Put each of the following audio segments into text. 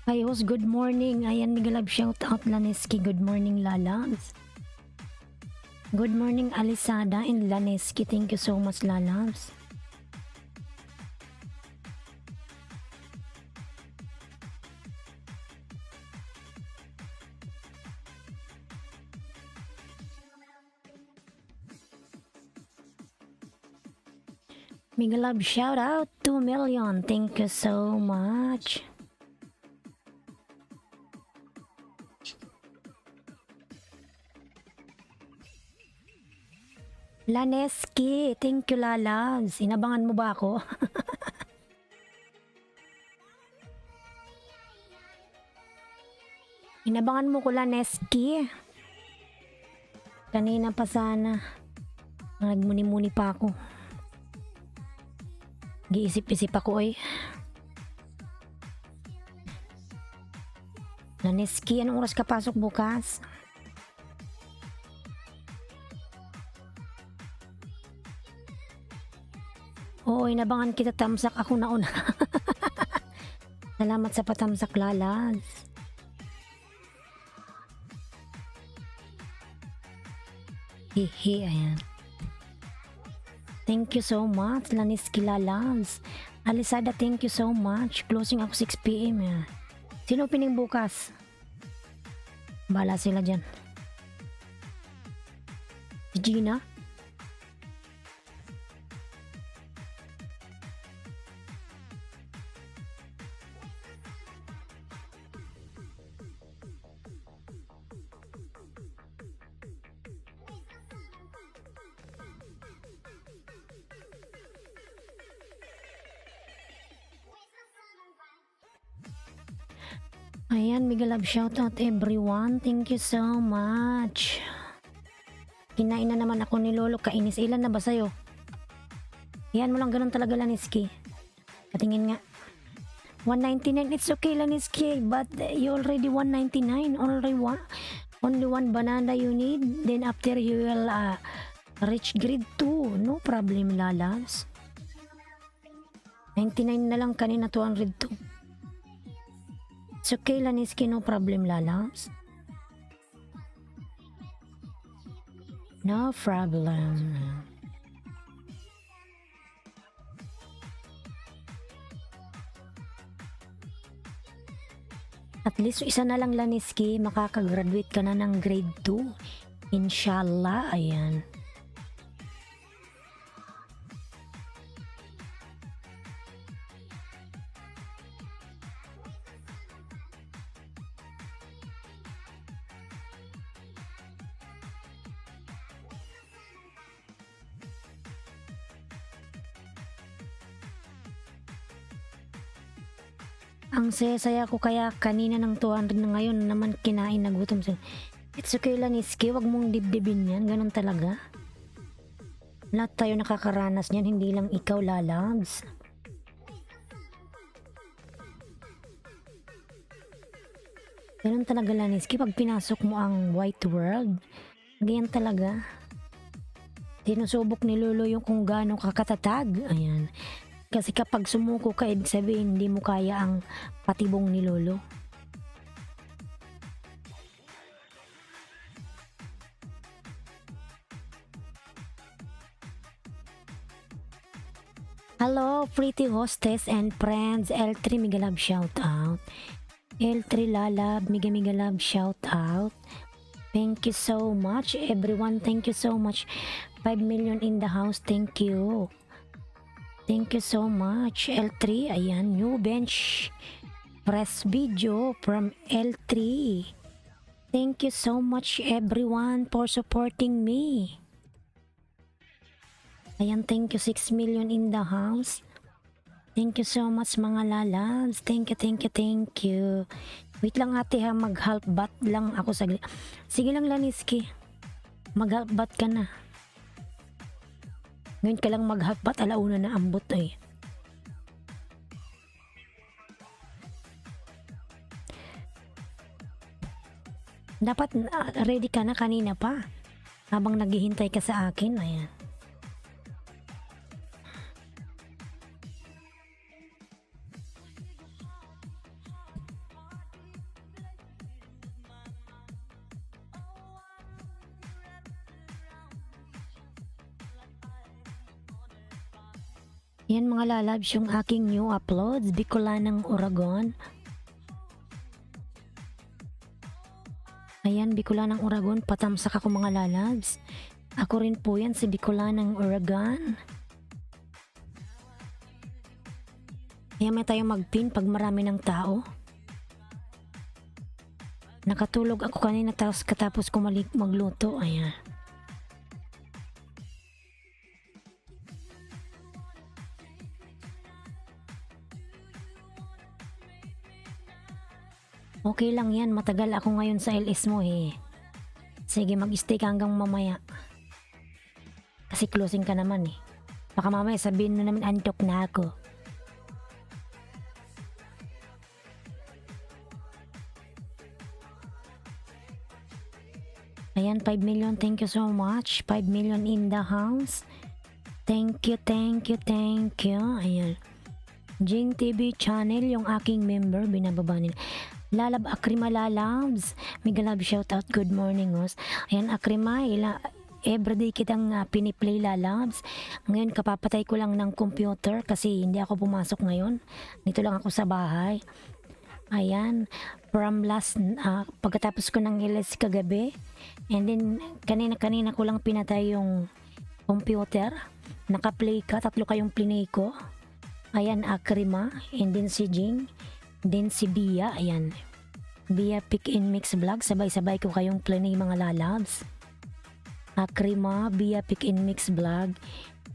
Hi host, good morning. Ayan, Miguel shout out Laneski. Good morning, Lalabs. Good morning, Alisada and Laneski. Thank you so much, Lalabs. Miguel shout out 2 million. Thank you so much. Laneski, thank you, Lalabs. Inabangan mo ba ako? Inabangan mo ko, Laneski. Kanina pa sana. Nagmuni-muni pa ako. Giisip-isip ako eh. Laneski, anong oras ka pasok bukas? Oo, inabangan kita, tamsak ako nauna. Salamat sa patamsak, Lalas. Hihi, ayan. Thank you so much, Laneski, Lalas. Alisada, thank you so much. Closing ako 6 PM. Sino opening bukas? Bala sila dyan. Si Gina? Ayan, Miguel love shout out everyone. Thank you so much. Kinain na naman ako ni Lolo, kainis. Ilan na ba sa'yo? Yan mo lang, ganun talaga, Laniski. Patingin nga. 199, it's okay, Laniski, but you already 199. Only one banana you need. Then after you will reach grade 2. No problem, Lalas. 99 na lang, kanina 202. It's okay, Laniski, no problem, Lalas. No problem. At least isa na lang, Laniski, makakagraduate ka na ng grade 2. Inshallah, ayan. Ang saya-saya ko kaya kanina ng 200 na ngayon naman kinain na gutom sila. It's okay, Laniski, wag mong dibdibin yan, ganun talaga. Lahat tayo nakakaranas niyan, hindi lang ikaw, Lalabs. Ganun talaga, Laniski, pag pinasok mo ang white world, ganyan talaga. Tinusubok ni Lolo yung kung gaano kakatatag, ayan. Kasi kapag sumuko ka, ibig sabihin hindi mo kaya ang patibong ni Lolo. Hello, pretty hostess and friends. L3 Mega Love shout out. L3 Lalab, Mega Love shout out. Thank you so much, everyone. Thank you so much. 5 million in the house. Thank you. Thank you so much, L3. Ayan, new bench press video from L3. Thank you so much, everyone, for supporting me. Ayan, thank you, 6 million in the house. Thank you so much, mga lalabs. Thank you, thank you, thank you. Wait lang, ate, ha, mag-help bat lang ako saglit. Sige lang, Laniski, mag-help bat ka na. Ngayon ka lang mag-hotbat, alauna na ambot eh. Dapat ready ka na kanina pa. Habang naghihintay ka sa akin, ayan. Yan mga lalabs yung aking new uploads. Bicolanang Oragon. Ayan, Bicolanang Oragon. Patamsak ako mga lalabs. Ako rin po yan si Bicolanang Oragon. Ayan, may tayo magpin pag marami ng tao. Nakatulog ako kanina tapos katapos ko magluto. Ayan. Okay lang yan, matagal ako ngayon sa LS mo eh. Sige, mag-stay ka hanggang mamaya. Kasi closing ka naman eh. Baka mamaya sabihin mo naman antok na ako. Ayan, 5 million, thank you so much. 5 million in the house. Thank you, thank you, thank you. Ayan. Jing TV channel, yung aking member, binababa nila. Lalab Akrima Lalabs, mega love shoutout, good morning host. Ayan Akrima, everyday kitang piniplay Lalabs. Ngayon kapapatay ko lang ng computer kasi hindi ako pumasok ngayon. Dito lang ako sa bahay. Ayan, from last, pagkatapos ko ng LS kagabi, and then kanina ko lang pinatay yung computer. Naka-play ka, 3 kayong plinay ko. Ayan Akrima, and then si Jing. Then si Bia, ayan. Bia Pick and Mix Vlog, sabay-sabay ko kayong plinay mga lalabs. Akrima, Bia Pick and Mix Vlog,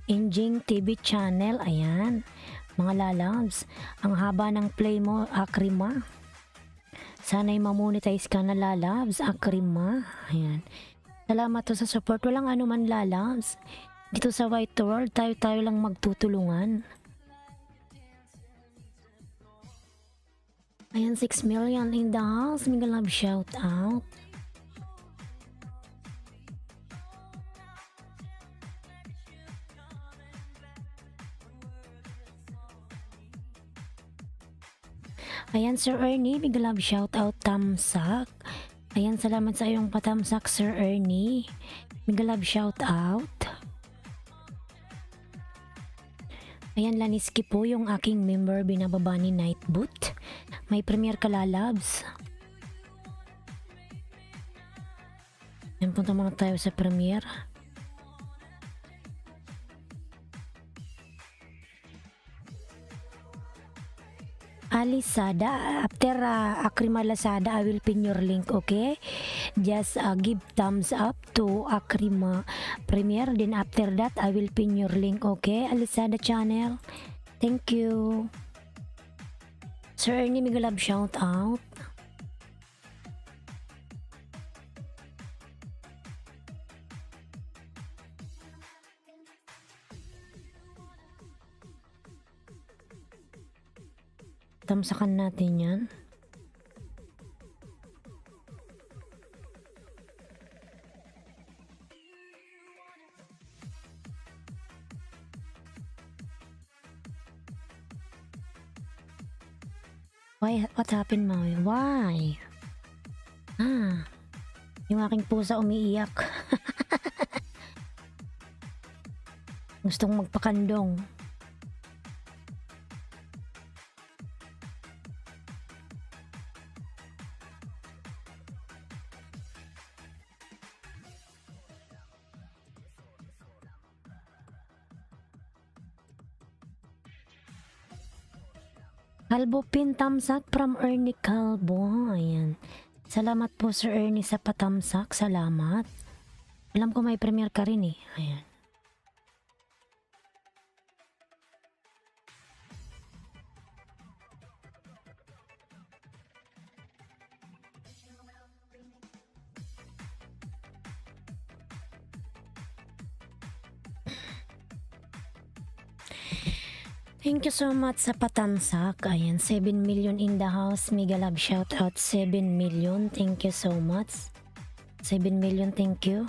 Injing TV channel, ayan. Mga lalabs, ang haba ng play mo, Akrima. Sana'y mamonetize ka na lalabs, Akrima. Ayan. Salamat to sa support, walang anuman lalabs. Dito sa White World, tayo lang magtutulungan. Ayan, 6 million in the house. Mega love shout out. Ayan, Sir Ernie. Mega love shout out. Tamsak. Ayan, salamat sa iyong patamsak, Sir Ernie. Mega love shout out. Ayan, Laniski po yung aking member, binababa ni Nightboot. May premiere ka lalabs. Ayan, punta muna tayo sa premiere. Alisada, after Akrima Lazada, I will pin your link, okay? Just give thumbs up to Akrima premiere, then after that I will pin your link, okay? Alisada channel, thank you. Sir Ernie, mega love shout out. Tamsakan natin yan. Why? What happened, Maui? Why? Yung aking pusa umiiyak. Gustong magpakandong. Kalbo pin tamsak from Ernie Calbo. Ayan. Salamat po Sir Ernie sa patamsak. Salamat. Alam ko may premiere ka rin eh. Ayan. Thank you so much sa patamsak. Ayan, 7 million in the house. Mega love shout out, 7 million. Thank you so much. 7 million, thank you.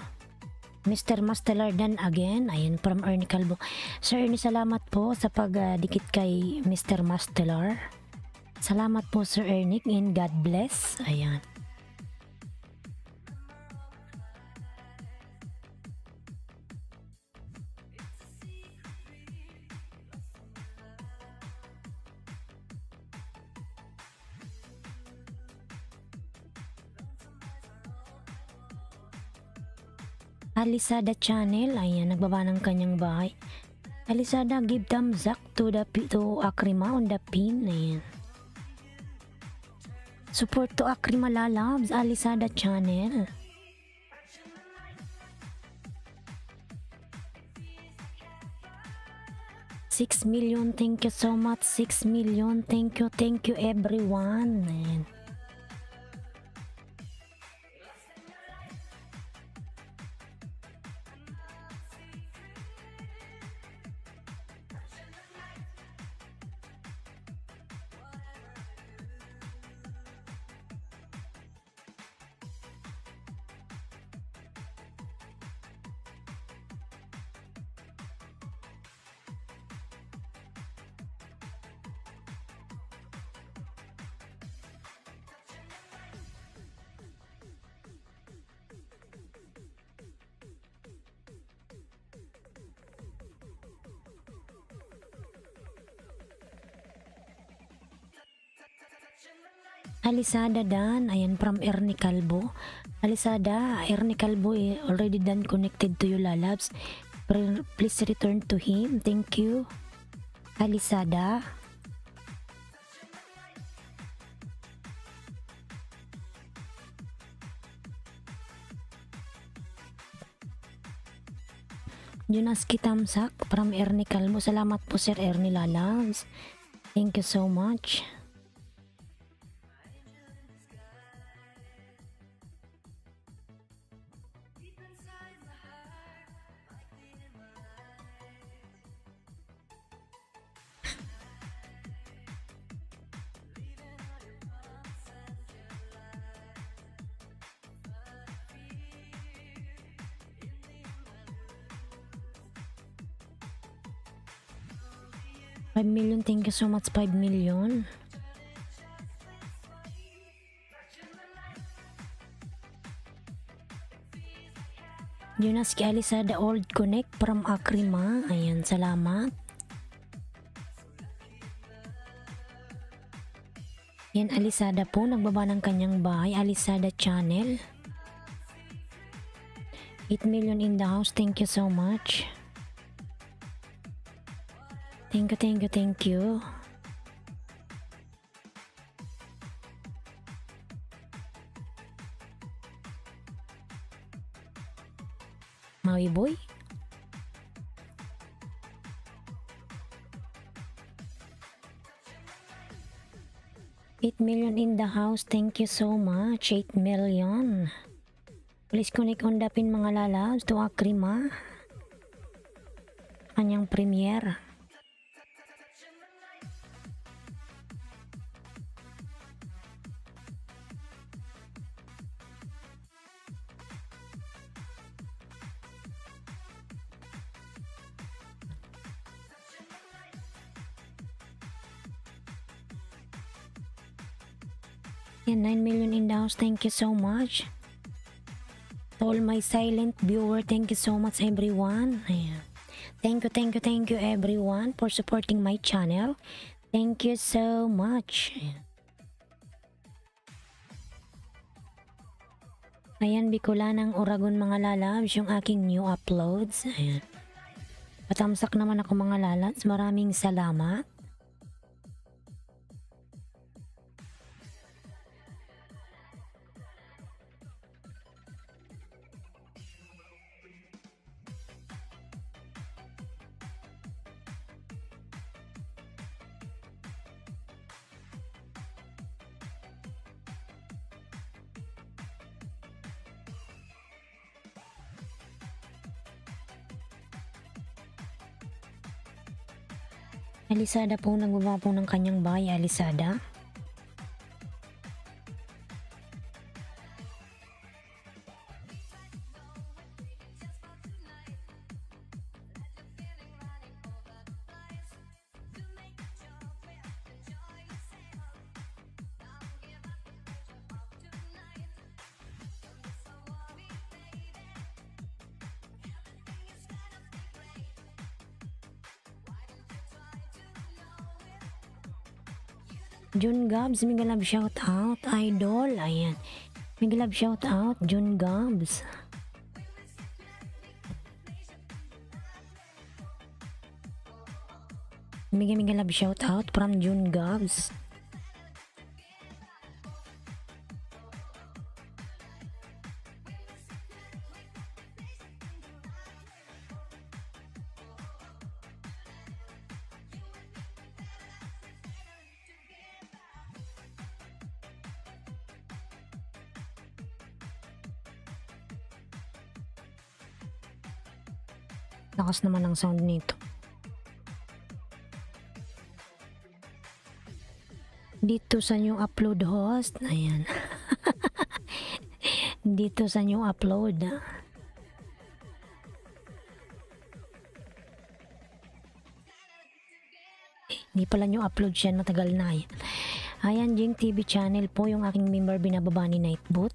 Mr. Mastelardan again. Ayan, from Ernie Calvo. Sir Ernie, salamat po sa pagdikit kay Mr. Mastelar. Salamat po Sir Ernie and God bless. Ayan. Alisada Channel, ayan, nagbaba ng kanyang bahay. Alisada, give thumbs up to Akrima on the pin, ayan. Support to Akrima lalabs, Alisada Channel. $6 million, thank you so much. 6 million, thank you everyone. Ayan. Alisada Dan, ayan, from Ernie Calvo. Alisada, Ernie Calvo already done connected to you lalabs. Please return to him. Thank you, Alisada. Junaski Tamsak from Ernie Calvo. Salamat po Sir Ernie lalabs. Thank you so much. $5 million, thank you so much. 5 million. Junaski Alisada Old Connect from Akrima. Ayan, salamat. Yan, Alisada po, nagbaba ng kanyang bahay. Alisada Channel. 8 million in the house, thank you so much. Thank you. Maui Boy. $8 million in the house, thank you so much. 8 million. Please connect on the pin mga lalabs to Akrima. Kanyang premiere. Yan, 9 million in the house, thank you so much. To all my silent viewer, thank you so much everyone. Ayan. Thank you everyone for supporting my channel. Thank you so much. Ayan, Bicolanang Oragon mga lalabs, yung aking new uploads. Ayan. Patamsak naman ako mga lalabs, maraming salamat. Alisada po, nagbaba po ng kanyang bahay. Alisada. June Gabs, mega love shout out, idol. Ayan, mega love shout out, June Gabs. Mega love shout out from June Gabs. Lakas naman ang sound nito. Dito sa new upload host. Ayan. Dito sa new upload. Hindi pala new upload siya. Matagal na. Ayan, Jing TV channel po yung aking member binababa ni Nightbot.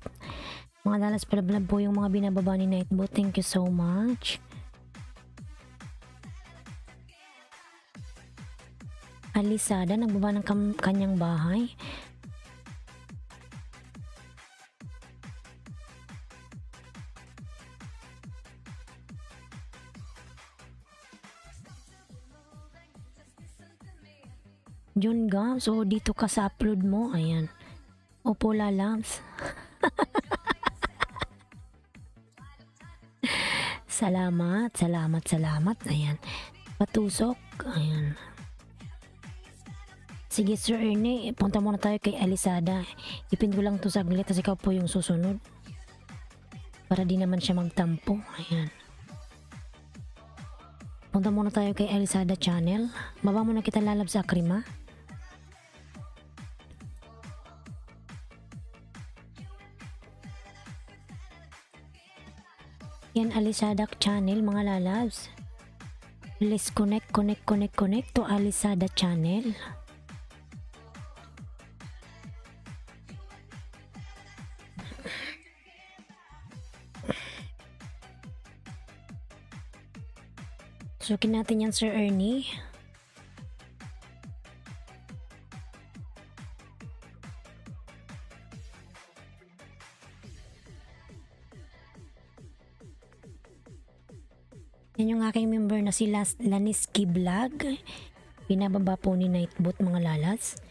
Mga lalas pala po yung mga binababa ni Nightbot. Thank you so much. Alisada, nagbaba ng kanyang bahay. John Gams, so dito ka sa upload mo. Ayan. Opo, lalams. Salamat. Ayan. Patusok. Ayan. Sige Sir Ernie, punta muna tayo kay Alisada. Ipin ko lang to saglit kasi ikaw po yung susunod. Para di naman siya magtampo. Ayan. Punta muna tayo kay Alisada channel. Baba muna kita lalab sa Akrima. Yan Alisada channel mga lalabs. Please connect to Alisada channel. Sukin natin yan Sir Ernie. Yan yung aking member na si Laniski Vlog. Pinababa po ni Nightbot mga lalas.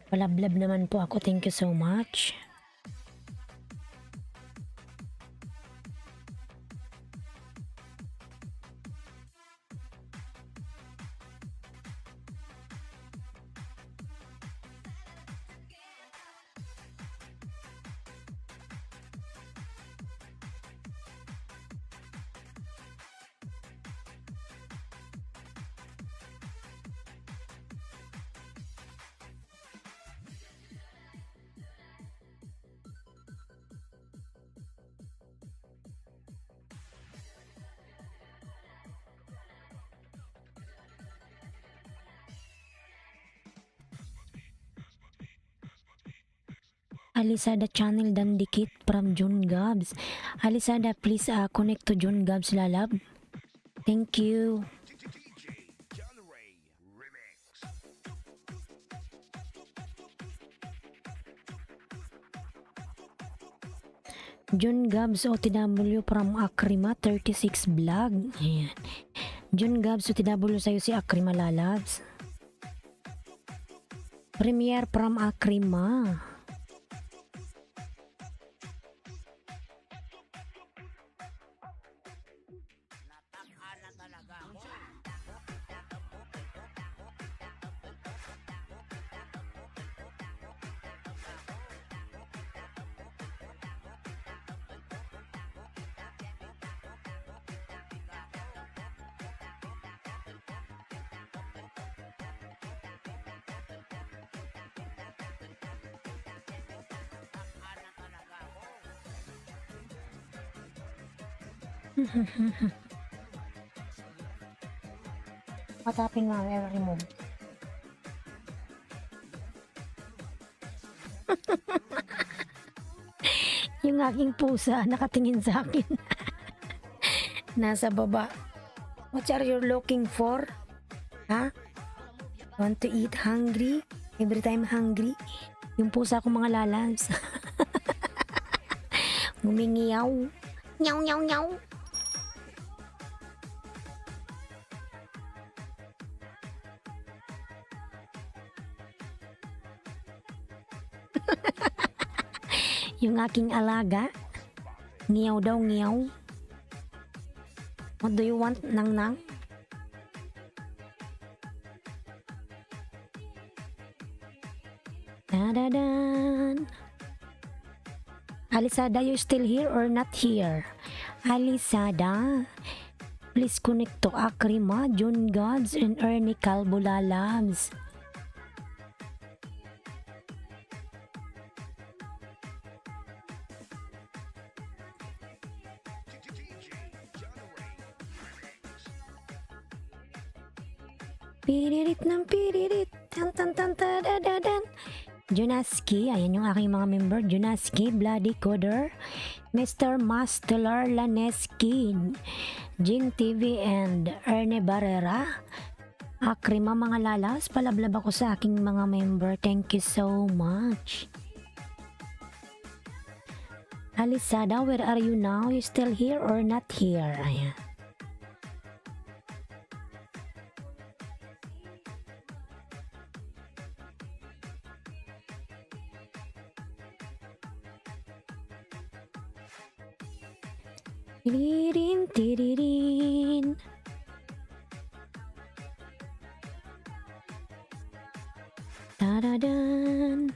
Palablab naman po ako. Thank you so much. Alisada channel dan dikit from John Gabs. Alisada please connect to John Gabs lalab. Thank you. John Gabs OTW from Akrima 36 vlog. Ayan. John Gabs OTW sa'yo si Akrima lalabs. Premier from Akrima. Patapin nga, remove. Yung aking pusa nakatingin sa akin. Nasa baba. What are you looking for? Ha? Want to eat hungry? Every time hungry? Yung pusa ko mga lalas. Ngumingiyaw. Nyaw nyaw nyaw. Yung aking alaga. Ngiyaw daw, ngiyaw. What do you want, nang nang? Da-da-dan. Alisada, you still here or not here? Alisada, please connect to Akrima, June Gods, and Ernie Calbula Labs. Piririt ng piririt, tan tan tan tadadadan. Junaski, ayan yung aking mga member. Junaski, Bloody Coder, Mr. Mastelar Laneski, Jing TV, and Erne Barrera. Akrima mga lalas, palablab ako sa aking mga member. Thank you so much. Alisada, where are you now? You still here or not here? Ayan. Tiririn, tiririn. Taradan.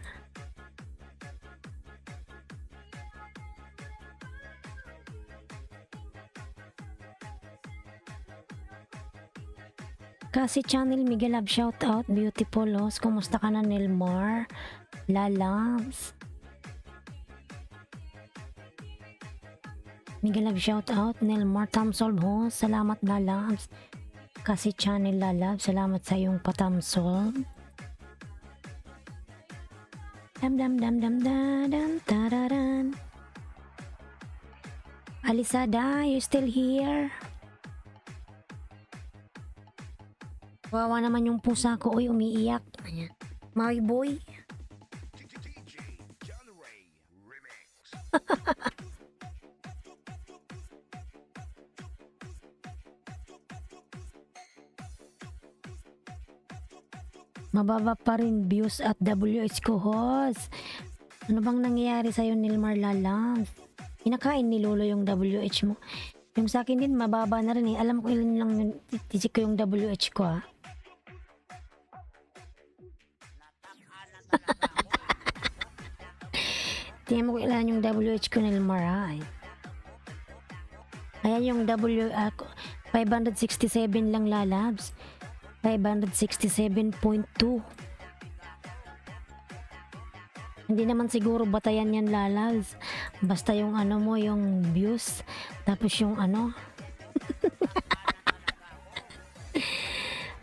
Kasi channel Miguel Love, shout out, beautiful loss. Kumusta ka na, Nilmar? Lalams. Miguel Love, shout out, Nilmar Tamsol ho. Salamat, Lalabs. Kasi channel Lalabs, salamat sa iyong patamsol. Dam dam dam dam dam tararan. Alisada, you still here? Wawa naman yung pusa ko, oy, umiiyak. Ayan. Maui boy. Mababa pa rin views at WH ko, host. Ano bang nangyayari sa'yo, Nilmar Lalang? Kinakain ni Lolo yung WH mo. Yung sa akin din, mababa na rin eh. Alam ko ilan lang yung tisik ko yung WH ko, ha. Tingnan mo ko ilan yung WH ko, Nilmar, ha. Ayan yung 567 lang, Lalabs. 567.2. Hindi naman siguro batayan yan, Lalabs. Basta yung ano mo, yung views. Tapos yung ano.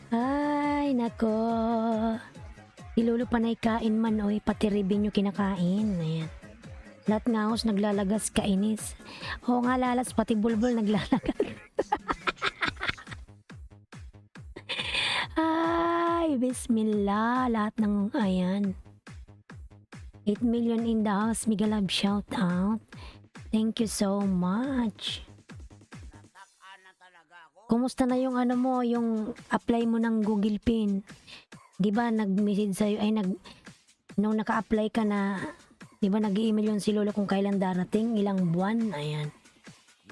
Ay, nako. Ilulo pa na ikain man, oy. Pati ribin yung kinakain. Ayan. Lahat nga host naglalagas, kainis. Oo nga, Lalas, pati bulbul naglalagas. Ay, bismillah. Lahat ng, ayan. 8 million in the house. Miguel Love, shout out. Thank you so much. Kumusta na yung ano mo, yung apply mo ng Google Pin? Di ba nag-message sa'yo, nung naka-apply ka na, di ba nag-email yun si Lolo kung kailan darating, ilang buwan, ayan.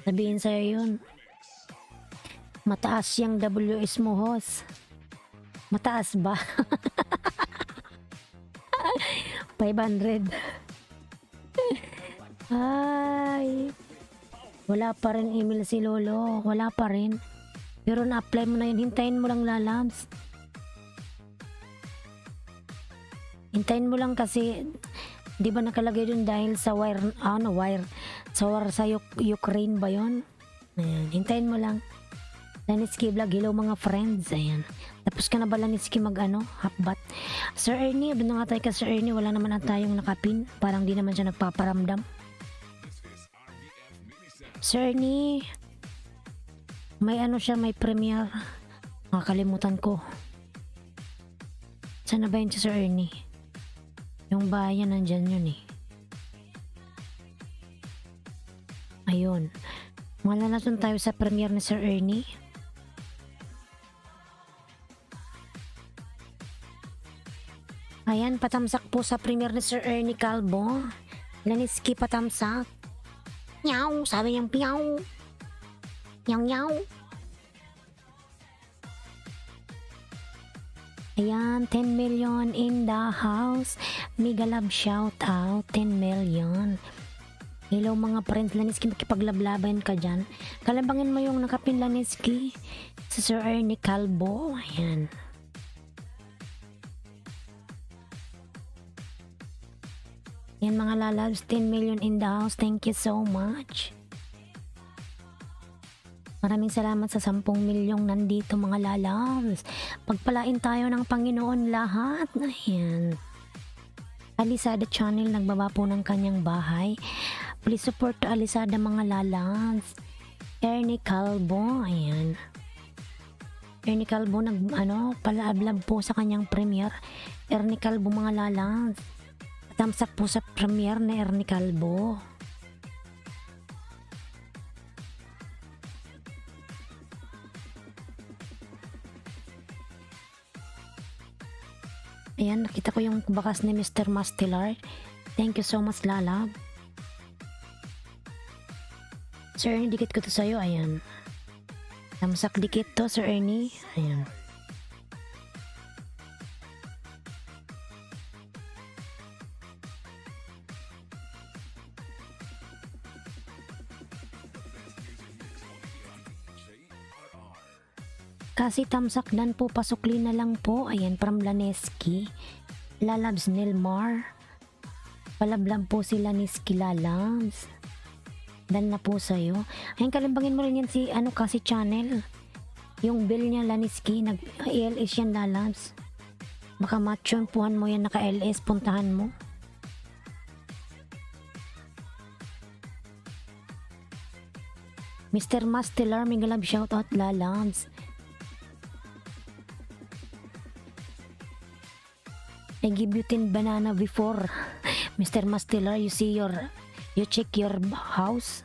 Sabihin sa'yo yun. Mataas yung WS mo, host. Mataas ba? 500. Ay. Wala pa rin email si Lolo. Wala pa rin. Pero na-apply mo na yun. Hintayin mo lang, Lalabs. Hintayin mo lang kasi di ba nakalagay dun dahil sa wire, sa war sa Ukraine ba yun? Ayan. Hintayin mo lang. Laniski Vlog, hello mga friends. Ayan. Tapos ka na ba, Laniski, halfbat? Sir Ernie, doon nga tayo ka, Sir Ernie. Wala naman na tayong nakapin. Parang di naman siya nagpaparamdam. Sir Ernie, may ano siya, may premiere. Nakakalimutan ko. Saan na ba yun si Sir Ernie? Yung bayan, nandyan yun eh. Ayun. Malalason tayo sa premiere ni Sir Ernie. Ayan, patamsak po sa premiere ni Sir Ernie Calvo. Laniski patamsak. Nyaw, sabi niyang piyaw. Nyaw, nyaw. Ayan, 10 million in the house. Mega love shout out, 10 million. Hello mga friends, Laniski, makipaglablabin ka dyan. Kalabangin mo yung nakapin, Laniski. Si Sir Ernie Calvo. Ayan. Yan mga lalabs, 10 million in the house. Thank you so much. Maraming salamat sa 10 milyong nandito mga lalabs. Pagpalain tayo ng Panginoon lahat. Ayan. Alisada Channel nagbaba po ng kanyang bahay. Please support to Alisada mga lalabs. Ernie Calvo. Ayan. Ernie Calvo palaablab po sa kanyang premiere. Ernie Calvo mga lalabs. Tamsak po sa premiere na Ernie Calvo. Ayan, nakita ko yung bakas ni Mr. Mastilar. Thank you so much, lalab. Sir Ernie, dikit ko to sa'yo. Ayan. Tamsak dikit to, Sir Ernie. Ayan. Kasi tamsak dan po, pasukli na lang po. Ayan, from Laneski. Lalabs Nilmar. Palablab po si Laneski lalabs. Dan na po sa'yo. Ayan, kalimbangin mo rin yan si kasi channel. Yung bill niya Laneski, nag-LS yan lalabs. Baka matchon puhan mo yan, naka-LS, puntahan mo. Mr. Mastelar, may galab shoutout lalabs. I give you 10 banana before. Mr. Mastelar, you check your house.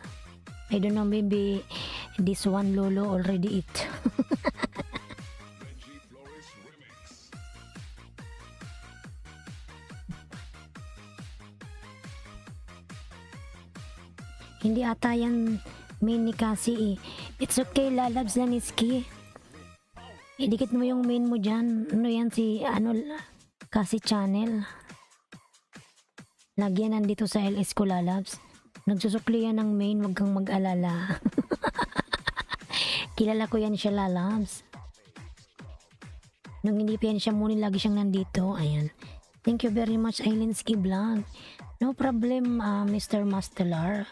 I don't know, maybe this one lolo already eat. Hindi ata yan main ni kasi eh. It's okay, lalabs Laniski. Idikit mo yung main mo dyan. Ano yan si kasi channel. Lagyan nandito sa LS ko lalabs. Nagsusukli yan ng main, wag kang mag-alala. Kilala ko yan siya lalabs. Nung hindi pa yan siya muna, lagi siyang nandito. Ayan. Thank you very much, Ailinski Vlog. No problem, Mr. Mastelar.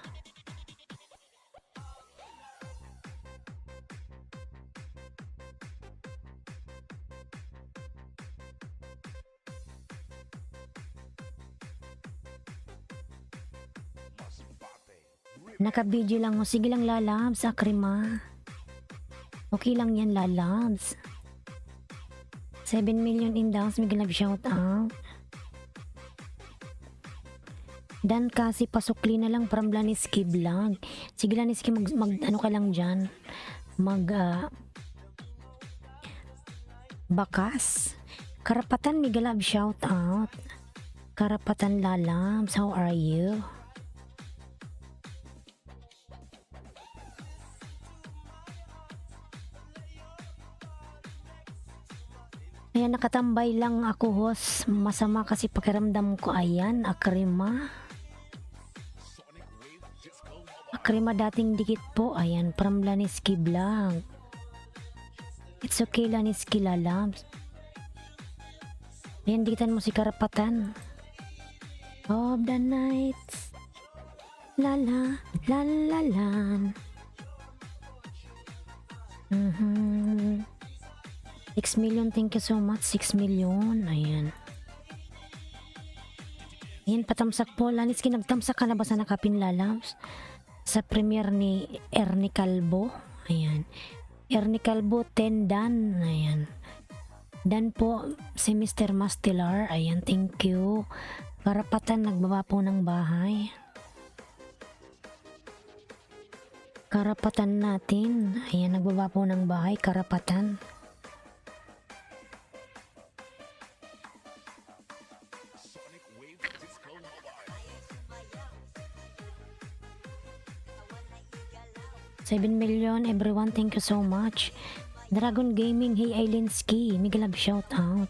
Naka-video lang mo. Sige lang lalabs, Akrima. Okay lang yan lalabs. 7 million in downs, may galab shout out. Dan kasi pasukli na lang from Laniski Vlog. Sige Laniski, ano ka lang dyan. Bakas. Karapatan, may galab shout out. Karapatan lalabs, how are you? Ayan, nakatambay lang ako host. Masama kasi pakiramdam ko. Ayan, Akrima. Akrima dating dikit po. Ayan, from Laniski Vlog. It's okay Laniski lalabs. Ayan, dikitan mo si Karapatan. Of the nights. Lala, lalalan. 6 million, thank you so much. 6 million, ayan. Ayan, patamsak po. Laniski, nagtamsak ka na ba sa nakapin lalabs? Sa premiere ni Ernie Calvo. Ayan. Ernie Calvo, 10 dan. Ayan. Dan po si Mr. Mastelar. Ayan, thank you. Karapatan, nagbaba po ng bahay. Karapatan natin. Ayan, nagbaba po ng bahay. Karapatan. 7 million everyone, thank you so much. Dragon Gaming, hey Ailinski, mega love shout out.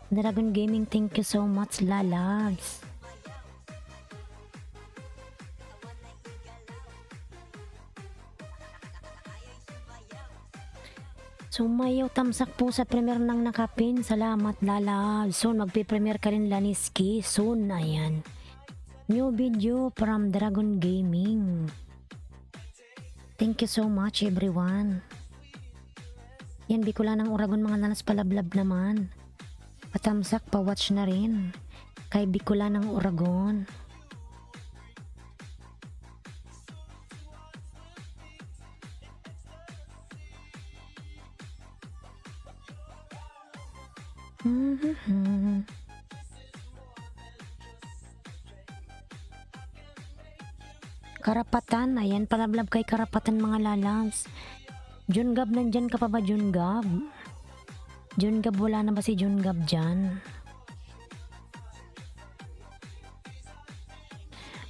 Dragon Gaming, thank you so much, lalabs. Sumayaw tamsak po sa premier ng nakapin. Salamat lalabs. Soon magpipremiere ka rin Laniski. Soon, ayan. New video from Dragon Gaming. Thank you so much everyone. Yan, Bicol ng Uragon mga nanas palablab naman. Patamsak, pa-watch na rin. Kay Bicol ng Uragon. Karapatan, ayan, palablab kay Karapatan mga lalabs. Jun Gab, nandyan ka pa ba Jun Gab? Jun Gab, wala na ba si Jun Gab dyan?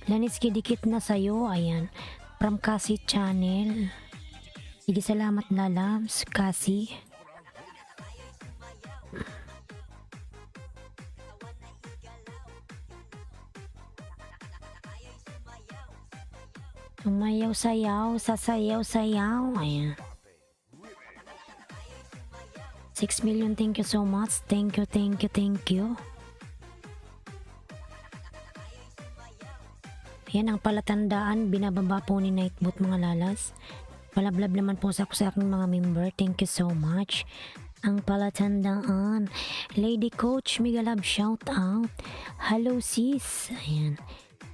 Laniski, dikit na sa'yo, ayan. From Kasi Channel. Sige, salamat lalabs, Kasi. Sumayaw sayaw, sasayaw sayaw, ayan. 6 million, thank you so much. Thank you, thank you, thank you. Yan ang palatandaan, binababa po ni Nightbot mga lalas. Palablab naman po sa aking mga member. Thank you so much. Ang palatandaan. Lady Coach, mega love shout out. Hello sis. Ayan.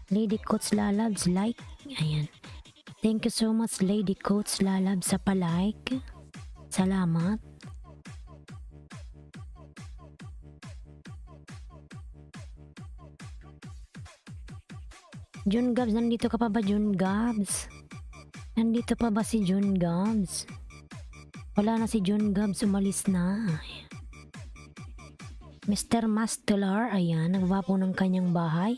Lady Coach lalabs like. Ayan. Thank you so much Lady Coach lalabs sa palike. Salamat. Jun Gabs, nandito ka pa ba Jun Gabs? Nandito pa ba si Jun Gabs? Wala na si Jun Gabs, umalis na. Mr. Mastelar, ayan, nagbaba po ng kanyang bahay.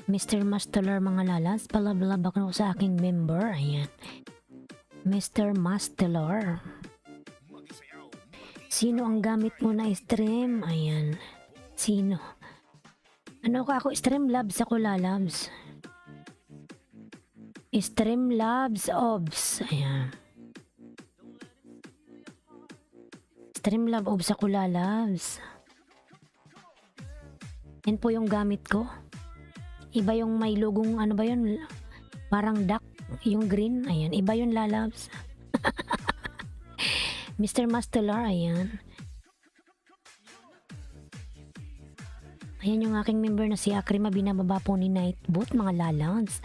Mr. Mastelar mga lalas, palablab ako sa aking member, ayan. Mr. Mastelar. Sino ang gamit mo na stream? Ayan. Sino? Ano ako? Streamlabs ako lalabs. Streamlabs Obs. Ayan. Streamlabs Obs ako lalabs. Yan po yung gamit ko. Iba yung may logong ano ba yun? Parang duck. Yung green. Ayan. Iba yung lalabs. Mr. Mastelar. Ayan. Ayan yung aking member na si Akrima, binababa po ni Nightbot mga lalabs.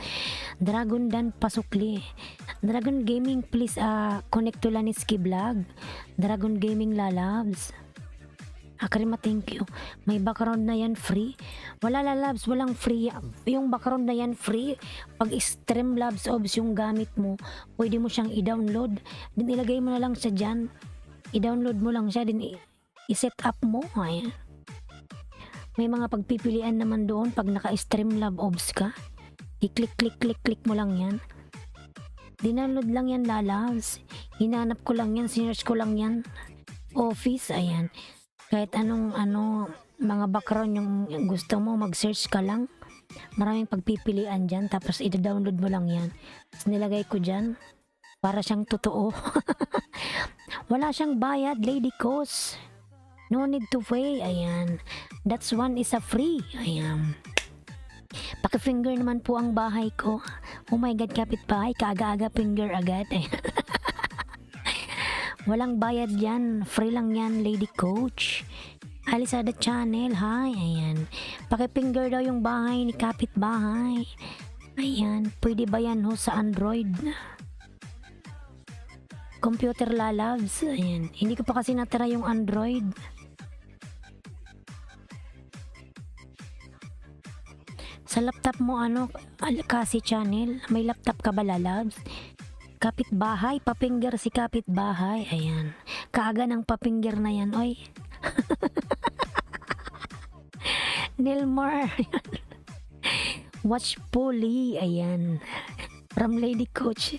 Dragon Dan Pasukli. Dragon Gaming, please connect to Laniski Vlog. Dragon Gaming lalabs. Akrima, thank you. May background na yan free. Wala lalabs, walang free. Yung background na yan free. Pag Streamlabs Obs yung gamit mo, pwede mo siyang i-download. Din ilagay mo na lang siya dyan. I-download mo lang siya, din i-set up mo. Ayan. May mga pagpipilian naman doon pag naka-Streamlabs Obs ka. I-click mo lang yan. Dinownload lang yan lalabs. Hinanap ko lang yan, sinearch ko lang yan. Office, ayan. Kahit anong mga background yung gusto mo, mag-search ka lang. Maraming pagpipilian dyan, tapos i-download mo lang yan. Tapos nilagay ko dyan, para siyang totoo. Wala siyang bayad, Lady Coast. No need to pay, ayan. That's one is a free, ayan. Paki-finger naman po ang bahay ko. Oh my God, kapitbahay, kaaga-aga finger agad. Walang bayad yan, free lang yan, Lady Coach. Alisada Channel, hi, ayan. Paki-finger daw yung bahay ni kapitbahay. Ayan, pwede ba yan ho sa Android? Computer lalabs, ayan. Hindi ko pa kasi natira yung Android. Sa laptop mo Kasi Channel, may laptop ka ba lalabs? Kapitbahay, papinger si kapitbahay, ayan. Kaaga ng papinger na yan, oy. Nilmar, watch Polly, ayan. from Lady Coach.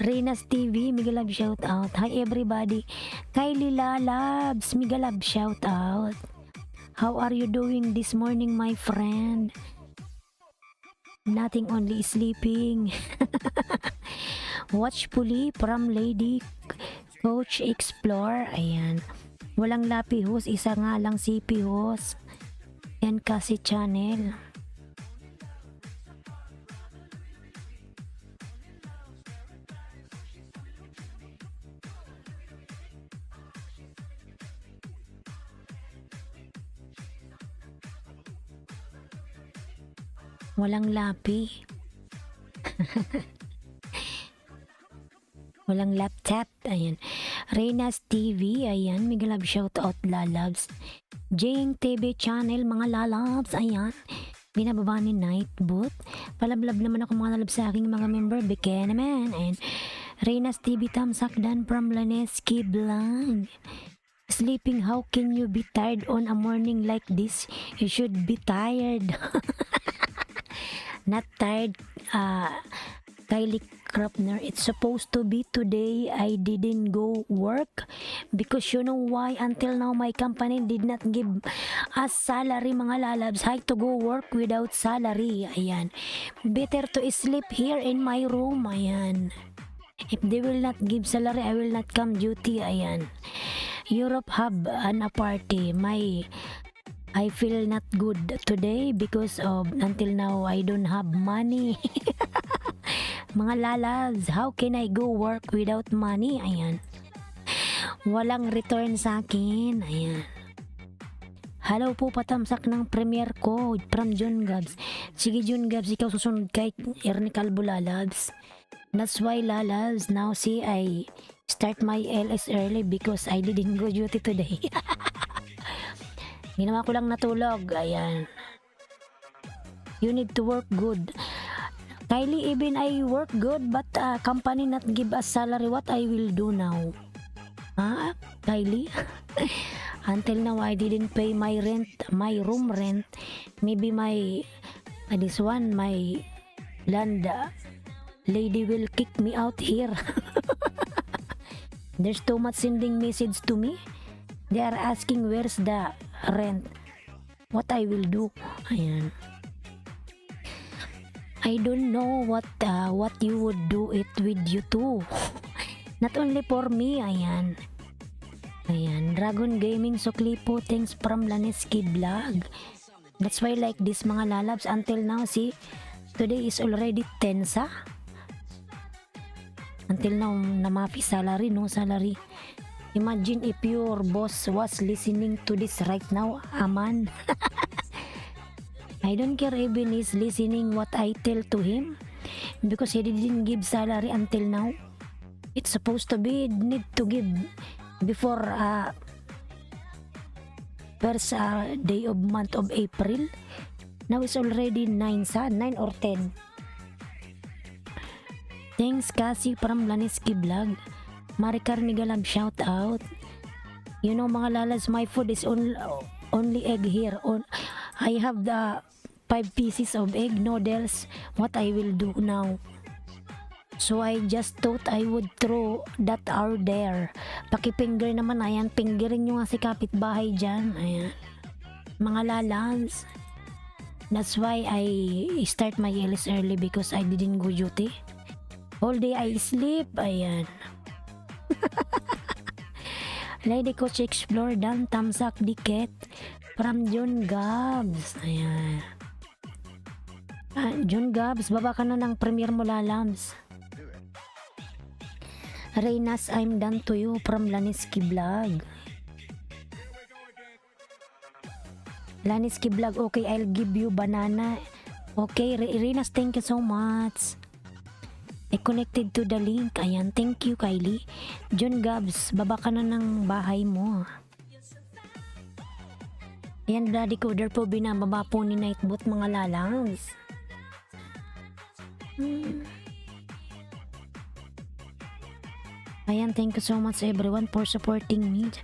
Rena's TV, mega love shout out. Hi everybody. Kylie Lalabs, mega love shout out. How are you doing this morning, my friend? Nothing, only sleeping. Watchfully from Lady Coach Explore. Ayan. Walang lapi host, isa nga lang CP host. Yan kasi channel. Walang lapi. Walang laptop. Ayan. Rena's TV. Ayan. Mega love shout out lalabs. Jing TV channel mga lalabs. Ayan. Binababa ni Nightboot. Palablab naman ako mga lalabs sa aking mga member. Beke naman. And Rena's TV Tamsakdan from Laneski Blanc. Sleeping, how can you be tired on a morning like this? You should be tired. Not tired, Kylie Krupner. It's supposed to be today. I didn't go work because you know why? Until now, my company did not give us salary, mga lalabs. I to go work without salary. Ayan. Better to sleep here in my room. Ayan. If they will not give salary, I will not come duty. Ayan. Europe have a party. I feel not good today because of until now I don't have money. Mga lalabs, how can I go work without money? Ayan. Walang return sa akin. Ayan. Hello po, patamsak ng premiere ko from John Gabs. Sige John Gabs, ikaw susunod kay Ernie Calvo lalabs. That's why lalabs, now see I start my LS early because I didn't go duty today. Ginawa ko lang natulog. Ayan. You need to work good. Kylie, even I work good but company not give us salary. What I will do now? Ha? Kylie? Until now I didn't pay my rent, my room rent. Maybe my this one, my land lady will kick me out here. There's too much sending message to me. They are asking where's the rent. What I will do? Ayan. I don't know what you would do it with you too. Not only for me. Ayan. Ayan. Dragon Gaming Suklipo, thanks from Laneski Vlog. That's why like this mga lalabs until now. See, today is already tensa. Until now namafi salary, no salary. Imagine if your boss was listening to this right now, aman. I don't care even he's listening what I tell to him because he didn't give salary until now. It's supposed to be need to give before first day of month of April. Now it's already 9 or 10. Thanks Cassie from Laneski Vlog. Maricar Migalab shout out. You know mga lalas, my food is only egg here. I have the 5 pieces of egg noodles. What I will do now? So I just thought I would throw that out there. Pakifinger naman, ayan. Fingerin nyo nga si kapitbahay dyan. Ayan. Mga lalas. That's why I start my LS early because I didn't go duty. All day I sleep. Ayan. Lady Coach Explore dan Tamsak Diket from John Gabs. Ayan. John Gabs, baba ka na ng premiere mo lalams. Reynas, I'm done to you from Laneski Vlog. Laneski Vlog, okay, I'll give you banana. Okay, Reynas, thank you so much. I connected to the link. Ayan, thank you Kylie. John Gabs, baba ka na ng bahay mo. Ayan, daddy coder po, binababa po ni Nightbot mga lalangs. Ayan, thank you so much everyone for supporting me.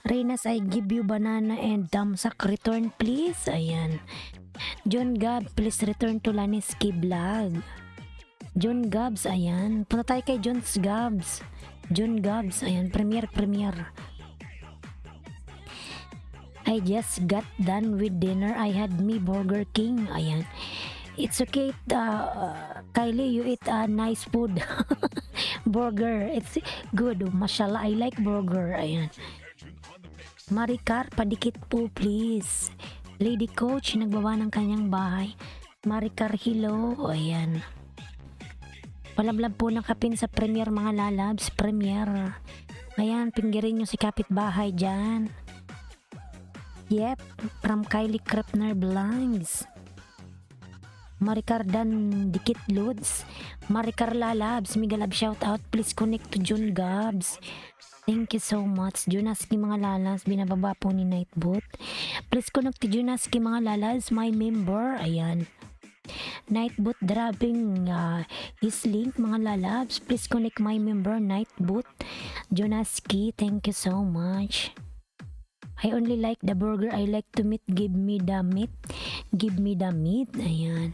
Reynas, I give you banana and damsak. Return please. Ayan. John Gab, please return to Laneski Vlog. John Gabs, ayan. Punta tayo kay John's Gabs. John Gabs, ayan. Premier. I just got done with dinner. I had me Burger King. Ayan. It's okay, Kylie, you eat nice food. Burger, it's good. Mashallah, I like burger. Ayan. Maricar, padikit po please. Lady Coach, nagbaba ng kanyang bahay. Maricar, hello. Ayan. Palablab po ng kapin sa Premier mga lalabs. Premier. Ayan, pinggirin nyo si kapitbahay dyan. Yep, from Kylie Krepner Blanks. Maricar Dan Dikit Loads. Maricar Lalabs, Migalab shout out. Please connect to John Gabs. Thank you so much. Junaski mga lalas, binababa po ni Nightbot. Please connect to Junaski mga lalas, my member. Ayan. Nightbot dropping his link mga lalabs. Please connect my member Nightbot. Junaski, thank you so much. I only like the burger. I like to meat. Give me the meat. Give me the meat. Ayan.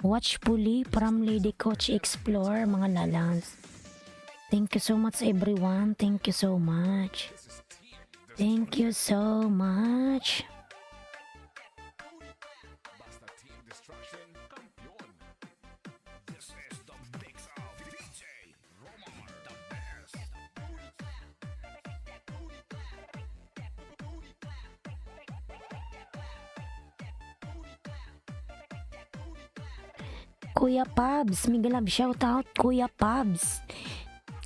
Watch Puli from Lady Coach Explore mga lalas. Thank you so much everyone. Thank you so much. Thank you so much. Kuya Pabs, Migalab shout out Kuya Pabs.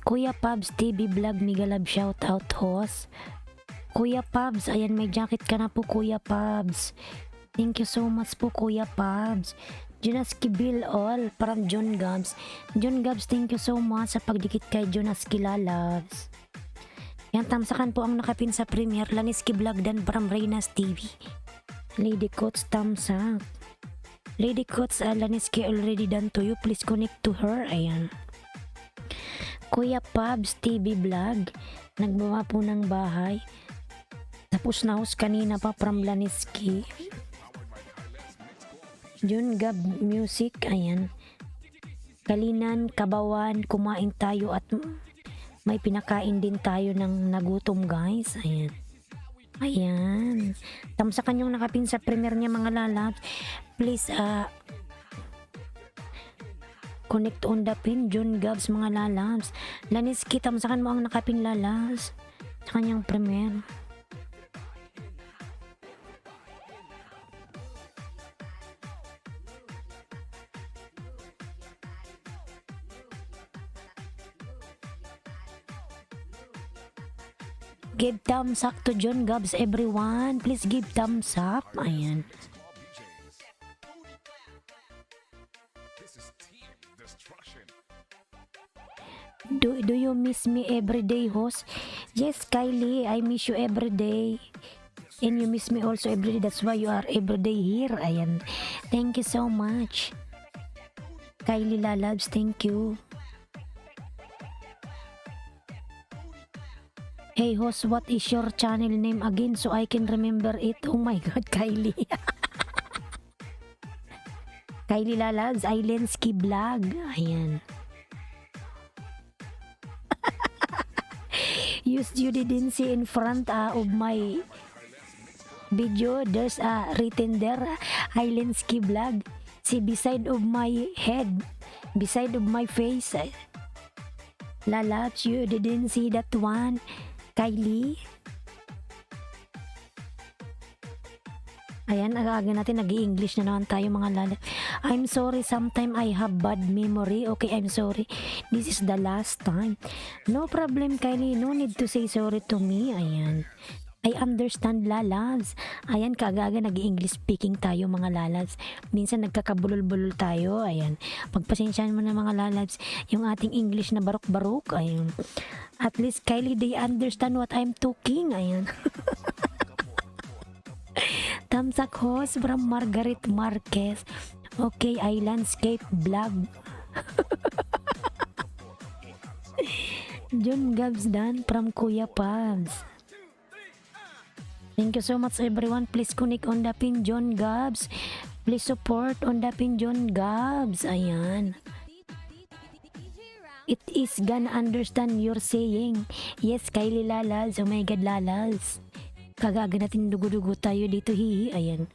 Kuya Pabs TV vlog, Migalab shout out host. Kuya Pabs, ayan may jacket ka na po Kuya Pabs. Thank you so much po Kuya Pabs. Jonaski Bill all from John Gabs. John Gabs, thank you so much sa pagdikit kay Jonaski Lalabs. Yan, tamsakan po ang nakapin sa Premier. Laniski Vlog dan from Reynas TV. Lady Coach tamsak. Lady Coach Laniski already done to you. Please connect to her. Ayan. Kuya Pabs TV Vlog. Nagbawa po ng bahay. Tapos na host kanina pa from Laniski. Jun Gab Music. Ayan. Kalinan, Kabawan, kumain tayo at may pinakain din tayo ng nagutom guys. Ayan. Ayan. Tamsakan yung nakapin sa Premier niya mga lalabs. Please connect on the pin. John Gabs mga lalabs. Laniski, tamsakan mo ang nakapin lalabs sa kanyang Premier. Give thumbs up to John Gabs everyone. Please give thumbs up. Ayan. Do you miss me every day, host? Yes, Kylie, I miss you every day. And you miss me also every day. That's why you are every day here. Ayan. Thank you so much. Kylie Lalabs, thank you. Hey host, what is your channel name again so I can remember it? Oh my god, Kylie. Kylie Lalabs, Islandski Vlog. Ayan. You didn't see in front of my video, there's a written there, Islandski Vlog. See beside of my head, beside of my face. Lalabs, you didn't see that one, Kylie. Ayan, aga-aga natin nag-i-English na naman tayo mga lalabs. I'm sorry, sometime I have bad memory. Okay, I'm sorry. This is the last time. No problem, Kylie. No need to say sorry to me. Ayan. I understand, lalabs. Ayan, kaagaga nag-i-English speaking tayo mga lalabs. Minsan nagkakabulol-bulol tayo. Ayan. Pagpasensyahan mo na mga lalabs, yung ating English na barok-barok. Ayan. At least, Kylie, they understand what I'm talking. Ayan. Tamsak host from Margaret Marquez. Okay, Islandscape Vlog. John Gabs Dan from Kuya Pabs. Thank you so much everyone. Please connect on the pin John Gabs. Please support on the pin John Gabs. Ayan. It is gonna understand your saying. Yes, Kylie Lalas. Oh my God, Lalas. Kagaga natin dugo-dugo tayo dito, hihi. Ayan.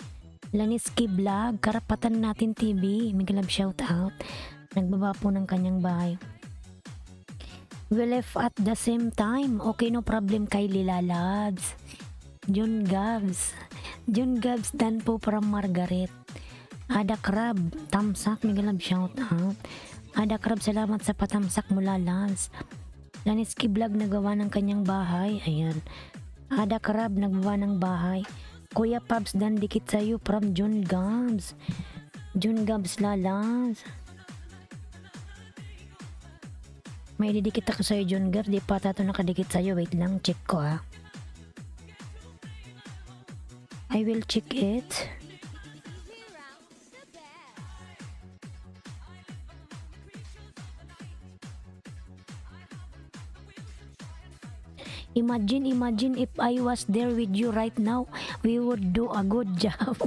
Laniski Vlog, Karapatan Natin TV. Mega love shout out. Nagbaba po ng kanyang bahay. We left at the same time. Okay, no problem, Kylie Lalabs. John Gabs. John Gabs dan po from Margaret. Ada Crab, tamsak, mega love shout out. Ada Crab, salamat sa patamsak mo, Lalabs. Laniski Vlog, nagawa ng kanyang bahay. Ayan. Ada Crab, nagawa ng bahay. Kuya Pabs, dan dikit sa'yo from John Gabs. John Gabs, Lalabs. May didikit ako sa'yo, John Gabs. Di pa tato nakadikit sa'yo. Wait lang, check ko ha. I will check it. Imagine if I was there with you right now, we would do a good job.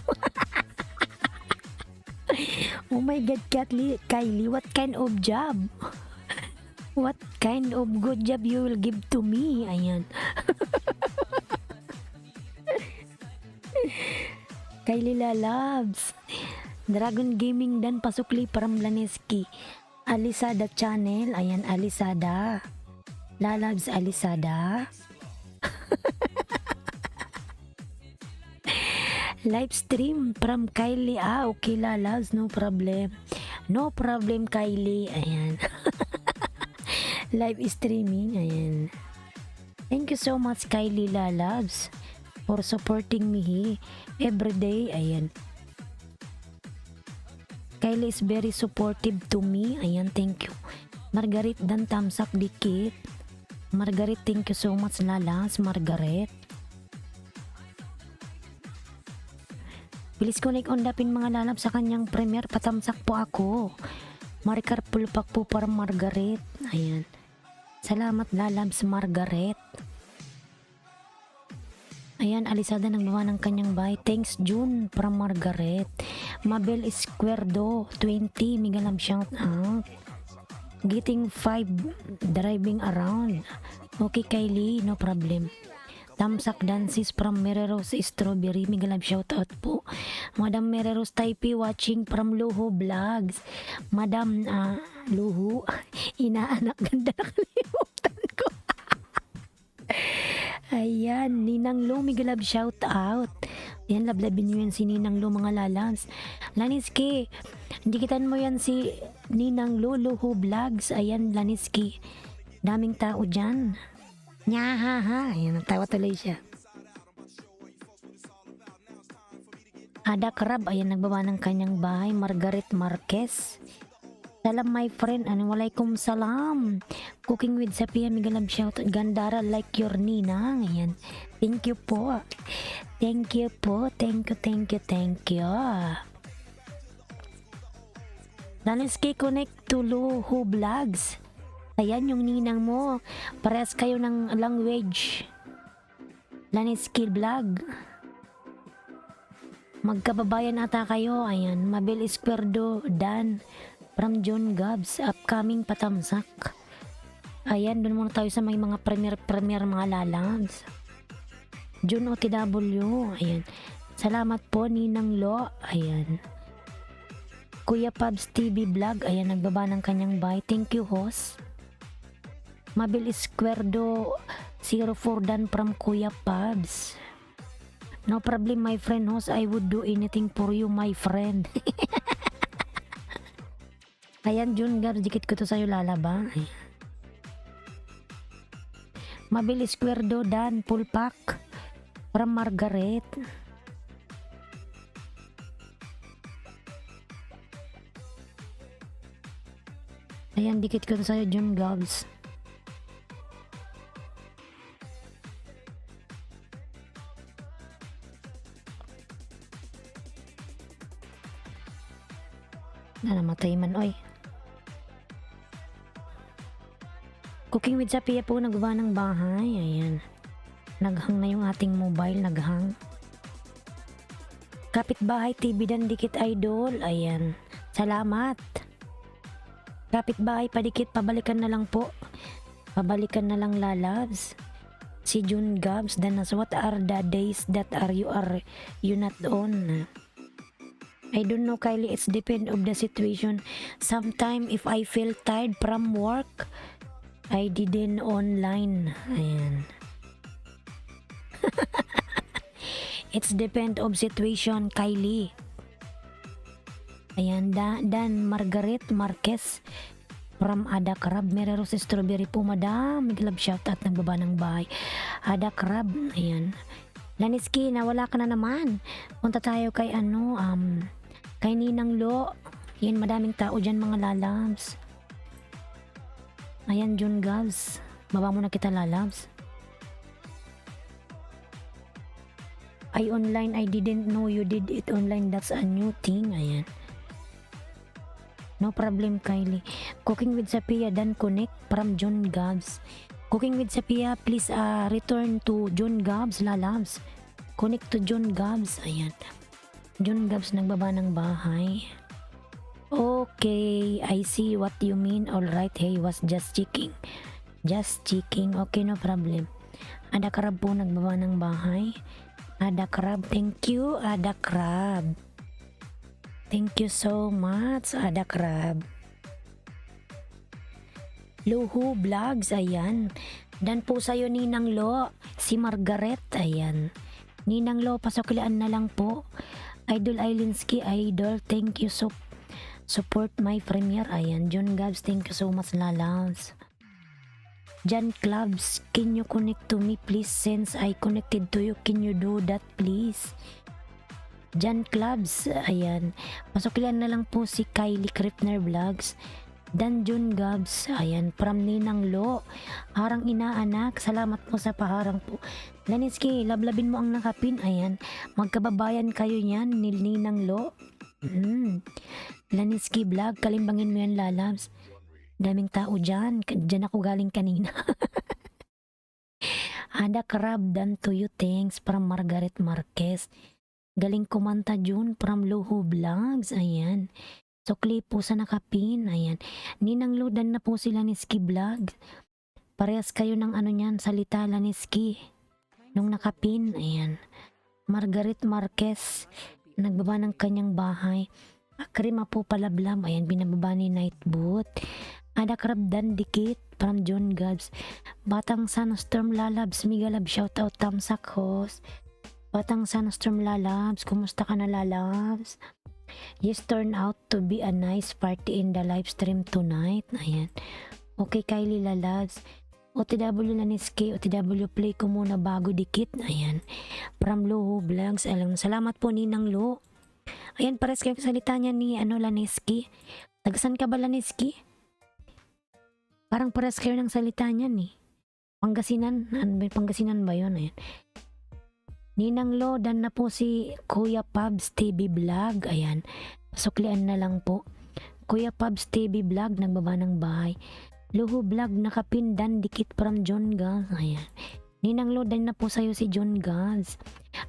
Oh my God, Kylie, what kind of job? What kind of good job you will give to me? Ayan. Kylie Lalabs. Dragon Gaming dan pasukli from Laneski. Alisada channel. Ayan, Alisada. Lalabs Alisada. Live stream from Kylie. Okay, Lalabs. No problem. No problem, Kylie. Ayan. Live streaming. Ayan. Thank you so much, Kylie Lalabs, for supporting me every day. Ayan. Kylie is very supportive to me. Ayan, thank you. Margaret dan tamsak dikit. Margaret, thank you so much, Lalas. Margaret. Please connect on dapin mga lalab sa kanyang premiere. Patamsak po ako. Marikar pulpak po para Margaret. Ayan. Salamat, Lalabs Margaret. Ayan, Alisada nagbawa ng kanyang bahay. Thanks, June, from Margaret. Mabel Esquerdo, 20. Mega love shout out. Getting 5. Driving around. Okay, Kylie, no problem. Tamsak Dances from Mereros Strawberry. Mega love shout out po. Madam Mereros Taipei watching from Luho Vlogs. Madam Luho. Inaanak, ganda na kalimutan ko. Ayan, Ninang Lo, mega love shout out. Ayan, lablabin nyo yan si Ninang Lo, mga lalabs. Laniski, dikitan mo yan si Ninang Lo, Luho Vlogs. Ayan, Laniski. Daming tao dyan. Nyahaha. Ayan, nagtawa tuloy siya. Ada Crab, ayan, nagbaba ng kanyang bahay. Margaret Marquez. Salam, my friend. Anwalaikum salam. Cooking with Sapia, mega love shout out. Gandara, like your ninang. Ayan. Thank you po. Thank you po. Thank you. Laniski, connect to Luho Vlogs. Ayan yung ninang mo. Parehas kayo ng language. Laniski Vlog. Magkababayan ata kayo. Ayan. Mabel Esquerdo Dan from John Gabs. Upcoming patamsak. Ayan. Doon muna tayo sa may mga premier mga lalabs. June OTW. Ayan. Salamat po, Ninang Lo. Ayan. Kuya Pabs TV Vlog. Ayan. Nagbaba ng kanyang bahay. Thank you, host. Mabel Esquerdo 04 Dan from Kuya Pabs. No problem, my friend, host. I would do anything for you, my friend. Ayan, June Gabs, dikit ko to sa'yo, lalaba. Mabel Esquerdo Dan Pulpak from Margaret. Ayan, dikit ko to sa'yo, June Gabs. Namatay man, oy. Cooking with Sapia po, nagba ng bahay. Ayan. Naghang na yung ating mobile, naghang. Kapitbahay TV dan dikit idol. Ayan. Salamat. Kapitbahay padikit, pabalikan na lang po. Pabalikan na lang lalabs. Si June Gabs, Danas, what are the days that you not on? I don't know, Kylie, it's depend of the situation. Sometime if I feel tired from work, I didn't online. Ayan. It's depend of situation, Kylie. Ayan, Dan Margaret Marquez from Ada Crab. Mary Rose Strawberry po, madam. Love shout out, nagbaba ng bahay. Ada Crab, ayan. Laniski, nawala ka na naman. Punta tayo kay kay Ninang Lo. Yan, madaming tao dyan, mga lalabs. Ayan, June Gabs. Baba muna kita, lalabs. I online, I didn't know you did it online. That's a new thing. Ayan. No problem, Kylie. Cooking with Sapia, dan connect from John Gabs. Cooking with Sapia, please return to John Gabs, lalabs. Connect to John Gabs. Ayan. John Gabs nagbaba ng bahay. Okay, I see what you mean. Alright, hey, was just checking. Just checking. Okay, no problem. Ada Crab po nagbaba ng bahay. Ada Crab, thank you, Ada Crab. Thank you so much, Ada Crab. Luhu Vlogs, ayan. Dan po sa'yo, Ninang Lo. Si Margaret, ayan. Ninang Lo, pasukilaan na lang po. Idol Islandski, Idol, thank you so support my premiere. Ayan, John Gabs, thank you so much, lalabs. Jan Clubs, can you connect to me please? Since I connected to you, can you do that please? Jan Clubs, ayan. Pasukilan na lang po si Kylie Kripner Vlogs. Dan June Gabs, ayan. From Ninang Lo. Harang inaanak, salamat po sa paharang po. Laniski, lablabin mo ang nakapin, ayan. Magkababayan kayo niyan, ni Ninang Lo. Laniski Vlog, kalimbangin mo yan, lalabs. Daming tao dyan. Dyan ako galing kanina. Ada Crab, dan to you, thanks. From Margaret Marquez. Galing kumanta June from Luhu Vlogs. Ayan. Sukli po sa nakapin. Ayan. Ninang Ludan na po sila ni Ski Vlog. Parehas kayo ng niyan, salita la ni Ski. Nung nakapin. Ayan. Margaret Marquez. Nagbaba ng kanyang bahay. Akrima po palablab. Ayan. Binababa ni Nightboot. Ada Crab dan dikit from John Gabs. Batang Sunstorm lalabs. Migalab shoutout Tamsak host. Batang Sunstorm lalabs, kumusta ka na, lalabs? Yes, turn out to be a nice party in the live stream tonight. Ayan. Okay, Kylie, lalabs. OTW Laniski, OTW play ko muna bago dikit. Ayan. From Luhu Vlogs. Alam, salamat po, Ninang Lo. Ayan, pares kayo salita niya ni Laniski. Tagasan ka ba, Laniski? Parang pares kayo ng salita niya ni. Pangasinan? Pangasinan ba yun? Ayan. Ninang Lo, dan na po si Kuya Pabs TV Vlog. Ayan. Pasuklian na lang po. Kuya Pabs TV Vlog, nagbaba ng bahay. Luhu Vlog, nakapindan, dikit from John Gaz. Ayan. Ninang Lo, dan na po sa'yo si John Gaz.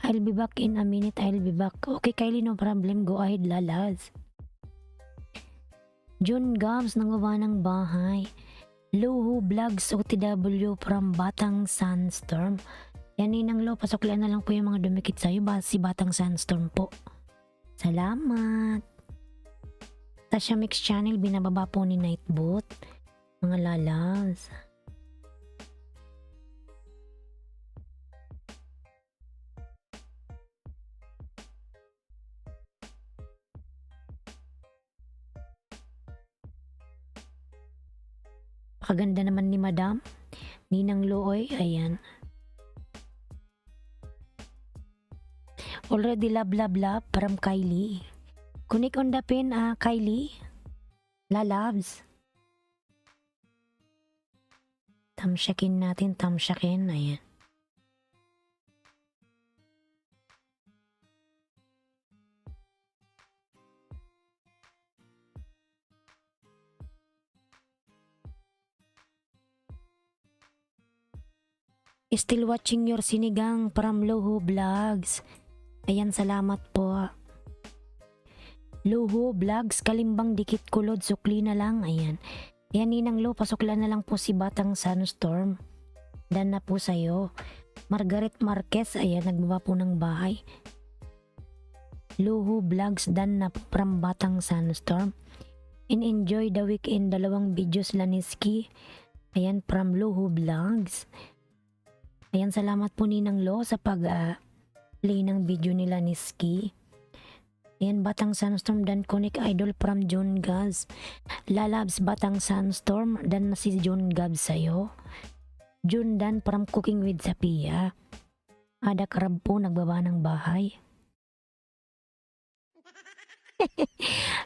I'll be back in a minute. I'll be back. Okay, Kylie, no problem. Go ahead, lalaz. John Gaz, nagbaba ng bahay. Luhu Vlogs, OTW from Batang Sunstorm. Yan, Ninang Lo, pasuklian na lang po yung mga dumikit sa'yo. Si Batang Sunstorm po. Salamat. Tasha Mix Channel, binababa po ni Nightboot. Mga lalas. Pakaganda naman ni Madam. Ninang Lo, oy, ayan. Already love from Kylie. Kunik on the pin, Kylie. Lalabs. Tamsyakin natin, tamsyakin. Ayan. Still watching your sinigang from Luhu Vlogs. Ayan, salamat po. Luho Vlogs, Kalimbang Dikit Kulod, sukli na lang. Ayan. Yan Ninang Lo, pasuklan na lang po si Batang Sunstorm. Dan na po sa'yo. Margaret Marquez, ayan, nagbaba po ng bahay. Luho Vlogs, dan na po from Batang Sunstorm. And enjoy the weekend, 2 videos Laniski. Ayan, from Luho Vlogs. Ayan, salamat po Ninang Lo sa pag-play ng video ni Laniski. Ayan, Batang Sunstorm, dan Connect Idol from John Gabs. Lalabs Batang Sunstorm, dan na si John Gabs sa'yo. Jun Dan from Cooking with Sapia. Ada Krab po nagbaba ng bahay.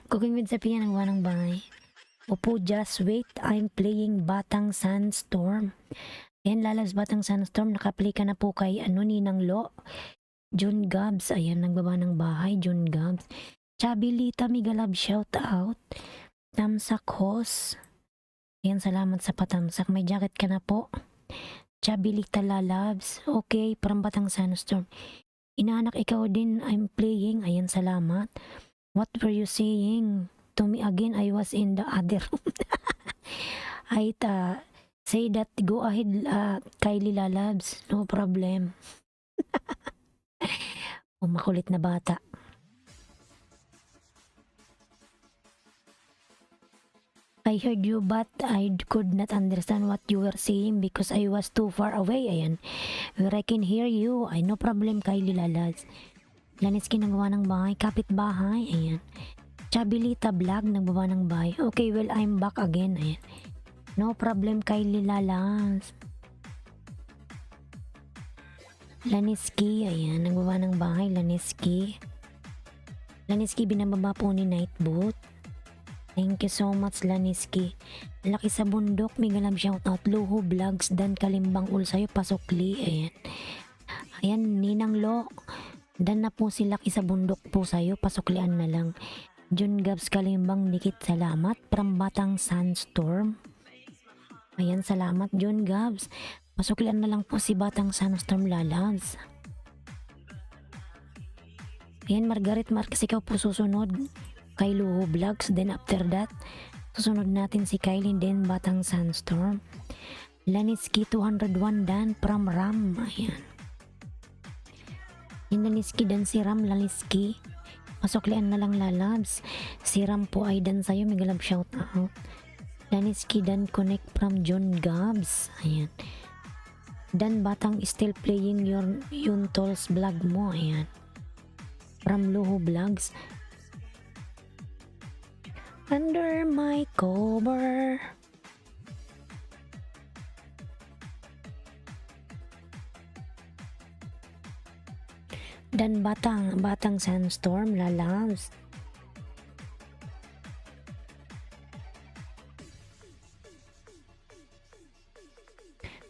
Cooking with Sapia nagbaba ng bahay. Opo, just wait, I'm playing Batang Sunstorm. Ayan, Lalabs Batang Sunstorm, nakaplay ka na po kay Ninang Lo. John Gabs, ayan, nagbaba ng bahay, John Gabs. Chabilita Migalab, shout out. Tamsak Hos. Ayan, salamat sa patamsak. May jacket ka na po. Chabilita Lalabs. Okay, from Batang Sunstorm. Inaanak ikaw din, I'm playing. Ayan, salamat. What were you saying to me again? I was in the other room. Ay, say that, go ahead, Kylie Lalabs. No problem. Makulit na bata. I heard you but I could not understand what you were saying because I was too far away. Ayan. Where I can hear you. Ay, no problem, Kylie Lalabs. Laniski nagawa ng bahay. Kapit bahay. Ayan. Chabilita Vlog nagbaba ng bahay. Okay, well, I'm back again. Ayan. No problem, Kylie Lalabs. Laniski, ayan, nagbaba ng bahay, Laniski. Laniski, binababa po ni Nightboot. Thank you so much, Laniski. Laki sa bundok, Migalab shoutout. Luho Vlogs, dan Kalimbang ul sa'yo, pasukli, ayan. Ayan, Ninang Lo, dan na po si Laki sa bundok po sa'yo, pasuklian na lang. John Gabs Kalimbang Dikit, salamat. From Batang Sunstorm. Ayan, salamat, John Gabs. Pasuklian na lang po si Batang Sunstorm Lalabs. Ayan, Margaret Marquez, ikaw po susunod kay Luho Vlogs. Then after that, susunod natin si Kylie, then Batang Sunstorm. Laniski 201 dan from Ram. Ayan. Yung Laniski dan si Ram, Laniski. Pasuklian na lang Lalabs. Si Ram po ay dan sa'yo, Migalab shout out. Laniski dan Connect from John Gabs. Ayan. Dan Batang still playing yung Tolls vlog mo. Ayan. From Luho Vlogs. Under my cover. Dan Batang Sunstorm Lalabs.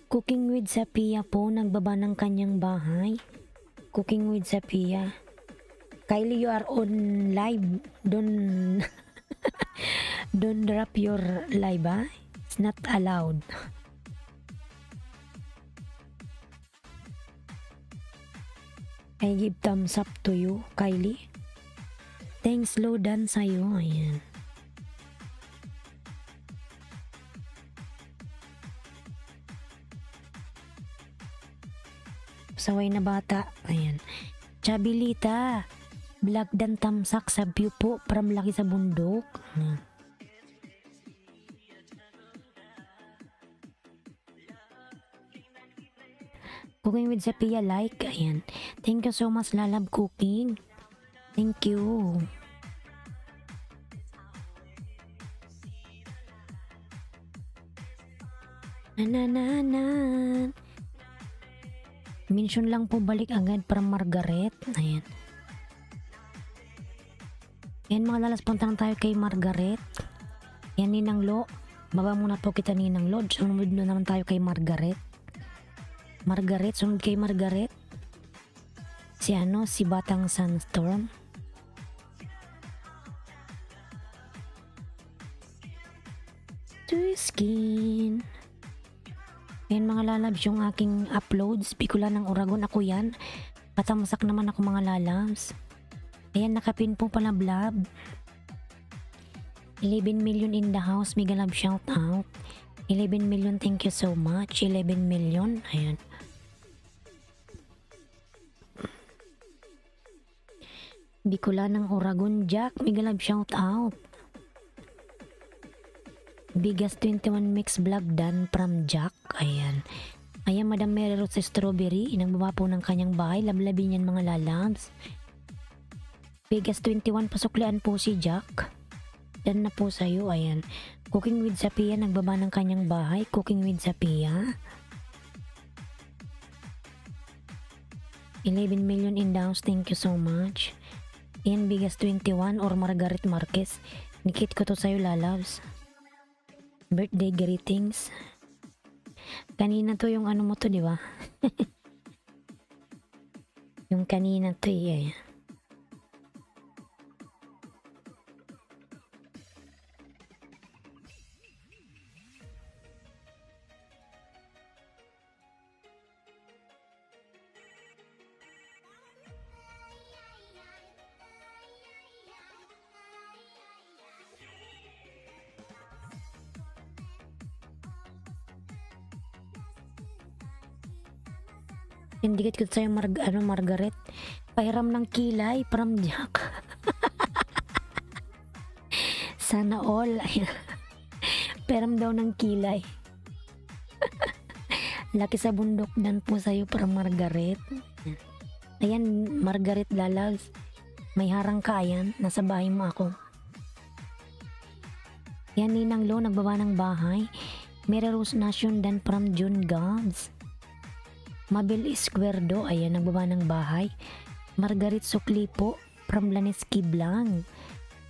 Cooking with Sapia po, nagbaba ng kanyang bahay. Cooking with Sapia. Kylie, you are on live. Don't drop your live, ha? It's not allowed. I give thumbs up to you, Kylie. Thanks, Lodan, sa'yo. Ayan. Saway na bata. Ayan. Chabilita Vlog dan tamsak sa view po from Laki sa bundok. Ayan. Cooking with Sapia, like. Ayan. Thank you so much, Lalab Cooking. Thank you. Nanananan. Mention lang po, balik agad from Margaret. Ayan. Yan mga lalas, punta lang tayo kay Margaret. Yan, Ninang Lo. Baba muna po kita, Ninang Lo. Sunod na naman tayo kay Margaret. Margaret, sunod kay Margaret. Si Batang Sunstorm. To skin. Yan mga lalabs, yung aking uploads. Bicol ng Oragon, ako yan. Patamasak naman ako mga lalabs. Ayan, nakapin po pala vlog. 11 million in the house, mega love shout out. 11 million, thank you so much. 11 million, ayan. Bicolanang Oragon Jack, mega love shout out. Bigas 21 mix vlog done from Jack, ayan. Ayan, Madam Mary Rose Strawberry, nagbaba po ng kanyang bahay, lablabi niyan mga lalabs. Bigas 21, pasuklian po si Jack. Dan na po sa'yo, ayan. Cooking with Sapia, nagbaba ng kanyang bahay, Cooking with Sapia. 11 million in the house, thank you so much. Ayan, Bigas 21 or Margaret Marquez. Nikit ko to sa'yo, lalabs. Birthday greetings. Kanina to yung ano mo to, di ba? Yung kanina to, eh. Indikit ko sa'yo, Margaret. Pahiram ng kilay from Jack. Sana all. Pahiram daw ng kilay. Laki sa bundok dan po sa'yo from Margaret. Ayan, Margaret lalabs. May harang ka, ayan. Nasa bahay mo ako. Yan, Ninang Lo, nagbaba ng bahay. Mary Rose Nation dan from June Gabs. Mabel Esquerdo, ayan, nagbaba ng bahay. Margaret Sukli po, from Laneski Blanc.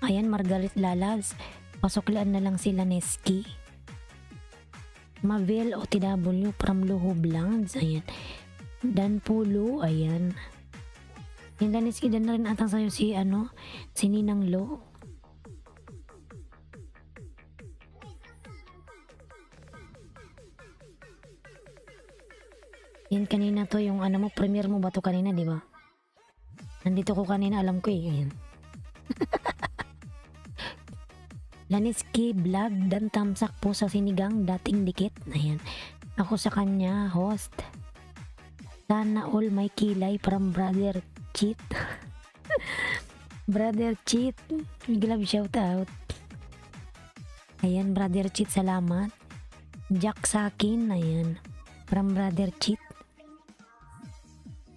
Ayan, Margaret lalabs. Pasuklian na lang si Laneski. Mabel OTW from Luho Blancs, ayan. Dan Pulo, ayan. Yung Laneski, dan na rin atang sa'yo si, si Ninang Lo. Yan, kanina to yung mo, premiere mo ba to kanina, di ba? Nandito ko kanina, alam ko eh. Ayan. Laneski vlog dan tamsak po sa sinigang dating dikit. Ayan. Ako sa kanya, host. Sana all may kilay from Brother Cheat. Brother Cheat. Big love shout out. Ayan, Brother Cheat, salamat. Jack Sakin, ayan. From Brother Cheat.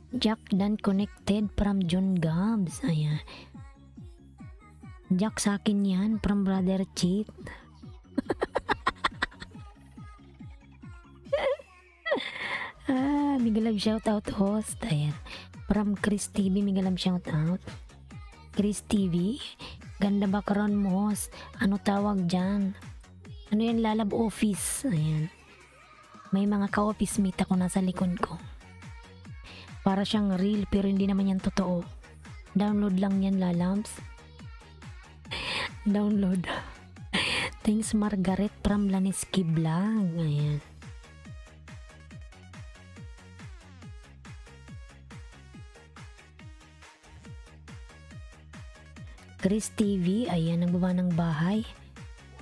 Jack dan connected from John Gabs, ayan. Jack sa akin yan from Brother Cheat. Migalab shout out host, ayan. From Chris TV, migalab shout out. Chris TV, ganda background mo host. Ano tawag dyan? Ano yan, lalab office, ayan. May mga ka-office mate ako nasa likod ko. Para siyang real pero hindi naman yan totoo. Download lang yan, lalabs. Download. Thanks Margaret from Laneski Blanc. Ayan. Chris TV, ayan, nagbaba ng bahay.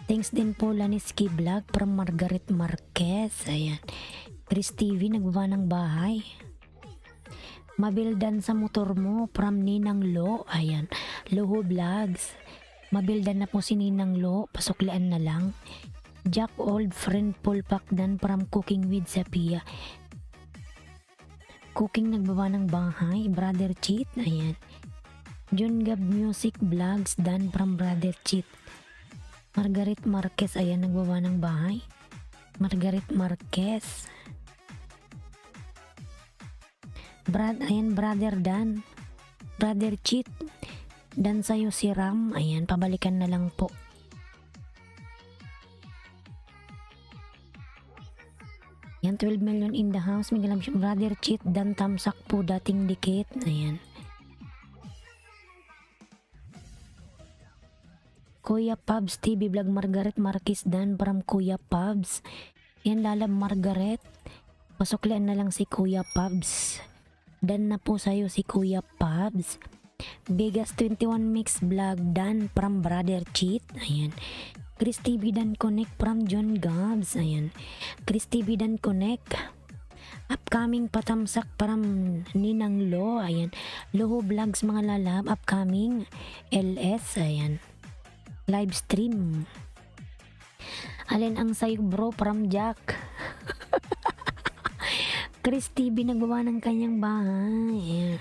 Thanks din po Laneski Vlog from Margaret Marquez. Ayan. Chris TV, nagbaba ng bahay. Mabildan sa motor mo from Ninang Lo. Ayan. Loho Vlogs. Mabildan na po si Ninang Lo. Pasuklian na lang. Jack Old Friend Paul Pakdan from Cooking with Sapia. Cooking, nagbaba ng bahay. Brother Cheat. Ayan. John Gab Music Vlogs done from Brother Cheat. Margaret Marquez, ayan, nagbaba ng bahay. Margaret Marquez. Ayan, Brother Dan. Brother Cheat. Dan sa'yo si Ram. Ayan, pabalikan na lang po. Ayan, 12 million in the house. May galam siya. Brother Cheat. Dan tamsak po, dating dikit. Ayan. Kuya Pubs TV Vlog Margaret Marquez Dan from Kuya Pubs. Yan, lalab Margaret. Pasuklian na lang si Kuya Pubs. Dan na po sa'yo si Kuya Pubs. Vegas 21 Mix Vlog Dan from Brother Cheat. Ayan. Chris TV Dan Connect from John Gabs. Ayan. Chris TV Dan Connect. Upcoming patamsak from Ninang Lo. Ayan. Loho Vlogs mga lalab. Upcoming LS. Ayan. Live stream. Alin ang sayo bro from Jack. Chris TV nagbawa ng kanyang bahay. Ayan.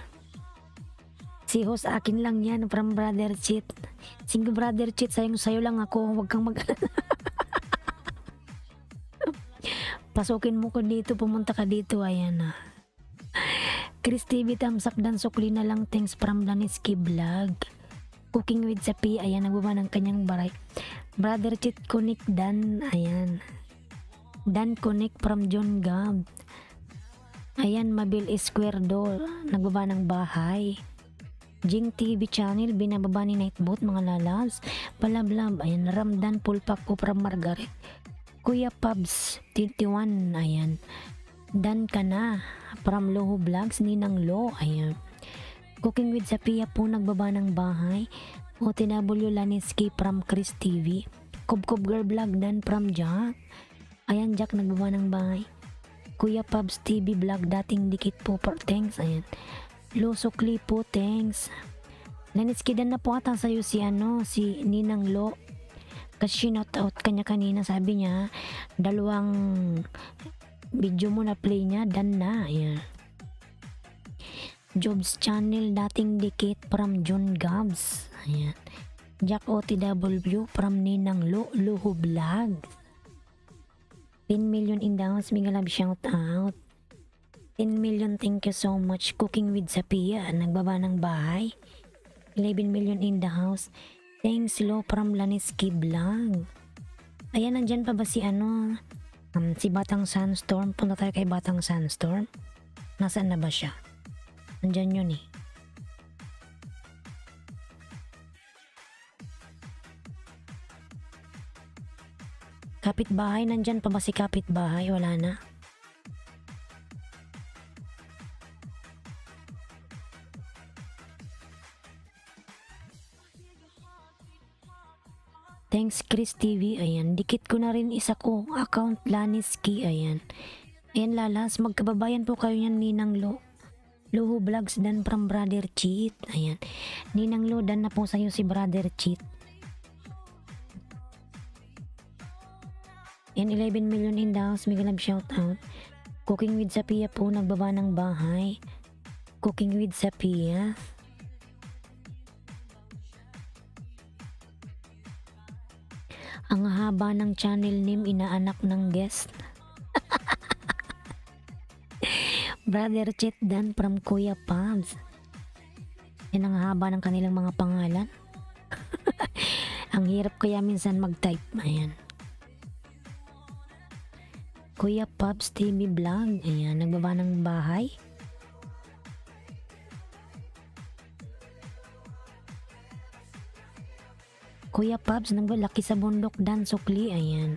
Si host akin lang yan from Brother Cheat. Sige Brother Cheat, sayo lang ako. Huwag kang pasukin mo ko dito, pumunta ka dito. Ayan na. Chris TV tamsak dan sukli na lang. Thanks from Laniski Vlog. Cooking with Sapi. Ayan, nagbawa ng kanyang baray. Brother Cheat Connect Dan. Ayan. Dan Connect from John Gab. Ayan, Mabil Square Door. Nagbaba ng bahay. Jing TV channel, binababa ni Nightbot mga lalabs. Palablab, ayan, Ramdan Pulpak ko from Margaret. Kuya Pubs 21, ayan. Dan ka na from Loho Vlogs, Ninang Lo, ayan. Cooking with Sapia po nagbaba ng bahay. OTW Laniski from Chris TV. Kubkob Girl Vlog Dan from Jack. Ayan, Jack nagbaba ng bahay. Kuya Pubs TV Vlog, dating dikit po for thanks, ayan. Loso Klipo, thanks. Naniskidan na po ata sa'yo si Ninang Lo. Kasi shinout out kanya kanina, sabi niya, 2 video mo na play niya, dan na. Ayan. Jobs channel, dating dikit from John Gabs. Ayan. Jack OTW from Ninang Lo, Luho Vlog. 10 million in the house, mega love shout out. 10 million, thank you so much. Cooking with Sapia, nagbaba ng bahay. 11 million in the house. Thanks Lo from Laniski Vlog. Ayan, nandyan pa ba si si Batang Sunstorm? Punta tayo kay Batang Sunstorm. Nasaan na ba siya? Nandyan yun eh. Kapitbahay, nandyan pa ba si kapitbahay? Wala na. Thanks Chris TV. Ayan, dikit ko na rin isa ko account Laniski. Ayan. Ayan lalas, magkababayan po kayo yan Ninang Lo. Loho Vlogs Dan from Brother Cheat. Ayan. Ninang Lo, dan na po sa'yo si Brother Cheat. Ayan, 11 million in the house. Mega love shout out. Cooking with Sapia po, nagbaba ng bahay. Cooking with Sapia. Ang haba ng channel name, inaanak ng guest. Brother Cheat Dan from Kuya Pabs. Yan ang haba ng kanilang mga pangalan. Ang hirap kaya minsan mag-type. Ayan. Kuya Pabs TV Vlog. Ayan, nagbaba ng bahay. Kuya Pabs, nagbalaki sa bundok Dan Sukli. Ayan.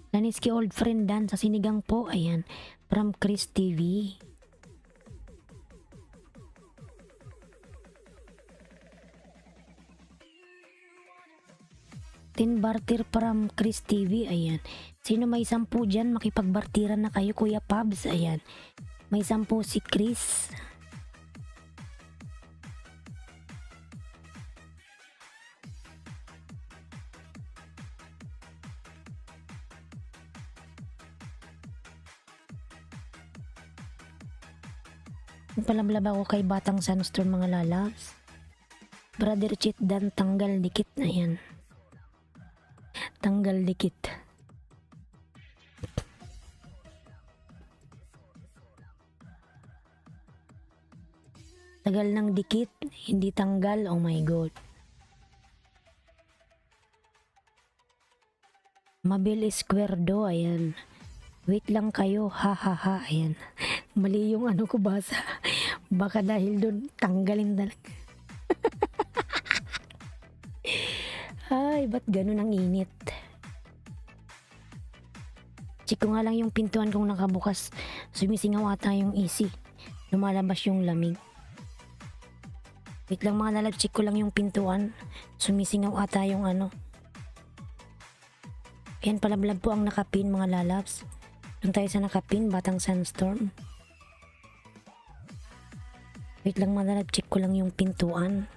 Laniski old friend Dan sa sinigang po. Ayan. From Chris TV. Barter from Chris TV. Ayan. Sino may 10 dyan, makipagbartiran na kayo Kuya Pabs. Ayan. May 10 si Chris. Palablab ako kay Batang Sunstorm mga lalabs. Brother Cheat Dan, tanggal dikit na yan. Tanggal dikit. Tagal ng dikit, hindi tanggal. Oh my god. Mabil Square Do. Ayan. Wait lang kayo. Ha ha ha. Ayan. Mali yung ano ko basa. Baka dahil doon tanggalin talaga. Ay, ba't ganun ang init? Check ko nga lang yung pintuan kung nakabukas. Sumisingaw ata yung AC. Lumalabas yung lamig. Wait lang mga lalab, check ko lang yung pintuan. Sumisingaw ata yung ano. Ayan, palablab po ang nakapin mga lalabs. Doon tayo sa nakapin, Batang Sandstorm. Wait lang mga lalab, check ko lang yung pintuan.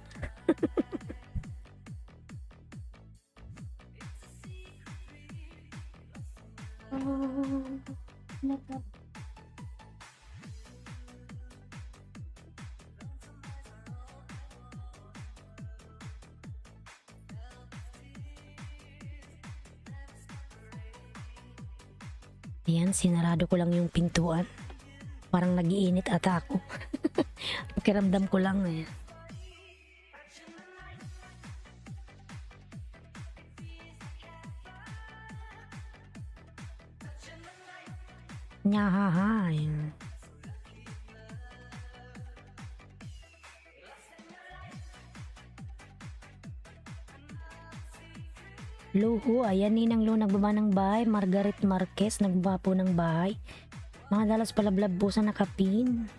Ayan, sinarado ko lang yung pintuan. Parang nagiinit ata ako. Pakiramdam ko lang eh. Nyahaha. Ayan. Luho, ayan Ninang Lu nagbaba ng bahay. Margaret Marquez nagbaba po ng bahay. Mga dalas palablab po sa nakapin.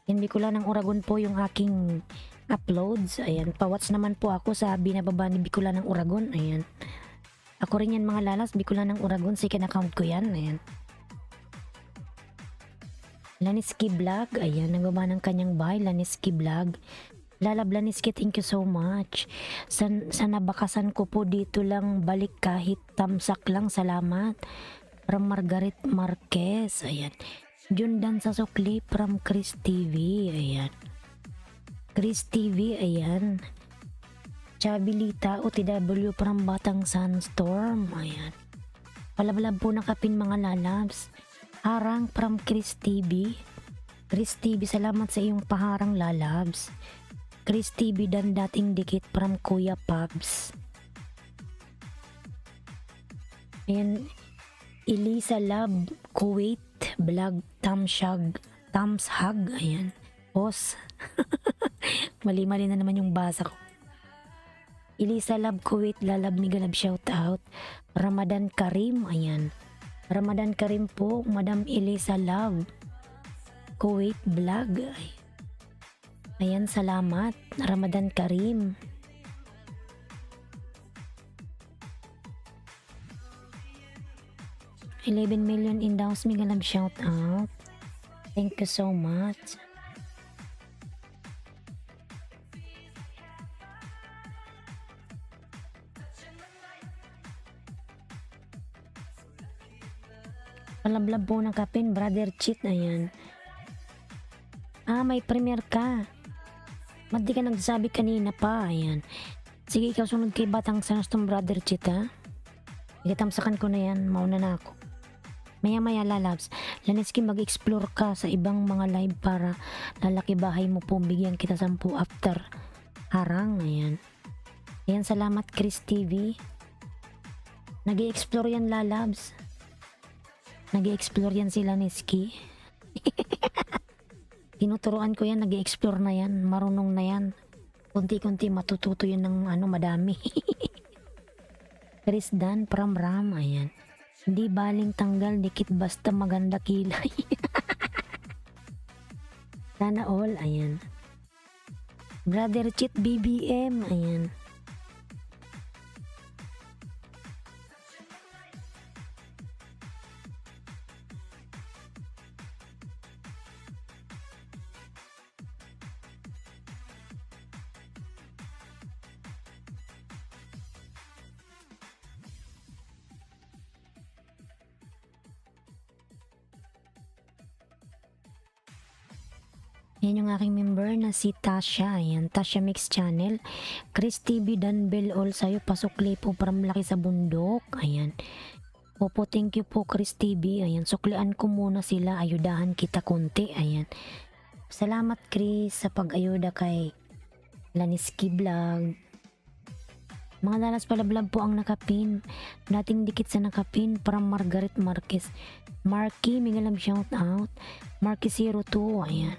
Yan Bicolan ng Uragon po yung aking uploads. Ayan, pawats naman po ako sa binababa ni Bicolan ng Uragon. Ayan. Ako rin yan mga lalas, Bicolan ng Uragon, second account ko yan. Ayan. Laniski Vlog, ayan, nagbaba ng kanyang bahay. Laniski Vlog. Lalab Laniski, thank you so much. Sa nabakasan ko po dito lang balik kahit tamsak lang, salamat. From Margaret Marquez, ayan. Jundan sa Sukli from Chris TV, ayan. Chris TV, ayan. Chabilita OTW from Batang Sandstorm, ayan. Palablab po nakapin mga lalabs. Harang from Chris TV. Chris TV, salamat sa iyong paharang lalabs. Chris TV dan dating dikit from Kuya Pubs. Ayan. Elisa Love Kuwait Vlog Tamshag Tamshag, ayan. Pos. Mali-mali na naman yung basa ko. Elisa Love Kuwait Lalab Migalab shout out. Ramadan Karim, ayan. Ramadan Karim po, Madam Elisa Love Kuwait Vlog. Ayan, salamat. Ramadan Karim. $11 million in downs, Migalab shout out. Thank you so much. Palablab po ng kapin, Brother Cheat, ayan. May premier ka. Ba't di ka nagsabi kanina pa, ayan. Sige, ikaw sunod kay Batang Sandstorm, Brother Cheat, ha. Igatamsakan ko na yan, mauna na ako. Maya-maya lalabs, Laniski mag-explore ka sa ibang mga live para lalaki bahay mo po, bigyan kita 10 after harang, ayan. Ayan, salamat Chris TV. Nag-i-explore yan lalabs. Nag-i-explore yan si Laniski. Tinuturuan ko yan, nag-i-explore na yan, marunong na yan. Kunti-kunti matututo yan ng ano, madami. Chris Dan from Ram, ayan. Hindi baling tanggal, dikit basta maganda kilay. Sana all, ayan. Brother Cheat BBM, ayan. Yan yung aking member na si Tasha. Ayan, Tasha Mix Channel. Chris TV Dan Bell all sa'yo. Pasukli po from laki sa bundok. Ayan. Opo, thank you po Chris TV. Ayan, suklian ko muna sila. Ayudahan kita konti. Ayan. Salamat Chris sa pag-ayuda kay Laniski Vlog. Mga lalas pala vlog po ang nakapin. Dating dikit sa nakapin from Margaret Marquez. Marky, mega love shout out. Marky 02, ayan.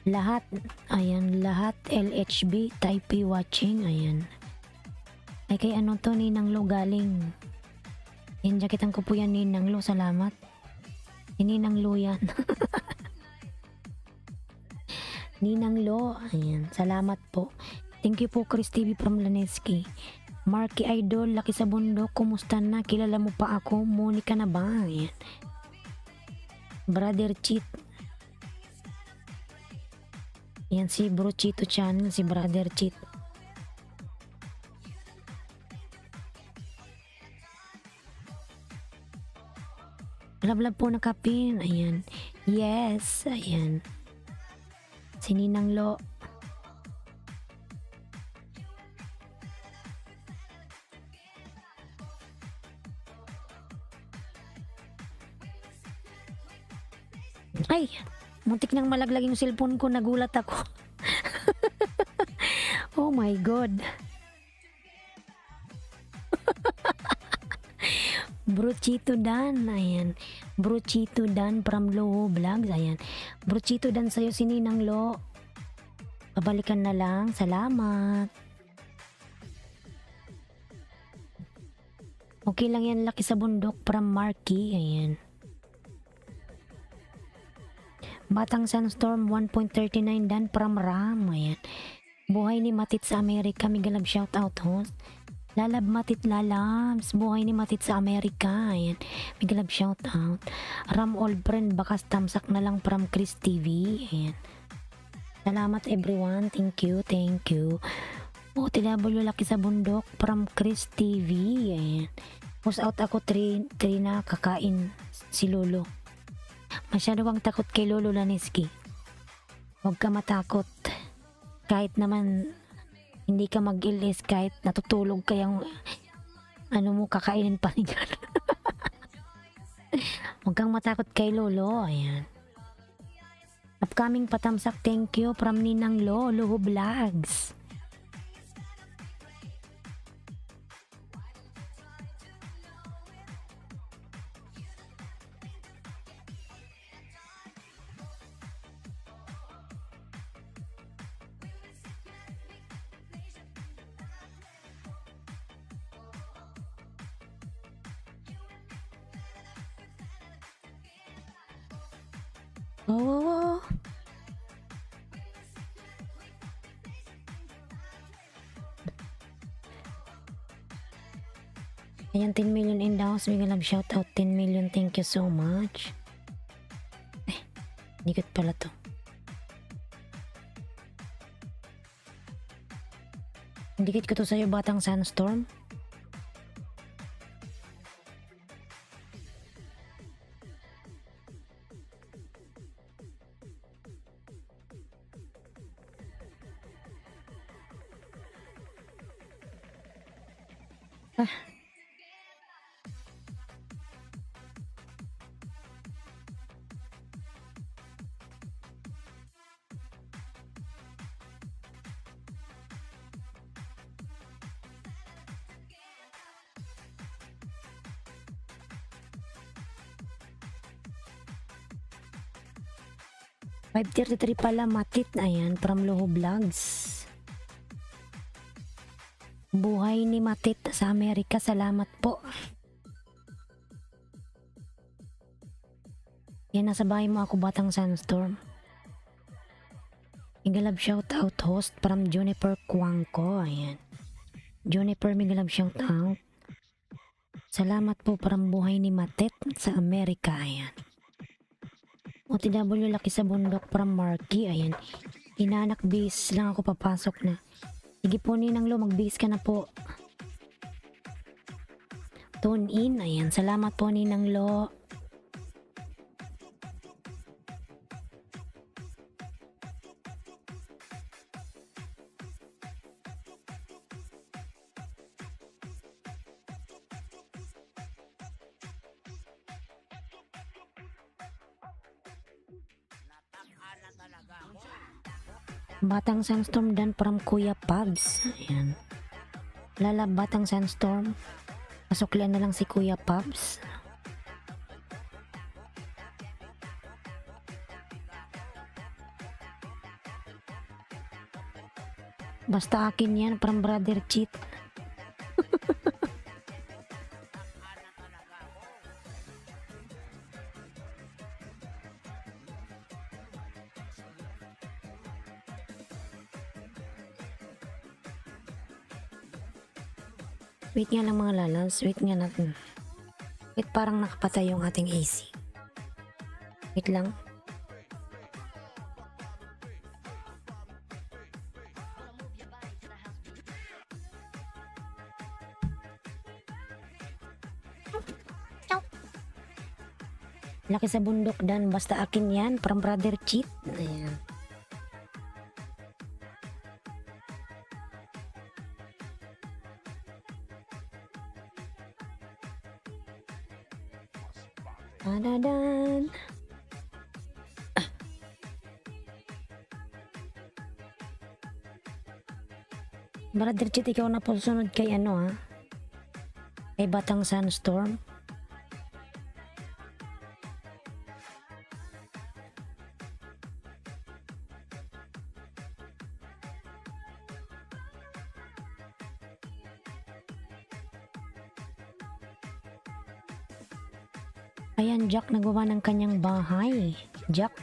Lahat, ayan, lahat LHB, Taipei watching, ayan. Ay kay ano to, Ninang Lo galing. Yan, jaketan ko po yan, Ninang Lo, salamat. Ninang Lo yan. Ninang Lo, ayan, salamat po. Thank you po, Chris TV from Laneski. Marky Idol, laki sa bundok, kumusta na? Kilala mo pa ako? Monica na ba? Ayan. Brother Cheat. Yan si Bro Chito channel, si Brother Cheat. Love po na kapin. Ayan. Yes. Ayan. Si Ninang Lo. Ay! Muntik nang malaglag yung cellphone ko. Nagulat ako. Oh my God. Bro Chito Dan, ayan. Bro Chito Dan from Loho Vlogs, ayan. Bro Chito Dan sa'yo si Ninang Lo. Pabalikan na lang, salamat. Okay lang yan, laki sa bundok from Marky, ayan. Batang Sunstorm 1.39 Dan from Ram, ayan. Buhay ni Matit sa Amerika, mega love shout out host. Lalab Matit Lalabs, buhay ni Matit sa Amerika, ayan. Mega love shout out. Ram old friend, bakas tamsak na lang from Chris TV, ayan. Salamat everyone, thank you, thank you. Oh, TW laki sa bundok from Chris TV, ayan. Post out ako 3 na kakain si Lolo. Masyado kang takot kay Lolo Laneski. Huwag ka matakot. Kahit naman hindi ka mag-ilis, kahit natutulog kayang ano mo, kakainin pa niya. Huwag kang matakot kay Lolo. Ayan. Upcoming patamsak, thank you from Ninang Lo, Loho Vlogs. Oh. Ayan, 10 million in the house. Bigyan love shout out 10 million. Thank you so much. Eh, dikit pala to. Dikit ko to sa'yo, Batang Sunstorm. Ah. $5.33 pala, Matit. Ayan, from Loho Vlogs. Buhay ni Matit sa Amerika. Salamat po. Yan, nasa bahay mo ako, Batang Sunstorm. Migalab shout out host from Juniper Cuangco. Ayan. Juniper, migalab shout out. Salamat po from buhay ni Matit sa Amerika. Ayan. OTW laki sa bundok from Marky. Ayan. Inanak base lang ako, papasok na. Sige po, Ninang Lo, mag-base ka na po. Tune in. Ayan. Salamat po, Ninang Lo. Batang Sunstorm Dan from Kuya Pabs. Ayan. Lalabatang Sandstorm. Masuklian na lang si Kuya Pabs. Basta akin yan from Brother Cheat. Wait nga lang mga lalans, wait nga natin. Wait, parang nakapatay yung ating AC. Wait lang. Laki sa bundok dan basta akin yan from Brother Cheat. Ayan. Adadan. Brother Cheat, ikaw na po sunod kay ano ha? Kay Batang Sandstorm. Ayan, Jack nagawa ng kanyang bahay. Jack.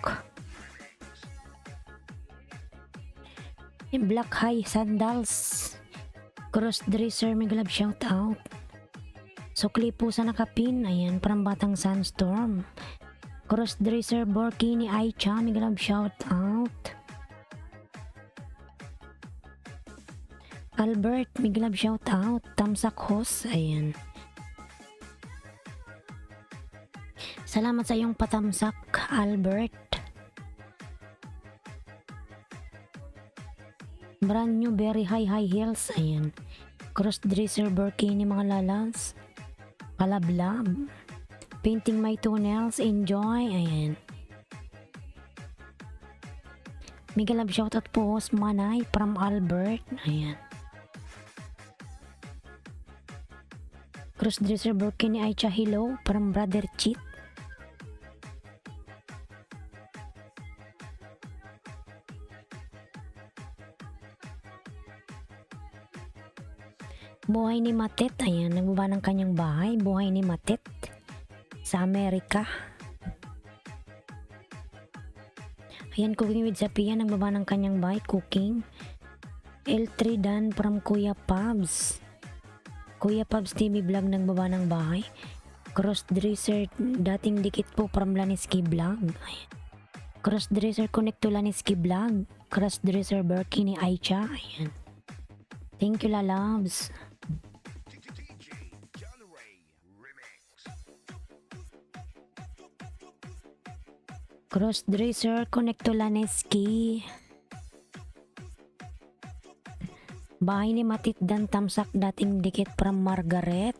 Yung Black High Sandals. Crossdresser, may glove shout out. Sukli po sa nakapin. Ayan, from Batang Sandstorm. Crossdresser Borkini Aicha, may glove shout out. Albert, may glove shout out. Tamsak Hos, ayan. Salamat sa iyong patamsak, Albert. Brand new very high heels, ayan. Crossdresser Burkini mga lalas. Palablab. Painting my toenails, enjoy, ayan. Miguel love shoutout po, Manay from Albert, ayan. Crossdresser Burkini Aicha, hello from Brother Cheat. Buhay ni Matet, ayan, nagbaba ng kanyang bahay. Buhay ni Matet sa Amerika. Ayan, Cooking with Zapia, nagbaba ng kanyang bahay, cooking. L3 Dan from Kuya Pabs. Kuya Pabs TV Vlog, nagbaba ng bahay. Crossdresser, dating dikit po from Laniski Vlog. Ayan. Crossdresser Connect to Laniski Vlog. Crossdresser Burkini Aicha, ayan. Thank you, lalabs. Crossdresser Connect to Laneski. Bahay ni Matit Dan Tamsak, dating dikit from Margaret.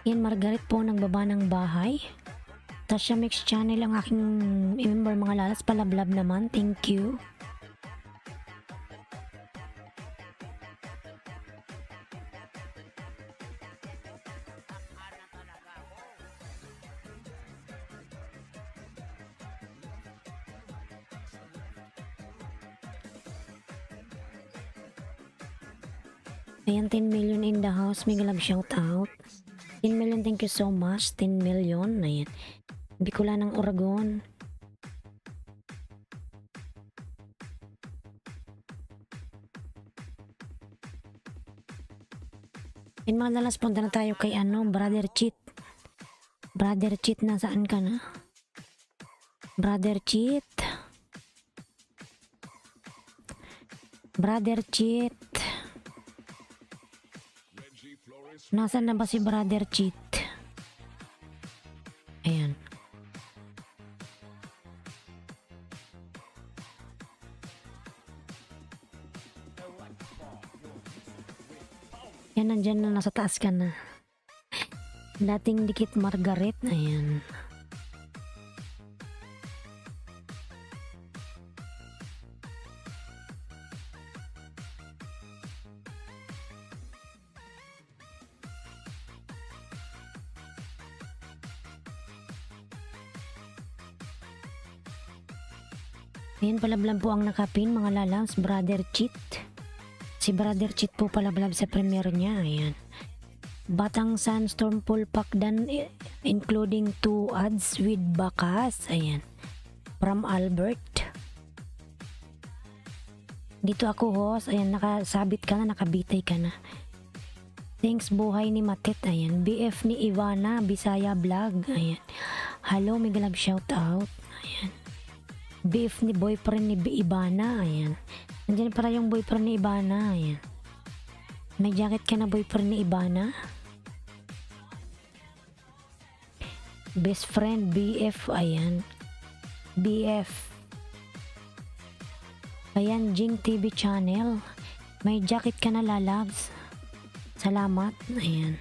Yan, Margaret po nagbaba ng bahay. Tasha Mix Channel ang aking member mga lalas. Palablab naman, thank you. Ayan, 10 million in the house. May galab shout out. 10 million, thank you so much. 10 million. Ayan. Bicolan ng Oragon. Ayan mga lalas, punta na tayo kay ano, Brother Cheat. Brother Cheat, nasaan ka na? Brother Cheat. Brother Cheat. Nasaan na ba si Brother Cheat? Ayan. Yan, nandyan na, nasa taas ka na. Dating dikit Margaret, ayan. Ayan, palablab po ang nakapin, mga lalabs, Brother Cheat. Si Brother Cheat po palablab sa premiere niya, ayan. Batang Sandstorm full pack dan including 2 ads with bakas, ayan. From Albert. Dito ako host, ayan, nakasabit ka na, nakabitay ka na. Thanks buhay ni Matet, ayan. BF ni Ivana, Bisaya Vlog, ayan. Hello, mega love shout out, ayan. BF ni boyfriend ni Ivana, ayan. Nandiyan para yung boyfriend ni Ivana, ayan. May jacket ka na boyfriend ni Ivana? Best friend BF, ayan. BF. Ayan, Jing TV channel. May jacket ka na lalabs. Salamat, ayan.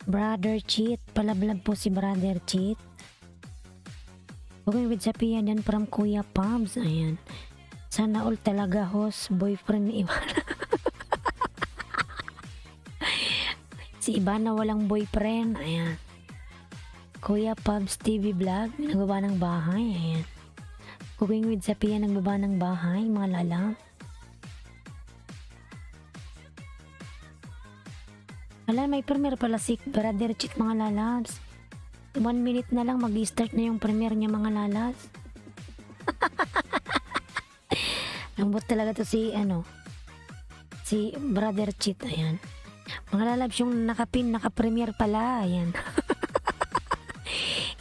Brother Cheat, palablab po si Brother Cheat. Okay, with Sapia yan from Kuya Pabs, ayan. Sana all talaga host, boyfriend ni Ivana. Si Ivana walang boyfriend, ayan. Kuya Pabs TV Vlog, nagbaba ng bahay, ayan. Cooking with Sapia, nagbaba ng bahay, mga lalang. Wala, may premiere pala si Brother Cheat, mga lalabs. 1 minute na lang mag-start na yung premiere niya, mga lalas. Lambot talaga to si si Brother Cheat, ayan. Mga lalabs, yung nakapin, naka-premiere pala, ayan.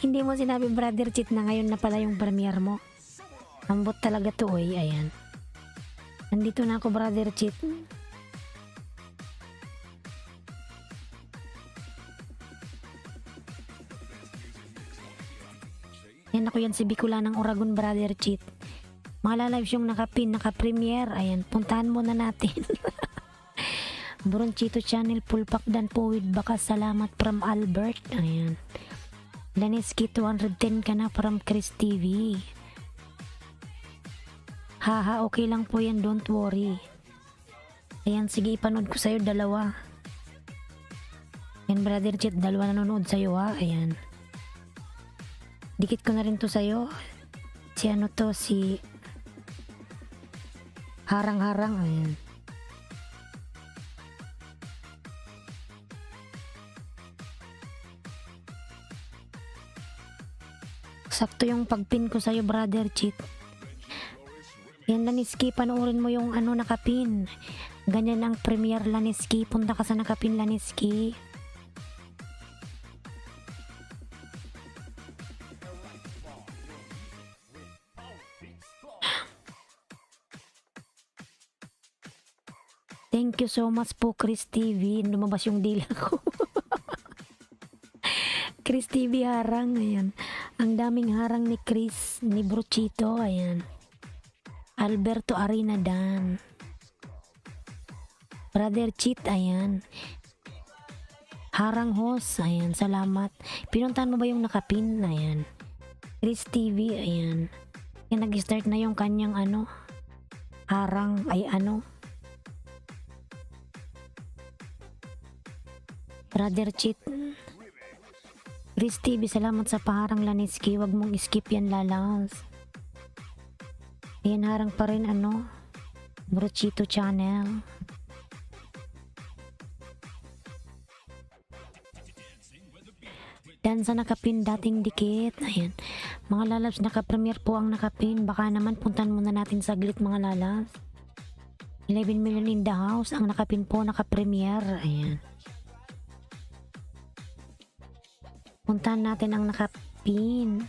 Hindi mo sinabi Brother Cheat na ngayon na pala yung premiere mo. Lambot talaga to, oy, ayan. Nandito na ako, Brother Cheat. Yan ako, yan si Bicula ng Oragon, Brother Cheat. Mga lives yung nakapin, naka-premiere, ayan, puntahan muna natin. Bronchito channel, full pack dan po with bakas, salamat from Albert, ayan. Laniski 210 ka na from Chris TV. Haha, okay lang po yan, don't worry. Ayan, sige, ipanood ko sa'yo, dalawa. Yan, Brother Cheat, dalawa nanonood sa'yo, ha, ayan. Dikit ko na rin to sa'yo. Si ano to, si Harang-harang, ayan. Sakto yung pagpin ko sa'yo, Brother Cheat. Yan, Laniski, panoorin mo yung nakapin. Ganyan ang premiere, Laniski. Punta ka sa nakapin, Laniski. Thank you so much po, Chris TV. Lumabas yung dila ko. Chris TV harang, ayan. Ang daming harang ni Chris, ni Brochito, ayan. Alberto Arena Dan. Brother Cheat, ayan. Harang host, ayan. Salamat. Pinuntahan mo ba yung nakapin? Ayan. Chris TV, ayan. Yan, nag-start na yung kanyang harang, ay Brother Cheat. Chris TV, salamat sa paharang, Laniski. Wag mong skip yan, lalas. Ayan, harang pa rin, Brochito channel. Dan sa nakapin, dating dikit. Ayan. Mga lalabs, naka-premiere po ang nakapin. Baka naman puntan muna natin saglit, mga lalabs. 11 million in the house. Ang nakapin po, naka-premiere. Ayan. Puntahan natin ang nakapin.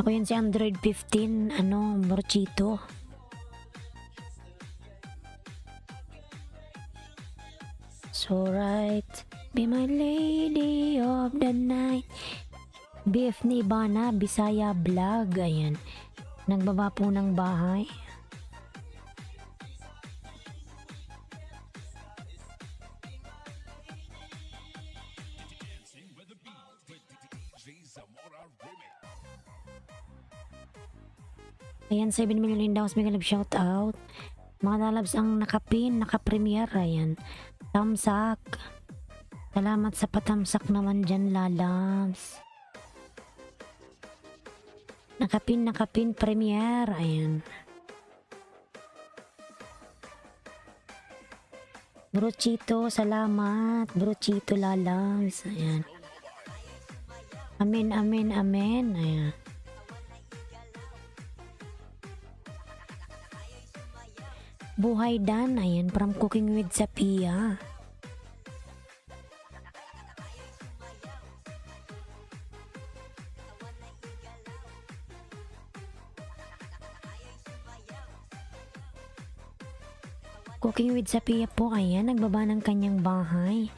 Ako yan si Android 15, Brochito. So right, be my lady of the night. BF ni Ibana, Bisaya Vlog, ayan. Nagbaba po ng bahay. Ayan, 7 million in daws, mega love shout out. Mga lalabs ang nakapin, nakapremiere, ayan. Tamsak. Salamat sa patamsak naman dyan, lalabs. Nakapin, premiere, ayan. Brochito, salamat. Brochito, lalabs, ayan. Amen, ayan. Buhay Dan, ayan, from Cooking with Sapia. Cooking with Sapia po, ayan, nagbaba ng kanyang bahay.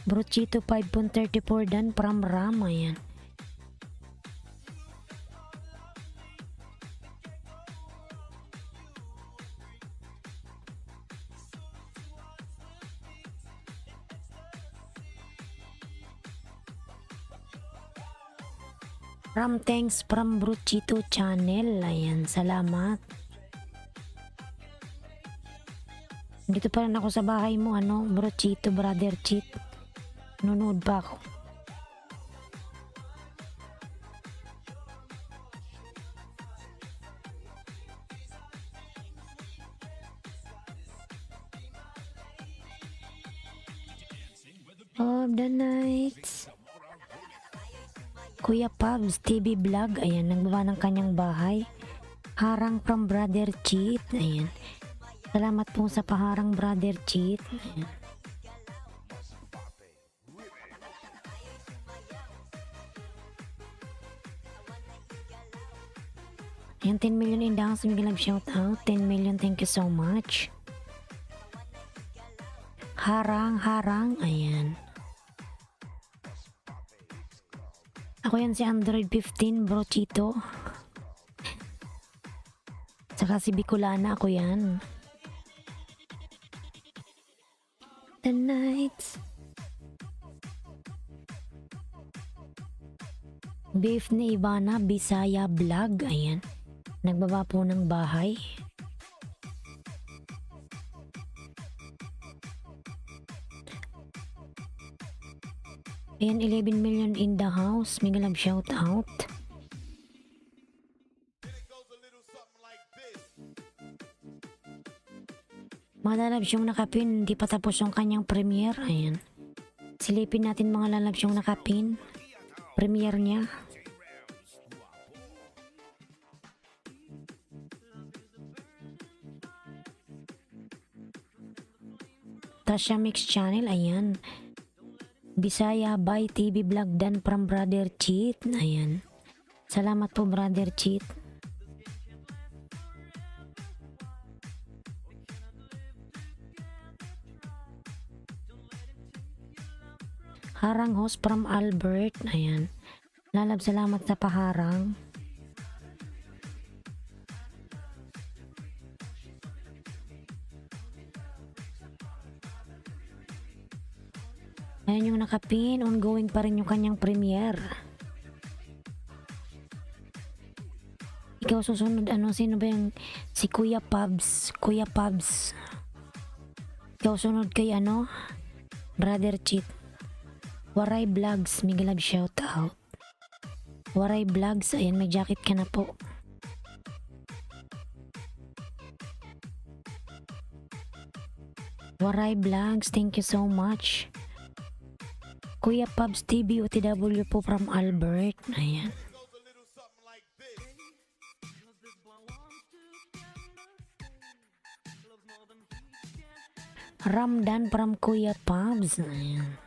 Brochito 5.34 Dan from Ram, ayan. Ram, thanks from Brochito channel, ayan, salamat. Dito pa rin ako sa bahay mo, Brochito, brother cheat. Nunood pa ako. Of the nights. Kuya Pabs TV Vlog, ayan, nagbaba ng kanyang bahay. Harang from brother cheat, ayan. Salamat po sa paharang, brother cheat, ayan. Ayan, 10 million in down, love shout out. 10 million, thank you so much. Harang, ayan. Ako yan si Android 15, Brochito. Saka si Bicolana, ako yan. The nights. Beef ni Ibana, Bisaya Vlog, ayan. Nagbaba po ng bahay. Ayan, 11 million in the house. Mega love shout out. Mga lalabs yung nakapin, hindi pa tapos yung kanyang premiere. Ayan. Silipin natin mga lalabs yung nakapin. Premiere niya. Tasha Mix Channel, ayan. Bisaya by TV Vlog Dan from Brother Cheat, ayan. Salamat po, Brother Cheat. Harang host from Albert, ayan. Lalab, salamat sa paharang. Ayan yung nakapin, ongoing pa rin yung kanyang premiere. Ikaw susunod, sino ba yung si Kuya Pabs? Kuya Pabs. Ikaw sunod kay Brother Cheat. Waray Vlogs, Mega Love shout out. Waray Vlogs, ayan, may jacket ka na po. Waray Vlogs, thank you so much. Kuya Pabs TV OTW po from Albert, ayan. Ramdan from Kuya Pabs. Ayan.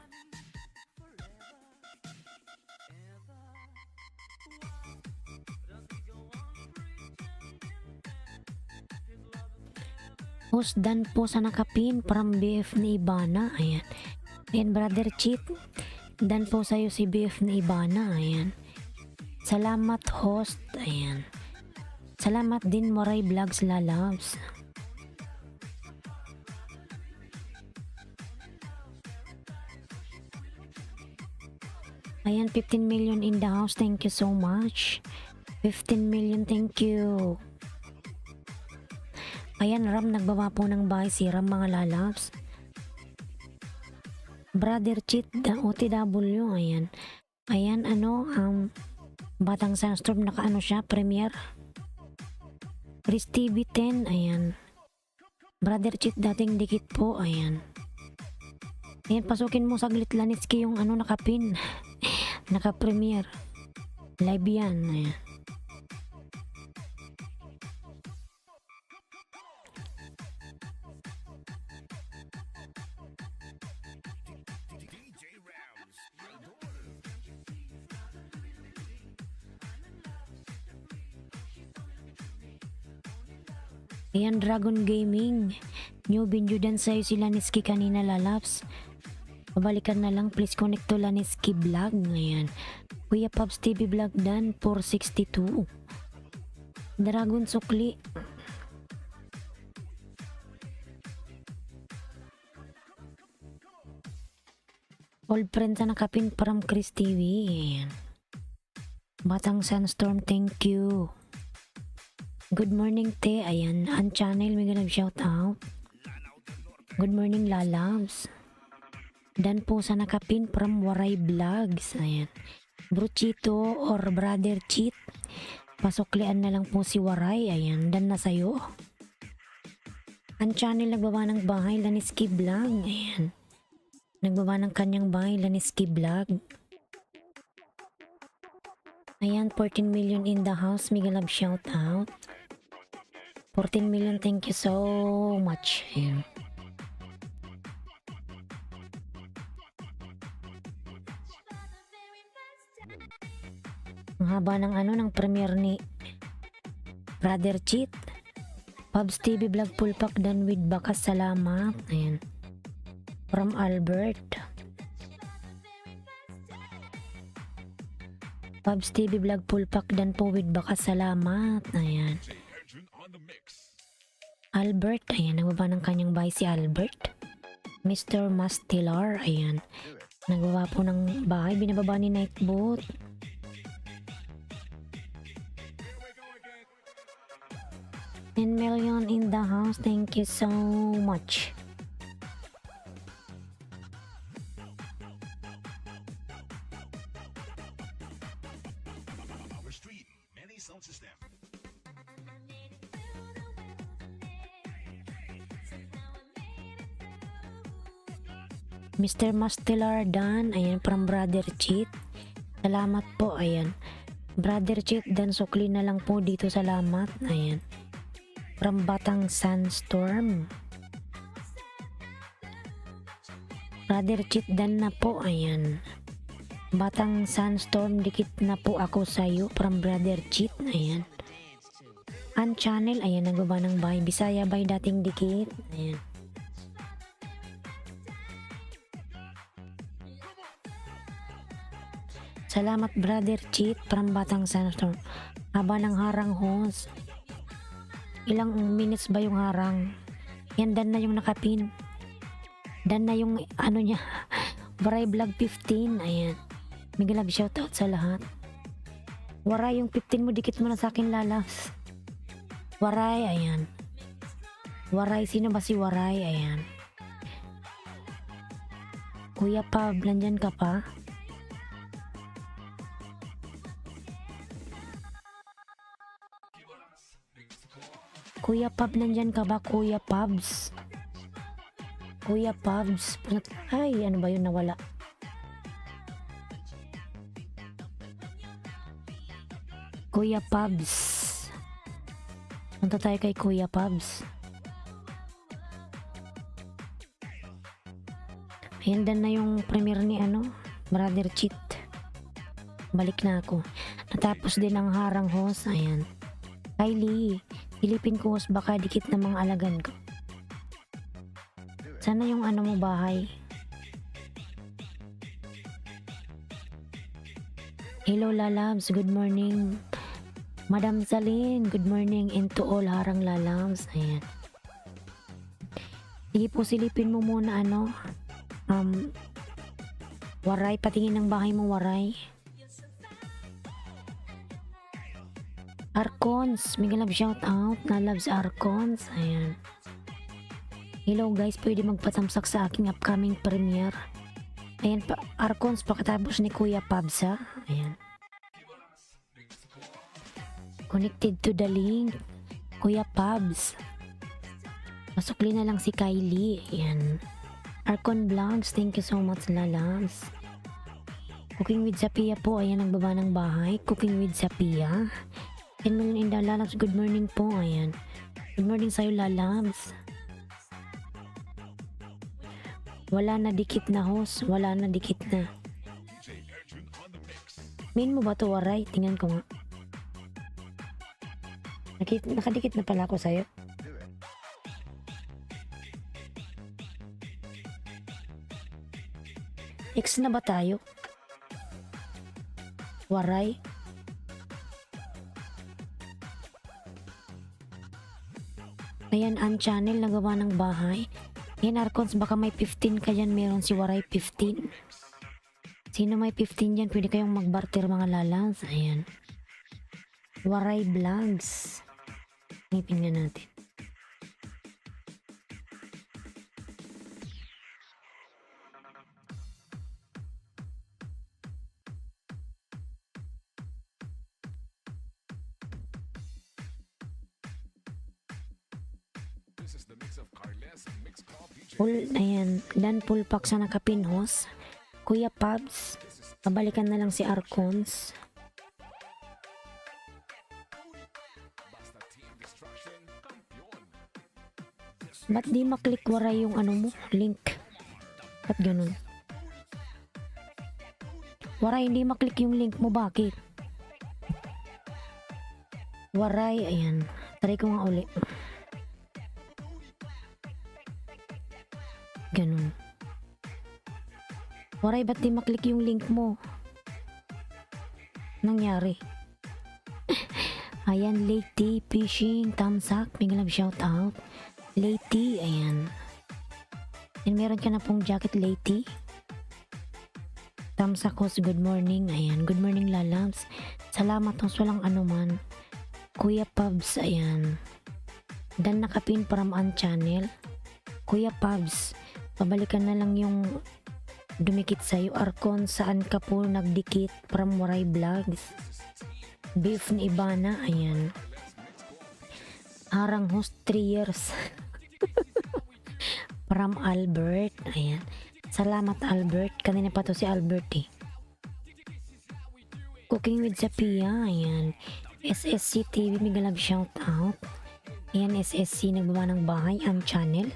Husdan po sa nakapin from BF ni Ibana. Ayan. And brother Cheat. Dan po sa'yo si BF ni Ibana. Ayan. Salamat host. Ayan. Salamat din Moray Vlogs Lalabs. Ayan, 15 million in the house. Thank you so much. 15 million, thank you. Ayan, Ram, nagbaba po ng bahay si Ram, mga lalabs. Brother Cheat, OTW, ayan. Ayan, Batang Sandstorm, naka siya, Premier. Chris TV 10, ayan. Brother Cheat, dating dikit po, ayan. Ayan, pasukin mo saglit Lanitsky yung nakapin. Naka-Premier. Live yan, ayan. Ayan, Dragon Gaming. New video dan sa'yo si Lanitsky kanina, lalabs. Pabalikan na lang, please connect to Lanitsky Vlog. Ayan. Kuya Pops TV Vlog dan 462. Dragon Sukli. Old friends na nakapin from Chris TV. Ayan. Batang Sandstorm, thank you. Good morning, te. Ayan. Ang channel, may ganang shout out. Good morning, lalabs. Dan po sa nakapin from Waray Vlogs. Ayan. Bruchito or Brother Cheat. Pasuklian na lang po si Waray. Ayan. Dan na sa'yo. Ang channel, nagbaba ng bahay, Lanitsky Vlog. Ayan. Nagbaba ng kanyang bahay, Lanitsky Vlog. Ayan, 14 million in the house. Mega love shout out. 14 million, thank you so much. Ayan. Ang haba ng ng premiere ni Brother Cheat. Pubs TV Vlog full pack dan with bakas, salamat. Ayan. From Albert. Pubs TV Vlog full pack dan po with bakas, salamat. Ayan. Albert, ayan, nagbaba ng kanyang bahay si Albert. Mr. Mastilar, ayan. Nagbaba po ng bahay, binababa ni Nightbot. $10 million in the house, thank you so much. Mr. Mastelar Dan, ayan, from Brother Cheat. Salamat po, ayan. Brother Cheat Dan, sukli na lang po dito, salamat. Ayan. From Batang Sandstorm. Brother Cheat Dan na po, ayan. Batang Sandstorm, dikit na po ako sa'yo. From Brother Cheat, ayan. Ang channel, ayan, nagbaba ng bahay. Bisaya by dating dikit, ayan. Salamat Brother Cheat from Batang Sandstorm. Haba ng harang host. Ilang minutes ba yung harang? Yan, dan na yung nakapin. Dan na yung niya. Waray Vlog 15. Ayan. Mega love shoutout sa lahat. Waray, yung 15 mo, dikit mo na sa akin, lalas. Waray, ayan. Waray, sino ba si Waray? Ayan. Kuya Pab, nandyan ka pa? Kuya Pab, nandyan ka ba? Kuya Pabs. Kuya Pabs. Ay, ano ba yun, nawala? Kuya Pabs. Punta tayo kay Kuya Pabs. Ayan, dan na yung premiere ni Brother Cheat. Balik na ako. Natapos din ang harang host. Ayan. Kylie, silipin ko host, baka dikit na mga alagan ko. Sana yung mo bahay. Hello lalabs, good morning. Madam Zalin, good morning, and to all harang lalabs. Ayan. Sige po, silipin mo muna Waray, patingin ng bahay mo, Waray. Arcons, mega love shout out na loves Arcons. Ayan. Hello guys, pwede magpatamsak sa aking upcoming premiere. Ayan pa, Arcons, pakatapos ni Kuya Pabsa. Ayan. Connected to the link. Kuya Pabs. Masukli na lang si Kylie. Ayan. Arcon Vlogs, thank you so much lalabs. Cooking with Sapia po, ayan, nagbaba ng bahay. Cooking with Sapia. 10 million in the lalabs, good morning po. Ayan. Good morning sa'yo lalabs. Wala na dikit na host, wala na dikit na. Main mo ba to, Waray? Tingnan ko nga. Nakadikit na pala ako sa'yo. X na ba tayo? Waray? Ayan, channel nagawa ng bahay. Ayan, Arcons, baka may 15 ka dyan. Meron si Waray 15. Sino may 15 dyan? Pwede kayong magbarter mga lalans. Ayan. Waray Vlogs. Ngipin nga natin. Ayan, dan full pack sa nakapinhos. Kuya Pabs, pabalikan na lang si Arcons. Ba't di maklik Waray yung mo, link? Ba't ganun? Waray, hindi maklik yung link mo, bakit? Waray, ayan. Try ko nga uli. Ganun. Waray, ba't di maklik yung link mo? Nangyari. Ayan, Lady Fishing, thumbs up, mega love shout out. Lady, ayan. And meron ka na pong jacket, Lady. Thumbs up host, good morning. Ayan, good morning lalabs. Salamat host, walang anuman. Kuya Pabs, ayan. Dan nakapin from channel. Kuya Pabs, pabalikan na lang yung dumikit sa'yo. Arcon, saan ka po nagdikit? From Waray Vlogs. Beef ni Ibana, ayan. Harang host 3 years. From Albert, ayan. Salamat Albert, kanina pa to si Albert eh. Cooking with Sapia, ayan. SSC TV, mega love shout out. Ayan, SSC, nagbaba ng bahay, channel.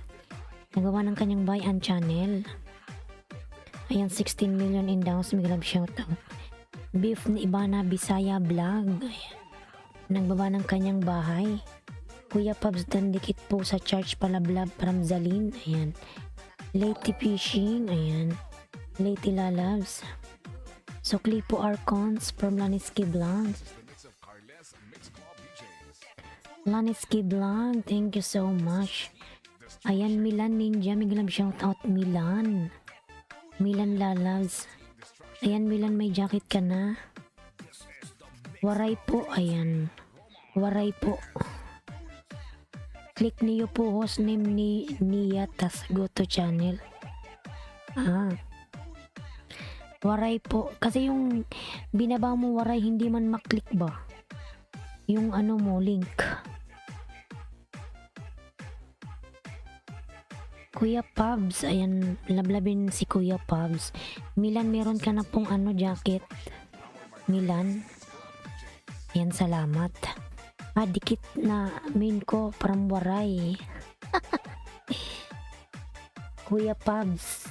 Nagawa ng kanyang bahay, channel. Ayan, 16 million in house, mega love shout out. Beef ni Ibana, Bisaya Vlog. Ayan. Nagbaba ng kanyang bahay. Kuya Pabs, dandikit po sa church palablab from Zalin. Ayan. Lady Fishing. Ayan. Lady Lalabs. Sukli po Arcons from Laniski Vlog. Laniski Vlog, thank you so much. Ayan, Milan Ninja, miglam shout out Milan. Milan Lalabs. Ayan, Milan, may jacket ka na. Waray po, ayan. Waray po. Click niyo po host name ni Nia, tas go to channel. Waray po. Kasi yung binaba mo Waray, hindi man maklik ba? Yung mo, link. Kuya Pabs, ayan, lablabin si Kuya Pabs. Milan, meron ka na pong jacket. Milan. Ayan, salamat. Dikit na main ko from Waray. Kuya Pabs,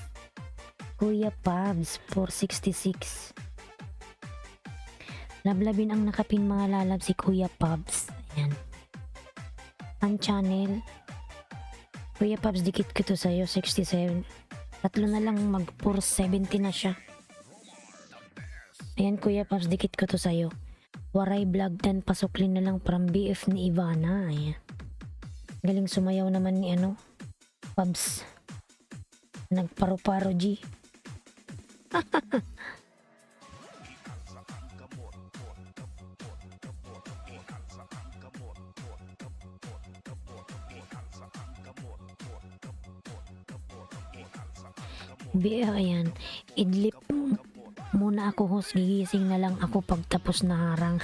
Kuya Pabs 466. Lablabin ang nakapin mga lalab si Kuya Pabs. Ayan. Ang channel. Kuya Pabs, dikit ko to sa'yo. 67. Tatlo na lang mag 470 na siya. Ayan Kuya Pabs, dikit ko to sa'yo. Waray vlog dan pasuklin na lang from BF ni Ivana. Ayan. Galing sumayaw naman ni Pabs. Nagparo-paro G. Ayan. Idlip muna ako host. Gigising na lang ako pagtapos na harang.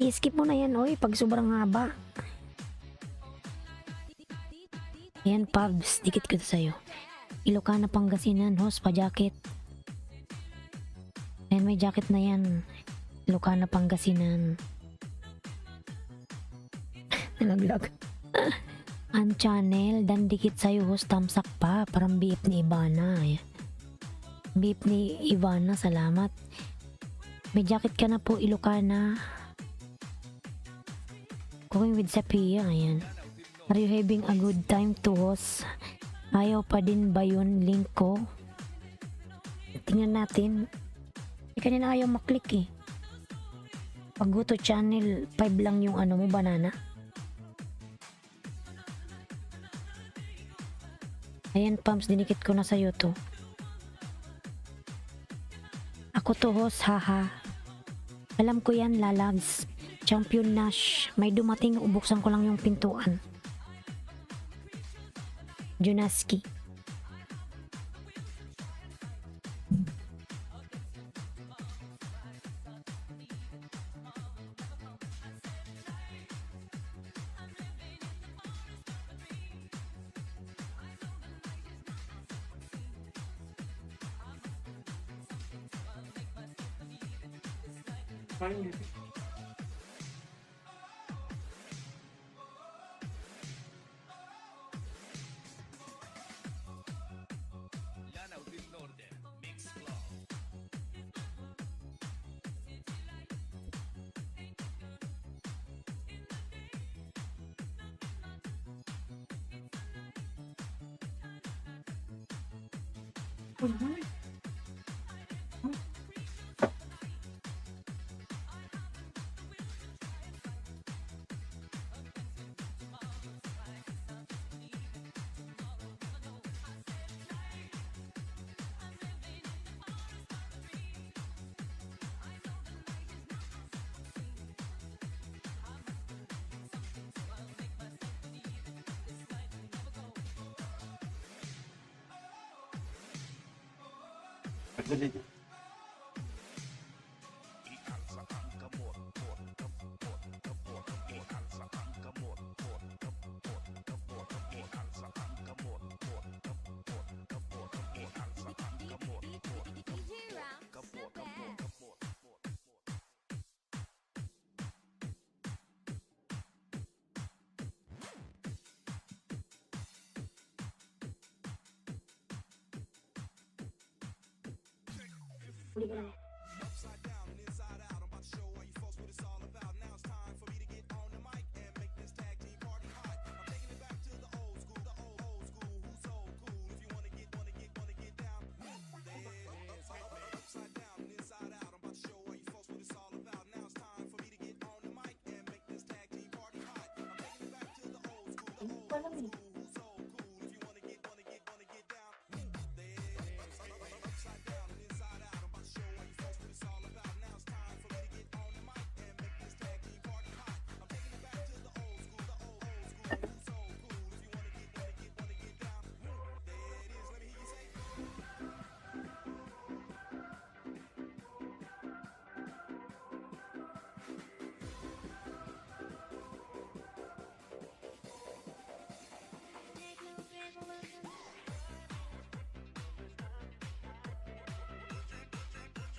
I-skip mo na yan oy pag sobrang haba. Ayan Pabs, dikit ko sa'yo. Ilocana Pangasinan host pa jacket. Ayan may jacket na yan. Ilocana Pangasinan. Nalaglag. Ang channel dan dikit sa'yo host tamsak pa parang beep ni Ivana. Beep ni Ivana, salamat. May jacket ka na po Ilocana. Cooking with Sapia. Ayan. Are you having a good time to host? Ayaw pa din ba yun link ko? Tingnan natin. Kanina ayaw maklik eh. Pagguto channel 5 lang yung mo banana. Ayan Pumps, dinikit ko na sa'yo to. Ako to host, haha. Alam ko yan lalabs. Champion Nash. May dumating, ubuksan ko lang yung pintuan. Junaski.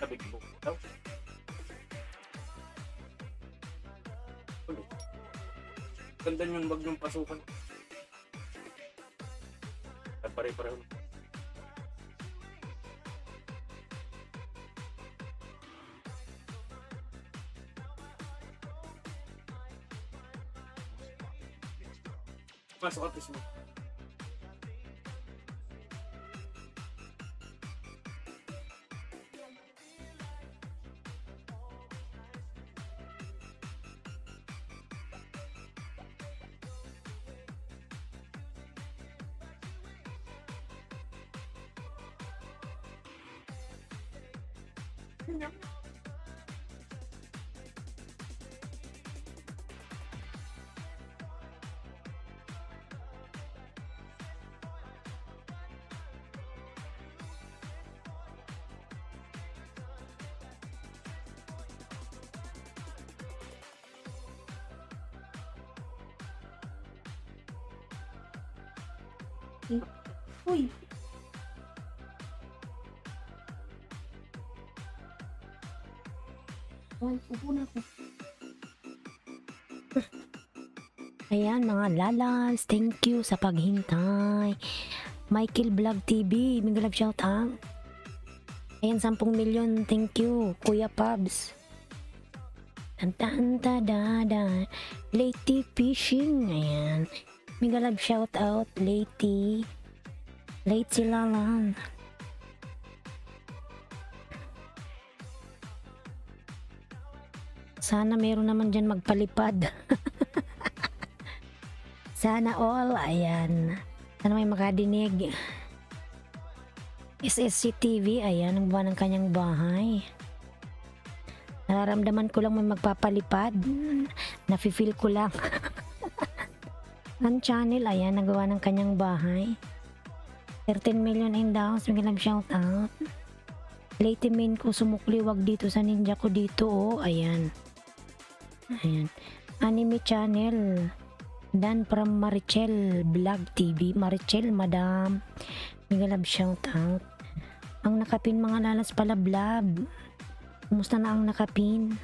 Sabi ko daw. Ganda yun, wag yung pasukan. Pare-pareho. Pasok at mo. Uy! Ay, upo na ako. Ayan mga lalabs, thank you sa paghintay. Michael Vlog TV, mega love shout out. Ayan 10 milyon, thank you Kuya Pabs. Tantantadada, Lady Fishing, ayan. Mega love shout out, Lady. Late sila lang. Sana meron naman dyan magpalipad. Sana all, ayan. Sana may makadinig. SSC TV, ayan, ang buwan ng kanyang bahay. Nararamdaman ko lang may magpapalipad. Nafe-feel ko lang. Ang channel, ayan, nagawa ng kanyang bahay. 13 million in down, sige shout out. Late main ko sumukliwag dito sa ninja ko dito, oh, ayan. Ayan. Anime channel. Dan from Marichel Vlog TV. Marichel, madam. Mega love shout out. Ang nakapin mga lalas pala vlog. Kumusta na ang nakapin?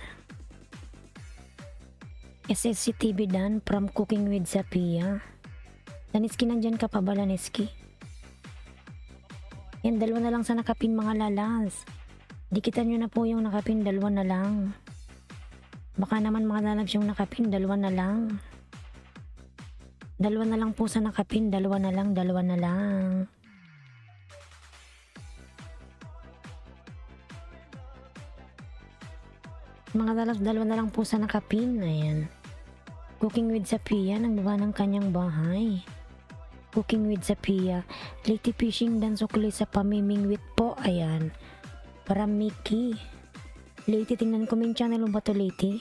SSC TV Dan from Cooking with Sapia. Daniski, nandyan ka pa ba, Daniski? Yan, dalawa na lang sa nakapin mga lalas. Dikitan nyo na po yung nakapin, dalawa na lang. Baka naman mga lalabs yung nakapin, dalawa na lang. Dalawa na lang po sa nakapin, dalawa na lang, dalawa na lang. Mga lalabs, dalawa na lang po sa nakapin, ayan. Cooking with Sapia, nagbaba ng kanyang bahay. Cooking with Sapia. Lady Fishing dan sukli sa pamimingwit po, ayan. Para Mickey. Lady, tingnan ko yung channel mo ba to, Lady?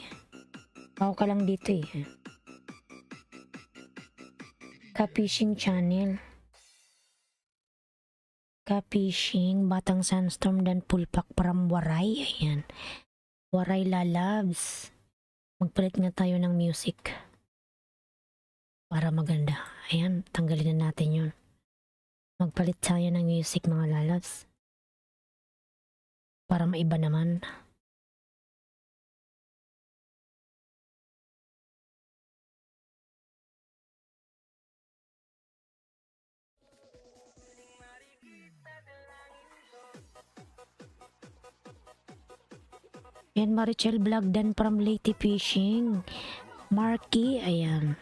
Ako ka lang dito eh. Ka-fishing channel. Ka-fishing, Batang Sandstorm dan Pulpak from Waray. Ayan. Waray lalabs. Magpalit nga tayo ng music. Para maganda. Ayan, tanggalin na natin yun. Magpalit tayo ng music mga lalabs. Para maiba naman. Yan, Marichel Vlog dan from Lady Fishing. Marky, ayan.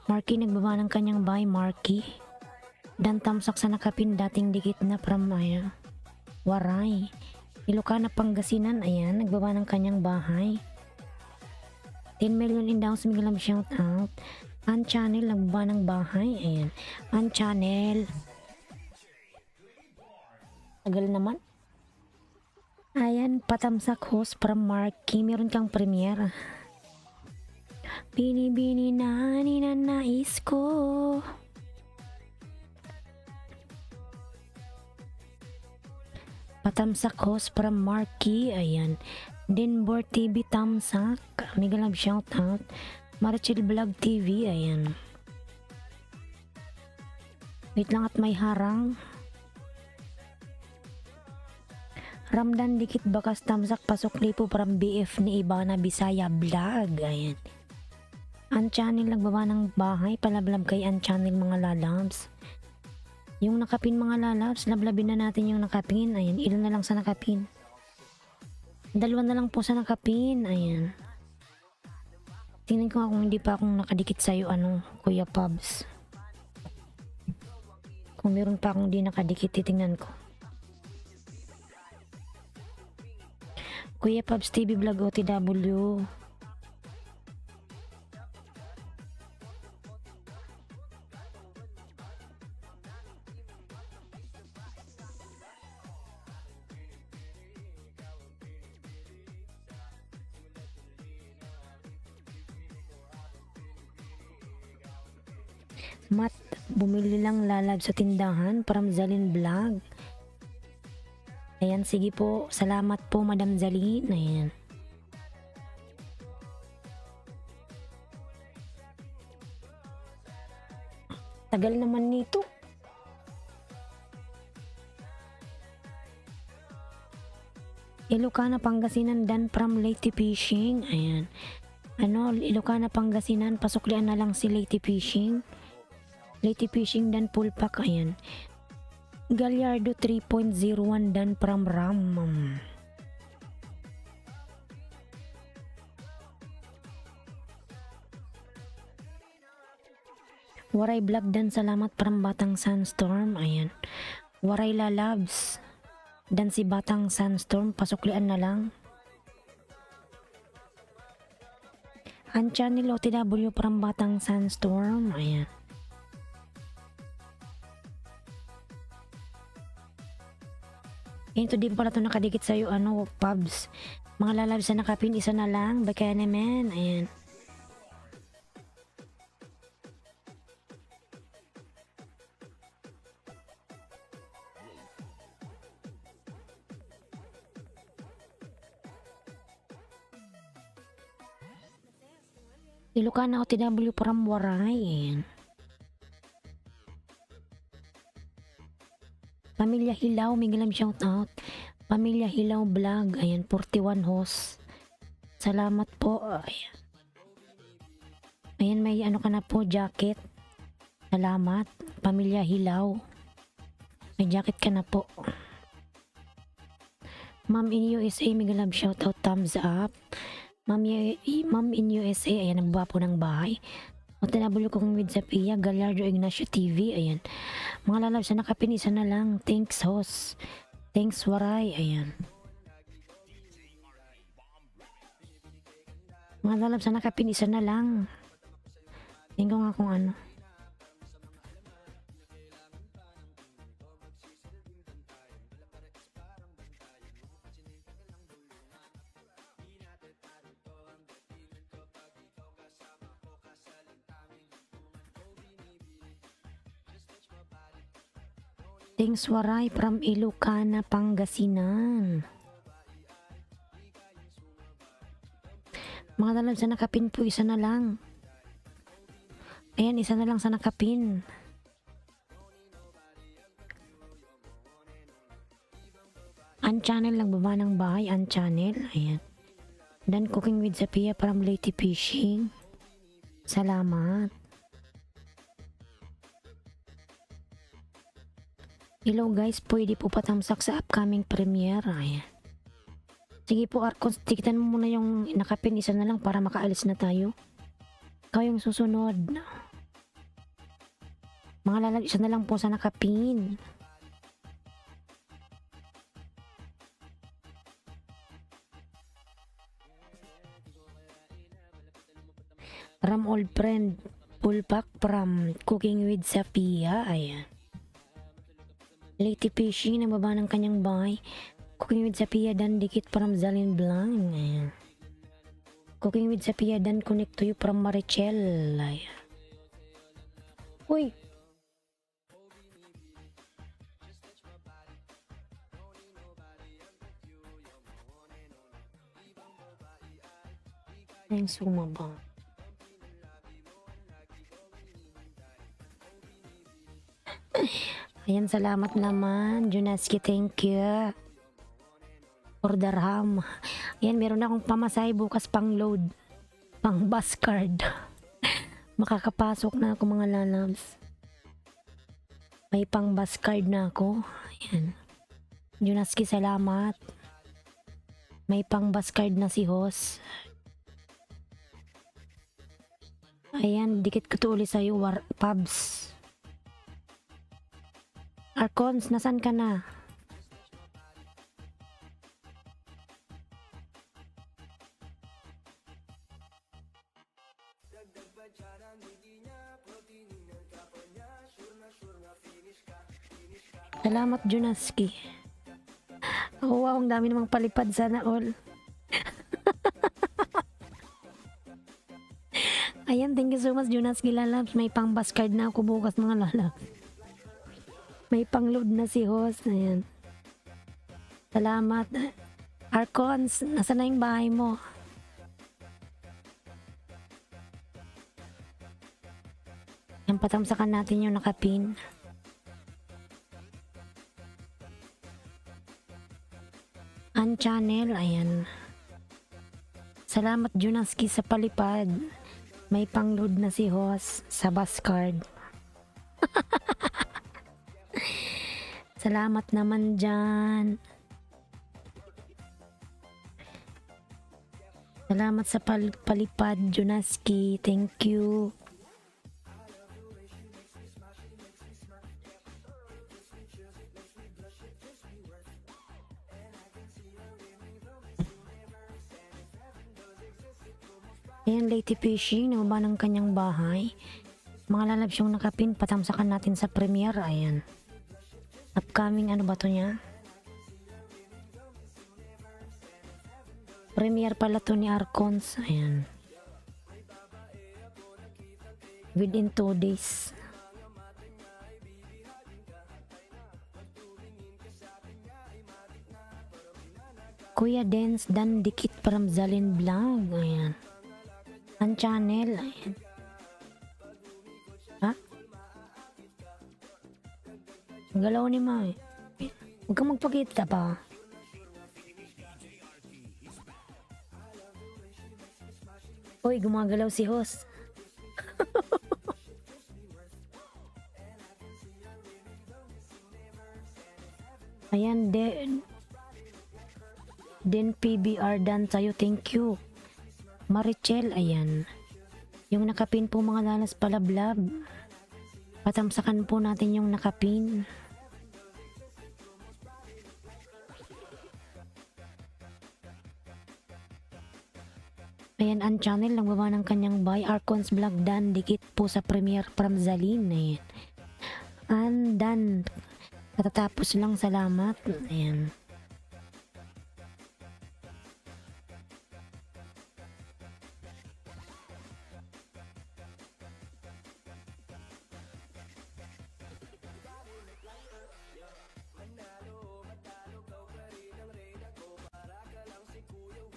Marky nagbaba ng kanyang bahay, Marky. Dan tamsak sa nakapin, dating dikit na from ayan, Waray. Ilocana, Pangasinan, ayan. Nagbaba ng kanyang bahay. 10 million in down, sumigalam shout out. An channel, nagbaba ng bahay, ayan. An channel. Tagal naman. Ayan, patamsak host from Marky. Meron kang premiere. Bini-bini na ninanais ko. Patamsak host from Marky. Ayan. Denver TV tamsak. Mega love shout out. Marichel Vlog TV. Ayan. Wait lang at may harang. Ramdan dikit bakas tamsak pasok lipo from BF ni Ibana Bisaya Vlog. Ayan. Ang channel nagbaba ng bahay, palablab kay ang channel mga lalabs. Yung nakapin mga lalabs, lablabin na natin yung nakapin. Ayan, ilan na lang sa nakapin. Dalawa na lang po sa nakapin. Ayan. Tingnan ko nga kung hindi pa akong nakadikit sa'yo, ano, Kuya Pabs. Kung meron pa akong di nakadikit, titingnan ko. Kuya Pabs TV Vlog OTW. Mat, bumili lang lalab sa tindahan from Zalin Vlog. Ayan, sige po. Salamat po, Madam Zalin. Ayan. Tagal naman nito. Ilocana, Pangasinan, dan from Leyte Fishing. Ayan. Ilocana, Pangasinan, pasuklian na lang si Leyte Fishing. Leyte Fishing dan full pack. Ayan. Gallardo 3.01 dan from Ram. Waray Vlog dan salamat from Batang Sandstorm. Ayan. Waray Lalabs dan si Batang Sandstorm, pasuklian na lang. Ang channel OTW from Batang Sandstorm. Ayan. Ito din pala ito nakadikit sa'yo, Pubs. Mga lalabs na nakapin, isa na lang. Baka naman. Ayan. Ilocana OTW from Waray. Ayan. Pamilya Hilaw, Miguelam shout out. Pamilya Hilaw Vlog, ayan, 41 host. Salamat po. Ayan. Ayan, may ka na po, jacket. Salamat. Pamilya Hilaw. May jacket ka na po. Ma'am in USA, Miguelam shout out, thumbs up. Ma'am in USA, ayan, ang po ng bahay. OTW kong with Zapia, Gallardo Ignacio TV, ayan. Mga lalabs na nakapin, isa na lang. Thanks, host. Thanks, Waray, ayan. Mga lalabs na nakapin, isa na lang. Tingnan ko nga kung ano. Thanks, Waray from Ilocana, Pangasinan. Mga lalabs na nakapin po, isa na lang. Ayan, isa na lang sa nakapin. Unchannel lang baba ng bahay, unchannel. Ayan. Dan Cooking with Zapia from Leyte Fishing. Salamat. Hello guys, pwede po patamsak sa upcoming premiere. Ayan. Sige po, Arcons, tikitan mo muna yung nakapin, isa na lang para makaalis na tayo. Ikaw yung susunod. Mga lalag, isa na lang po sa nakapin. Ram old friend, full pack from Cooking with Sapia. Ayan. Leyte Fishing, nababa ng kanyang bahay. Cooking with Sapia dan dikit from Zalin Vlog. Ayan. Cooking with Sapia dan connect to you from Marichel. Ayan. Uy! Ang sumaba. Ayan, salamat naman. Junaski, thank you. Order ham. Ayan, meron akong pamasahe bukas pang load. Pang bus card. Makakapasok na ako mga lalabs. May pang bus card na ako. Ayan. Junaski, salamat. May pang bus card na si Hos. Ayan, dikit ko to ulit sa'yo, Pubs. Arcons, nasan ka na? Salamat, Junaski. Oh, wow, ang dami namang palipad, sana all. Ayan, thank you so much, Junaski Lalabs. May pang bus card na ako bukas, mga lalabs. May pang load na si host. Ayan. Salamat. Arcons, nasa na yung bahay mo? Yan, patamsakan natin yung nakapin. Channel, ayan. Salamat, Junaski, sa palipad. May pang-load na si host sa bus card. Salamat naman dyan. Salamat sa palipad, Junaski. Thank you. Ayan, Lady Fishing, nababa ng kanyang bahay. Mga lalabs yung nakapin, patamsakan natin sa premiere. Ayan. Upcoming, ano ba to niya? Premiere pala to ni Arcons. Ayan. Within 2 days. Kuya Dance dan dikit from Zalin Vlog. Ayan. Ang channel. Ayan. Ha? Ang galaw ni Ma. Huwag kang magpakita pa. Uy, gumagalaw si host. Ayan, Den PBR dan tayo. Thank you. Marichel, ayan. Yung nakapin po, mga lalas palablab. Patamsakan po natin yung nakapin. Ayan, ang channel, nagbaba ng kanyang buy. Arcons Vlog dan, dikit po sa premiere from Zalin. Ayan. Andan. Katatapos lang, salamat. Ayan.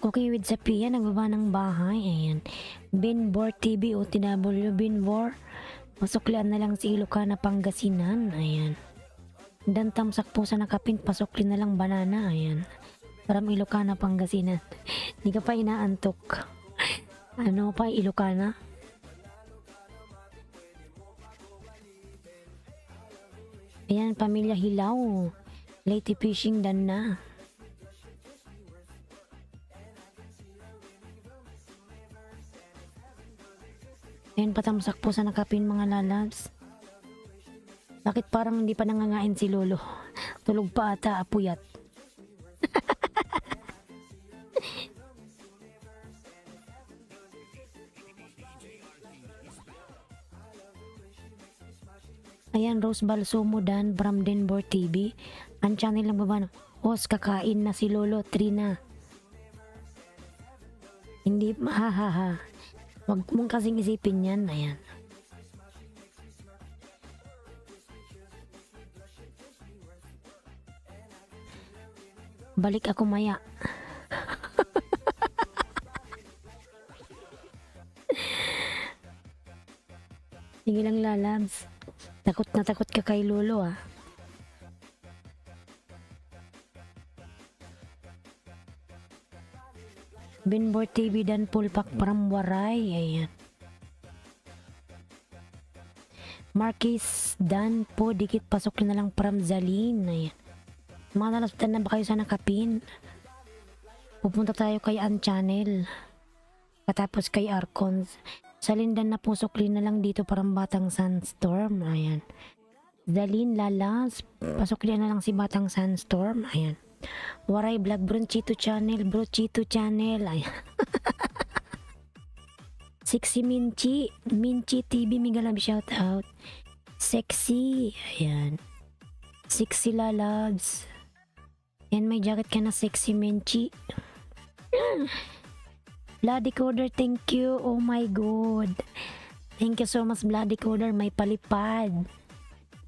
Cooking with Sapia, nagbaba ng bahay. Ayan. Binbor TV o TW Binbor. Masuklian na lang si Ilocana, Pangasinan. Ayan. Dan tamsak po sa nakapin, pasukli na lang banana. Ayan. Param Ilocana, Pangasinan. Di ka pa inaantok. Ano pa, Ilocana? Ayan, Pamilya Hilaw. Lady Fishing dan na. Ayan, patamsak po sa nakapin, mga lalabs. Bakit parang hindi pa nangangain si Lolo? Tulog pa ata, apuyat. Ayan, Rose Balsomo dan from Denver TV. Ang channel lang baba, Os, kakain na si Lolo, Trina. Hindi, ha. Wag mong kasing isipin yan. Ayan. Balik ako maya. Sige lang, lalabs. Takot na takot ka kay Lolo, ah. Binbor TV dan Pulpak from Waray. Ayan. Marquis dan po, dikit pasok na lang from Zalin. Ayan. Mga nalastan na ba kayo sa nakapin? Pupunta tayo kay An Channel. Katapos kay Arcons. Sa Lindan na po, sukli na lang dito parang Batang Sandstorm. Ayan. Zalin Lalas, pasok na lang si Batang Sandstorm. Ayan. Waray Vlog, Bronchito Channel, Brochito Channel. Ayan. Sexy Minchi, Minchi TV, mega love shout out. Sexy, ayan. Sexy Lalabs. Yan, may jacket ka na Sexy Minchi. Bloody Coder, thank you. Oh my god. Thank you so much, Bloody Coder. May palipad.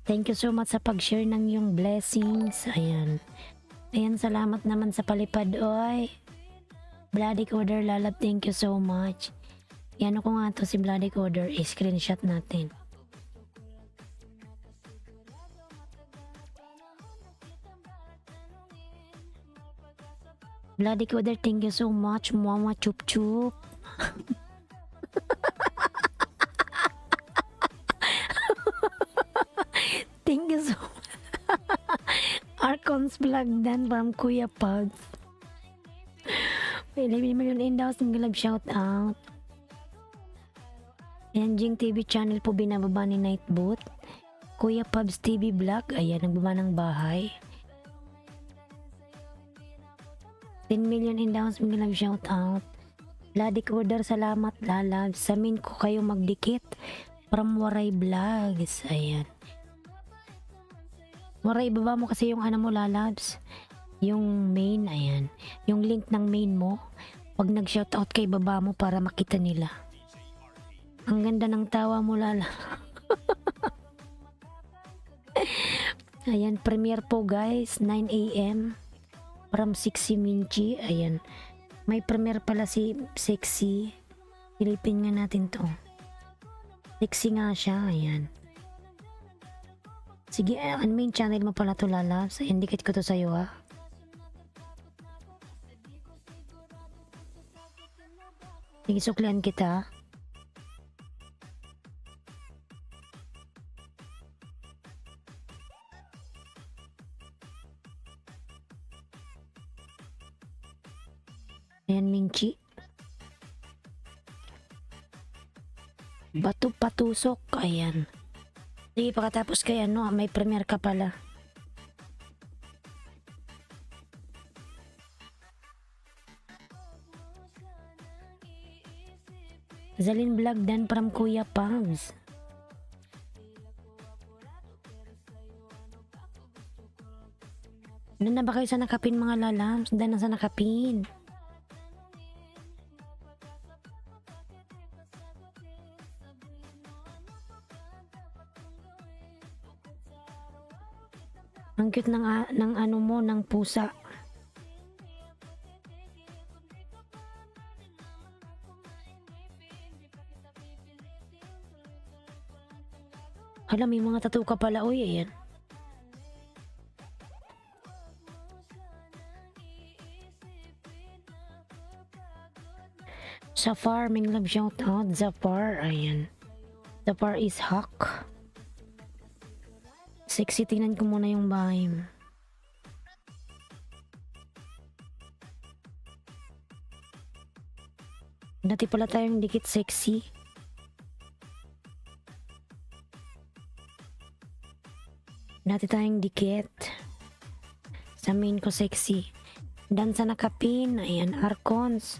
Thank you so much sa pag-share ng yung blessings. Ayan. Ayan, salamat naman sa palipad. Oy. Bloody Coder, lalab, thank you so much. Yan ko nga to si Bloody Coder. I-screenshot natin. Bloody Coder, thank you so much. Mama chup chup. Thank you so much. Archons Vlog dan from Kuya Pugs. 11 million in daw, single love shout out. Ayan, Jing TV channel po binababa ni Nightbot. Kuya Pubs TV Vlog, ayan, nagbaba ng bahay. 10 million in daw, single love shout out. Bloody Coder, salamat lalab. Samin ko kayo magdikit. From Waray Vlogs, ayan. Waray, ibaba mo kasi yung ano mo lalabs. Yung main, ayan. Yung link ng main mo. Pag nag-shoutout kay baba mo para makita nila. Ang ganda ng tawa mo lala. Ayan, premiere po guys. 9 AM. From Sexy Minchi. Ayan. May premiere pala si Sexy. Silipin nga natin to. Sexy nga siya. Ayan. Sige, ang main channel mo pala to lalabs. Ayan, dikit ko to sa'yo ha. Sige, suklian kita. Ayan, Minchi. Bato patusok. Ayan. Sige, pagkatapos kay ano, may premiere ka pala. Zalin Vlog dan from Kuya Pugs. Dan na ba kayo sa nakapin mga lalams? Dan na sa nakapin. Ang cute ng ano mo, ng pusa. Hala, may mga tattoo ka pala. Uy, ayan. Zafar, may love shout out. Zafar, ayan. Zafar is hawk. Sexy, tingnan ko muna yung bahay mo. Dati pala tayong dikit sexy. Dati tayong dikit. Sa main ko sexy. Dan sa nakapin, ayan, Arcons.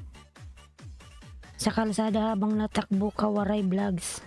Sa kalsada habang natakbo ka, Waray Vlogs.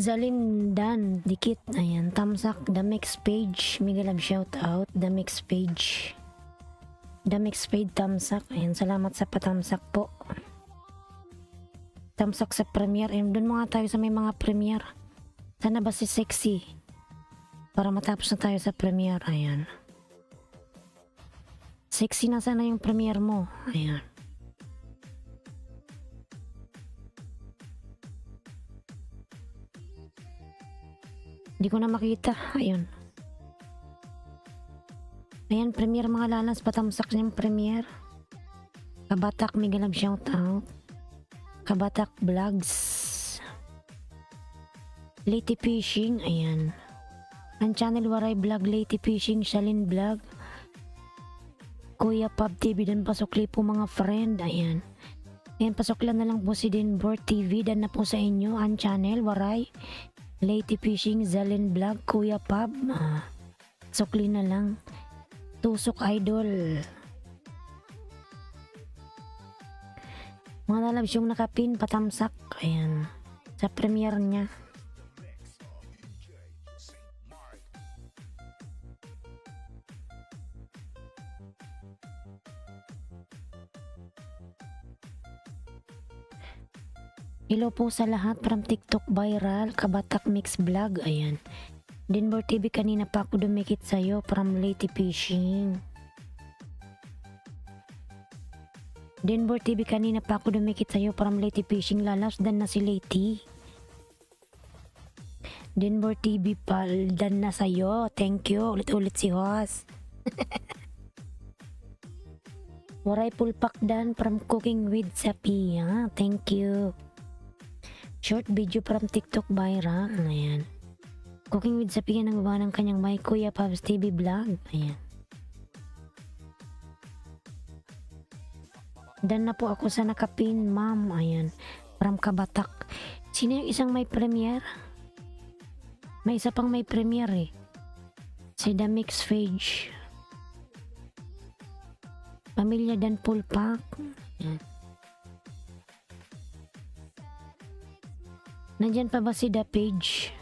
Zalin Dan, dikit. Ayan, tamsak, the mix page. Mega love shout out, the mix page. The mix page, tamsak. Ayan, salamat sa patamsak po. Tamsak sa premiere. Ayan, doon mga tayo sa may mga premiere. Sana ba si Sexy? Para matapos na tayo sa premiere. Ayan. Sexy na sana yung premiere mo. Ayan. Hindi ko na makita. Ayun. Ayan, premiere mga lalas. Patamsak niyang premiere. Kabatak Migalab shoutout. Kabatak Vlogs. Lady Fishing. Ayan. Ang channel Waray Vlog, Lady Fishing, Shalin Vlog. Kuya Pub TV, dan pasukli po mga friend. Ayan. Ayan, pasuklan na lang po si Dinbor TV. Dan na po sa inyo ang channel Waray Lady Fishing, Zalin Vlog, Kuya Pub. Sukli na lang. Tusok Idol. Mga lalabs yung nakapin, patamsak. Ayan. Sa premiere niya. Hello po sa lahat from TikTok viral, Kabatak Mix Vlog. Ayan. Dinbor TV, kanina pa ako dumikit sa'yo from Lady Fishing. Dinbor TV, kanina pa ako dumikit sa'yo from Lady Fishing. Lalasdan na si Lady. Dinbor TV, paldan na sa'yo. Thank you. Ulit-ulit si Hoss. Waray Pulpakdan from Cooking with Sapia. Thank you. Short video from TikTok viral. Ayan. Cooking with Sapia, nagbawa ng kanyang mic. Kuya Pabs TV Vlog. Ayan. Dan na po ako sa nakapin, ma'am. Ayan. From Kabatak. Sino yung isang may premiere? May isa pang may premiere eh. Si The Mix Page. Pamilya Dan Pulpak. Ayan. Nandyan pa ba si The Page?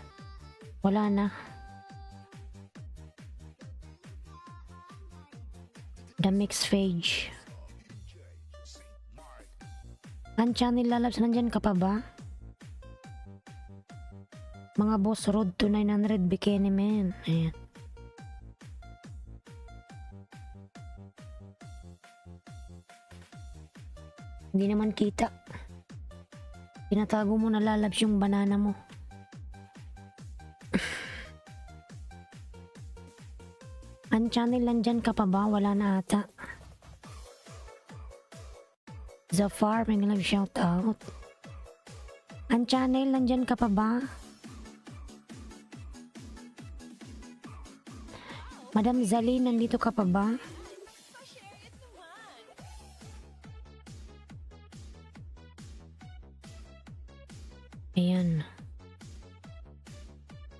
Wala na. The Mix Page. Ang channel lalabs, nandyan ka pa ba? Mga boss, road to 900 bikini men. Ayan. Hindi naman kita. Pinatago mo na lalabs yung banana mo. Ang channel nandyan ka pa ba? Wala na ata. Zafar, may love shout out. Ang channel nandyan ka pa ba? Madam Zali, nandito ka pa ba? Ayan.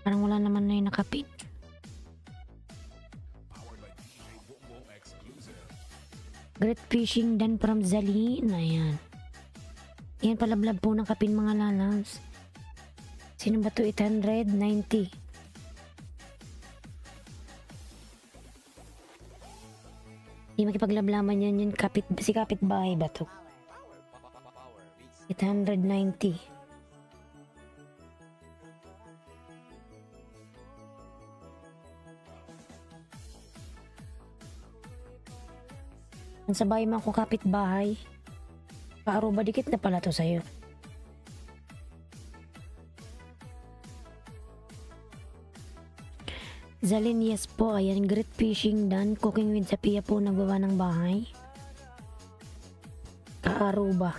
Parang wala naman na yung nakapit. Great Fishing Dan from Zalin. Ayan. Ayan, palablab po ng kapin mga lalabs. Sino ba to? 890. Di makipaglablaman yan yun. Si kapit bahay ba to? 890. Sa bahay man ko kapitbahay. Paaruba dikit na pala to sa'yo. Zalin, yes po. Ayan, Great Fishing Dan. Cooking with Sapia po, nagawa ng bahay. Kaaruba.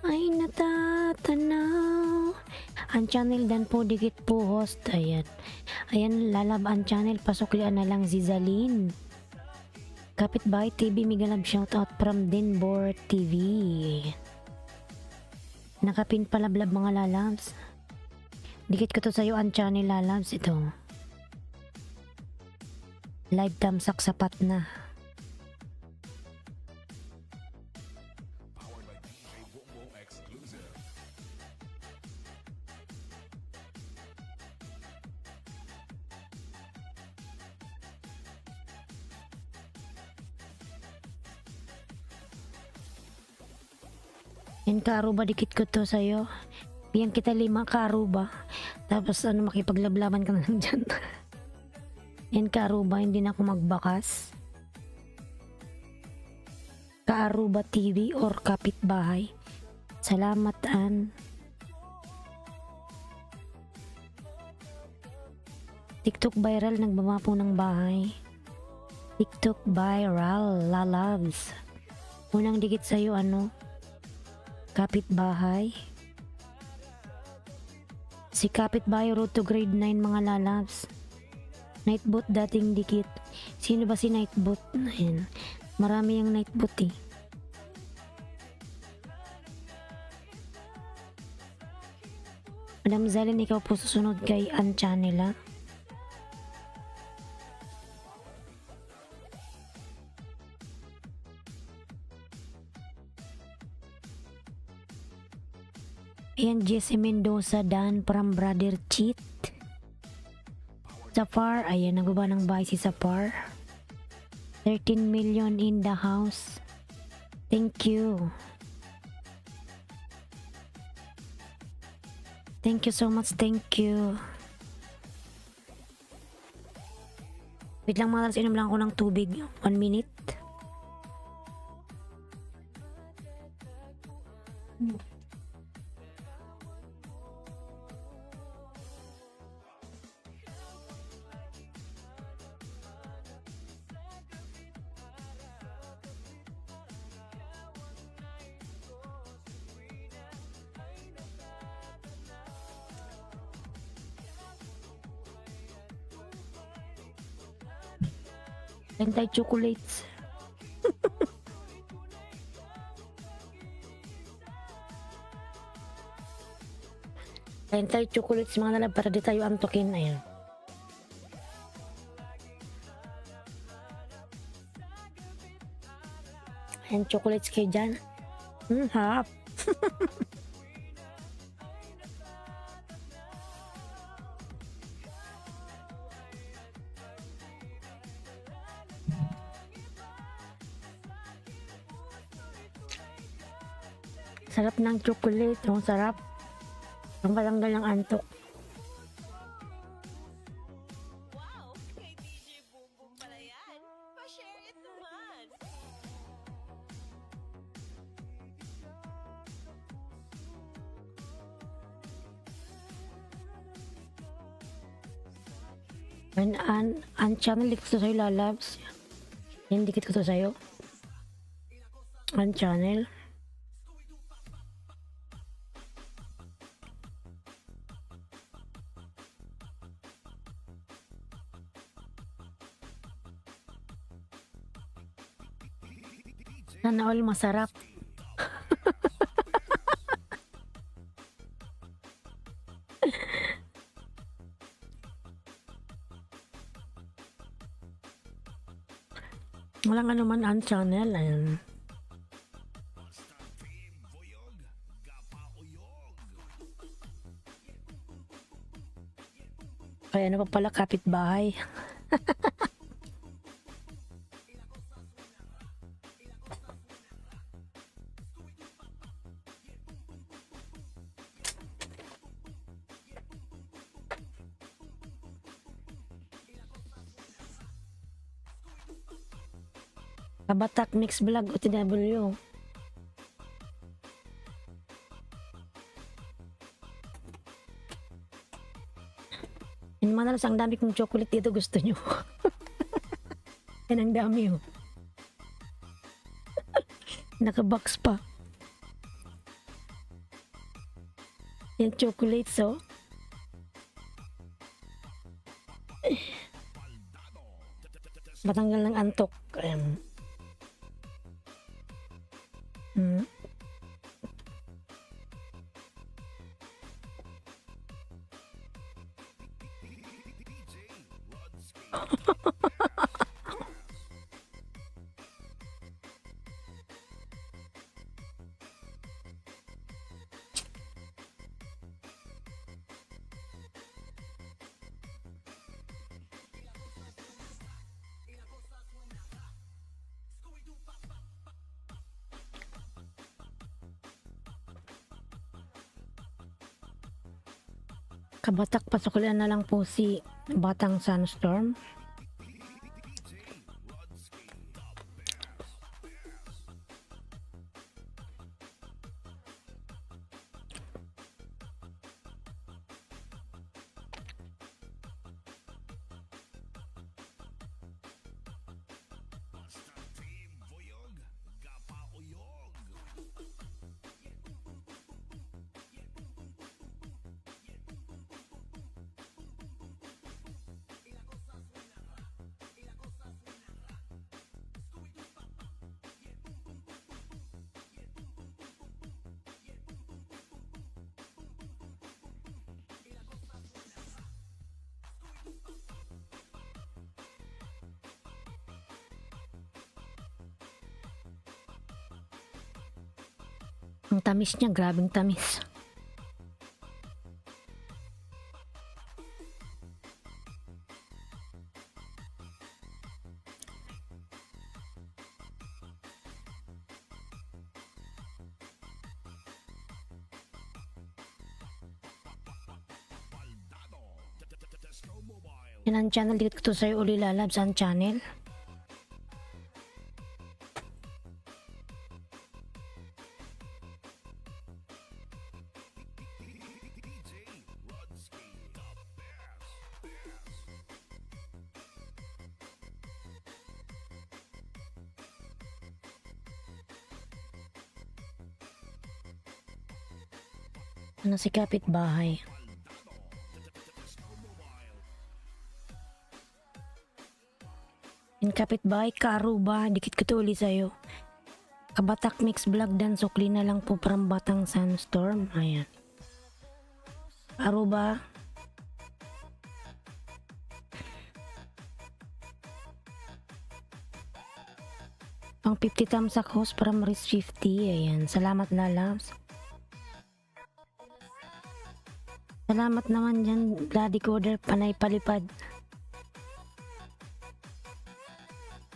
Ay, natatanaw. Ang channel Dan po, dikit po host. Ayan. Ayan, lalab ang channel. Pasuklian na lang si Zalin. Kapitbahay TV, Migalab shoutout from Dinbor TV. Nakapin palablab mga lalabs. Dikit ko to sa'yo ang channel lalabs. Ito. Live tamsak sapat na. Yan, kaaruba, dikit ko to sa'yo. Bigyan kita 5 kaaruba. Tapos ano, makipaglablaban ka na lang dyan. Yan Kaaruba, hindi na ako magbakas. Kaaruba TV or Kapitbahay. Salamat An. TikTok viral, nagbaba po ng bahay. TikTok viral, lalabs. Unang dikit sa'yo ano? Kapitbahay. Si Kapitbahay road to grade 9 mga lalabs. Nightbot dating dikit. Sino ba si Nightbot? Ayan. Marami yung Nightbot eh. Madam Zalin, ikaw po susunod kay An Channel ha. Ayan, Jesse Mendoza, Dan from Brother Cheat. Safar, ayan, nagaba ng bahay si Safar. 13 million in the house. Thank you. Thank you so much, thank you. Wait lang mga talas, inom lang ako ng tubig. 1 minute. Lentay chocolates. Lentay chocolates mga lalab para di tayo antokin. Ayan. Ayan, chocolates kayo dyan. Harap. Sarap ng chocolate, ang sarap. Ang palanggal ng antok. Wow! Kay DJ Boom Boom pala yan. Pa-share it naman. An channel, dikit ko sa'yo lalabs. Yan, dikit ko to sa'yo. An channel. Sana all masarap. Walang ano man ang channel. Ayan. Kaya ano pa pala kapitbahay. Kabatak Mix Vlog OTW. Yan mga nalas, ang dami kong chocolate dito, gusto nyo. Yan ang dami oh. Nakabox pa. Yan chocolates oh. Matanggal ng antok. Kabatak, pasukulian na lang po si Batang Sunstorm. Ang tamis niya, grabing tamis. Yan ang channel, dito ko to sa'yo uli lalabs ang channel. Ano si kapitbahay? Yung kapitbahay ka, Aruba, dikit ko to uli sa'yo. Kabatak Mix Vlog dan sukli na lang po from Batang Sandstorm. Ayan. Aruba. Ang 50 thumbs up host from Riz 50. Ayan. Salamat lalabs. Salamat naman dyan, Bloody Coder, panay palipad.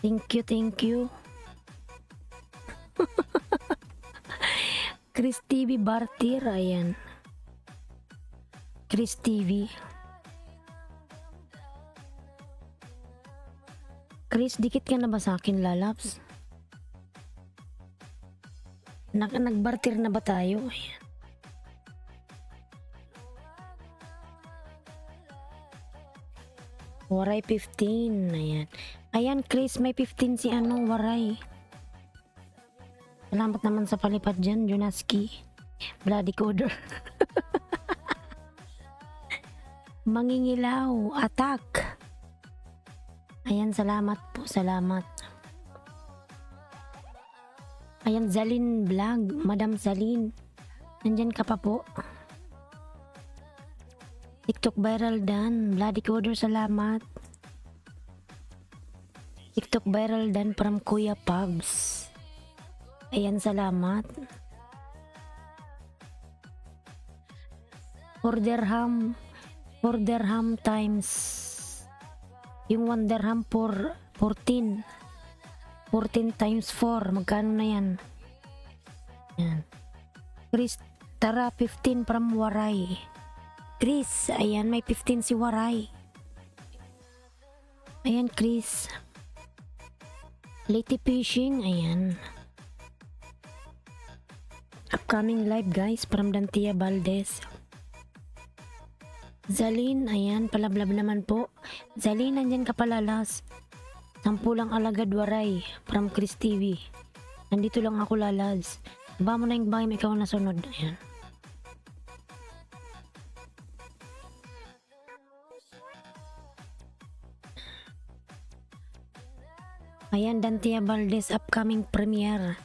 Thank you. Chris TV Bartir, ayan. Chris TV. Chris, dikit ka na ba sa akin, lalabs? Nagbartir na ba tayo? Ayan. Waray 15, ayan. Ayan, Chris, may 15 si Waray. Salamat naman sa palipad dyan, Junaski. Bloody Coder. Mangingilaw, attack. Ayan, salamat po, salamat. Ayan, Zalin Vlog, Madam Zalin. Nandyan ka pa po. TikTok viral dan, Bloody Coder, salamat. TikTok viral dan from Kuya Pubs. Ayan, salamat. Orderham times. Yung 1 dirham for 14. 14 times 4. Magkano na yan? Ayan. Chris, tara, 15 from Waray. Chris, ayan, may 15 si Waray. Ayan, Chris. Lady Fishing, ayan. Upcoming live, guys, from Dantia Valdez. Zalin, ayan, palablab naman po. Zalin, nandyan ka palalas. 10 lang alagad, Waray, from Chris TV. Nandito lang ako, lalas. Ba mo na yung bayam, ikaw na sunod. Ayan. Ayan, Dantia Valdez, upcoming premiere.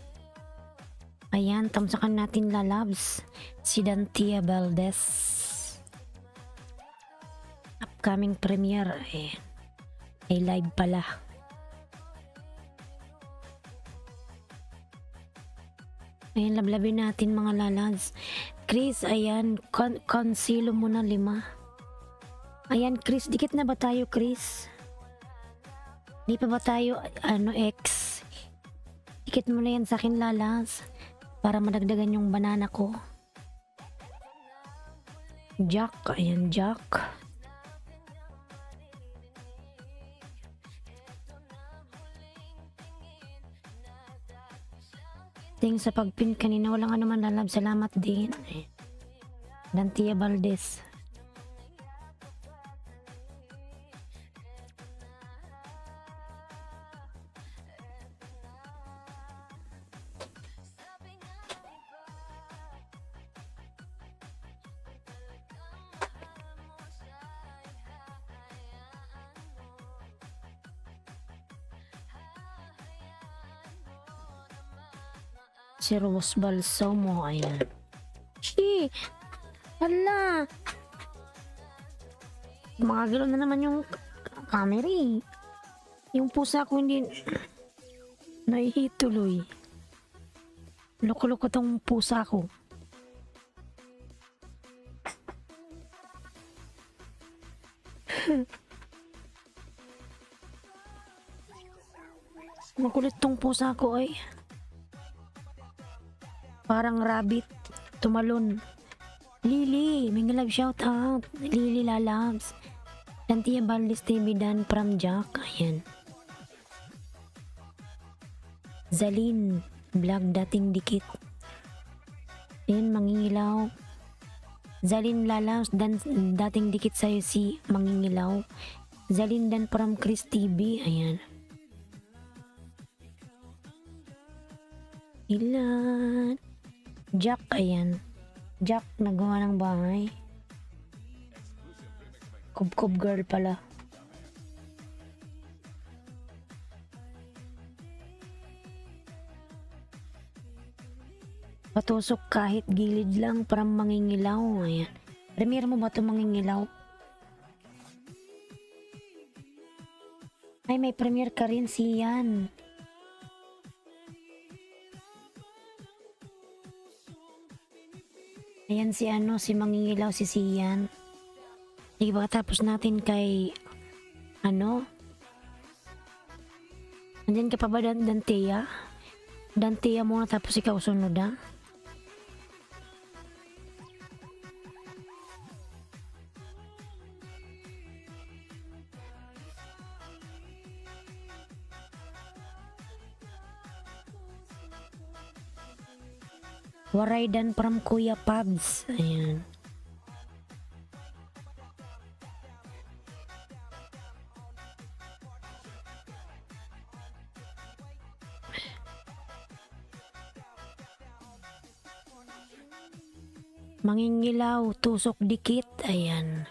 Ayan, tamsakan natin, lalabs. Si Dantia Valdez. Upcoming premiere. Ayan. Ay live pala. Ayan, lablabin natin mga lalabs. Chris, ayan, konsilo mo na 5. Ayan, Chris, dikit na ba tayo, Chris? Di pa ba tayo, X? Dikit mo na yan sa akin, lalas. Para madagdagan yung banana ko. Jack, ayan, Jack. Thanks sa pagpin kanina. Walang ano man, lalab. Salamat din. Dantia Valdez. Si Rose Balsomo, ayan. Shi! Hala! Makagalaw na naman yung camera eh. Yung pusa ko hindi naihituloy. Loko-loko tong pusa ko. Makulit tong pusa ko ay. Parang rabbit. Tumalon. Lily, may love shout out. Lily Lalabs. Lantia Baldes TV Dan from Jack. Ayan. Zalin. Vlog dating dikit. Ayan, mangingilaw. Zalin Lalabs dan dating dikit sa'yo si mangingilaw. Zalin Dan from Chris TV. Ayan. Ilan? Jack, ayan. Jack, nagawa ng bahay. Kubkob girl pala. Patusok kahit gilid lang, parang mangingilaw. Ayan. Premier mo ba ito mangingilaw? Ay, may premier ka rin siyan. Ayan si ano, si mangingilaw si Sian. Sige, baka tapos natin kay ano? Andyan ka pa ba Dantea? Dantea muna tapos ikaw sunod ha? Waraydan from Kuya Pabs. Ayan. Mangingilaw, tusok dikit. Ayan.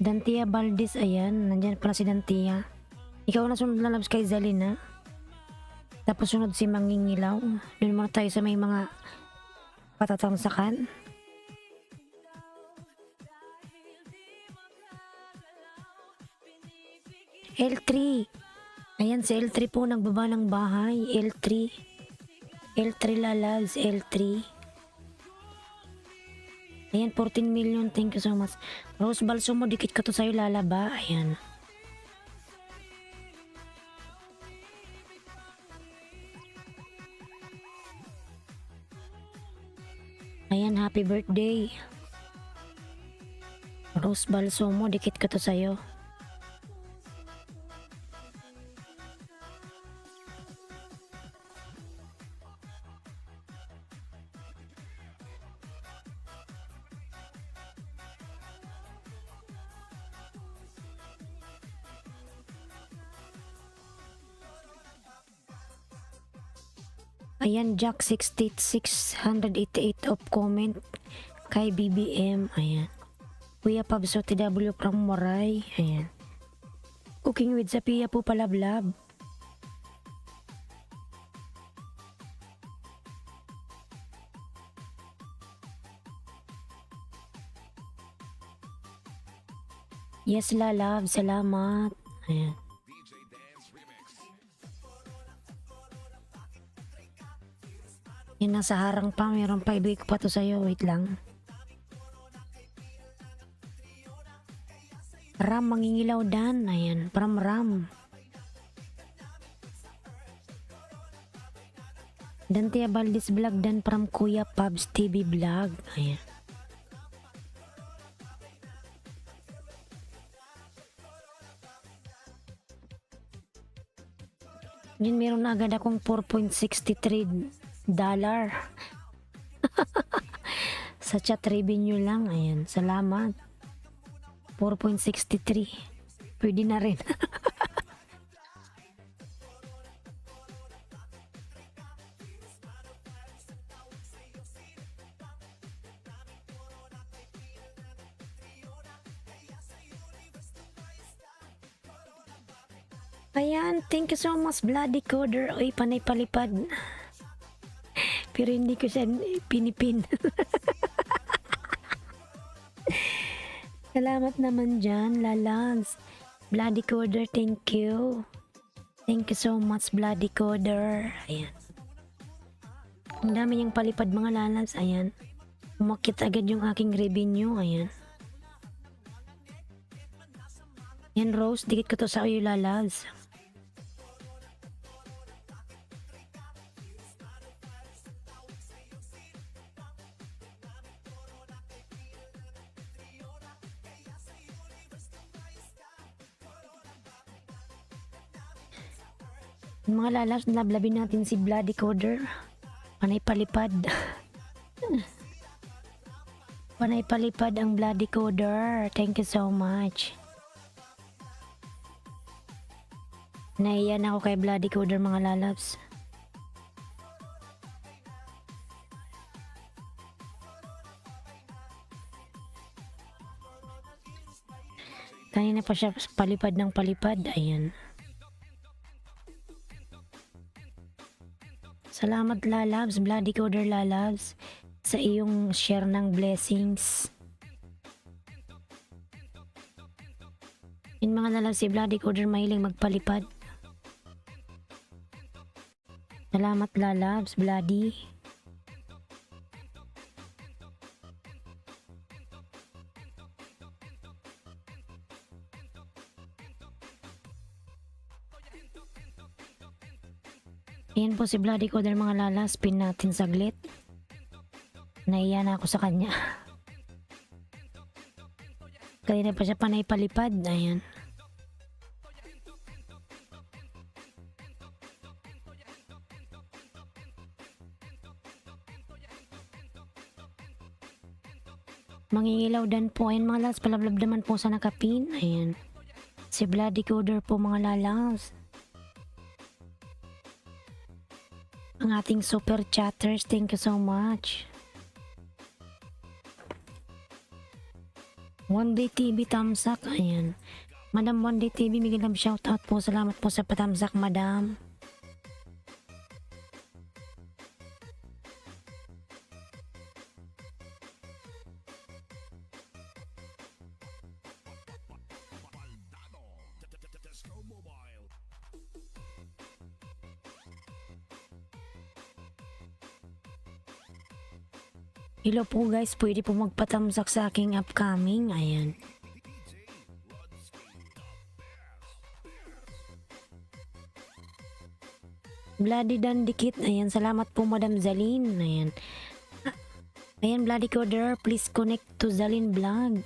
Dantia Baldes, ayan. Nandyan pala si Dantia. Ikaw na sunod na labs kay Zalina. Tapos sunod si Mangingilaw. Doon muna tayo sa may mga patatangsakan. L3. Ayan si L3 po nagbaba ng bahay. L3. L3 Lalabs. L3. Ayan, 14 million. Thank you so much. Rose Balso mo, dikit ka to sa'yo, lalaba. Ayan. Ayan, happy birthday. Rose Balso mo, dikit ka to sa'yo. Ayan, Jack 688 of comment kay BBM. Ayan. Kuya Pabso TW from Moray. Ayan. Cooking with Zapia po palablab. Yes, lalab. Salamat. Ayan. Yan, nasa harang pa. Meron pa. Ibigay ko pa to sa'yo. Wait lang. Ram, mangingilaw Dan. Ayan. From Ram. Dantia Baldes Vlog Dan from Kuya Pabs TV Vlog. Ayan. Yan, meron na agad akong $4.63 sa chat revenue lang. Ayan, salamat. 4.63 pwede na rin. Ayan, thank you so much Bloody Coder. Oy, panay palipad. Pero hindi ko siya pinipin. Salamat naman dyan, Lalags. Bloody Coder, thank you. Thank you so much, Bloody Coder. Ayan. Ang dami niyang palipad mga Lalags. Ayan. Umakit agad yung aking revenue. Ayan. Yan, Rose. Dikit ko to sa iyo, Lalags. Yung mga Lalags, lablabin natin si Bloody Coder. Panay palipad. Panay palipad ang Bloody Coder. Thank you so much. Naiyan ako kay Bloody Coder mga Lalags. Kanina pa siya palipad ng palipad. Ayan. Salamat Lalags, Bloody Coder Lalags, sa iyong share ng blessings. Yung mga Lalags, si Bloody Coder mahiling magpalipad. Salamat Lalags, Bloody. Ayan po si Bloody Coder mga Lalags, pin natin saglit. Naiya na ako sa kanya. Kanina pa siya panay palipad. Ayan. Mangingilaw dan po. Ayan mga Lalags, palablab naman po sa nakapin. Ayan. Si Bloody Coder po mga Lalags. Ang ating super chatters, thank you so much. One Day TV Tamsak, ayan. Madam One Day TV, bigyan lang shoutout po. Salamat po sa patamsak, Madam. Hello po guys, pwede po magpatamsak sa aking upcoming. Ayan. Bloody Dan Dikit. Ayan, salamat po Madam Zalin. Ayan. Ayan, Bloody Coder, please connect to Zalin Vlog.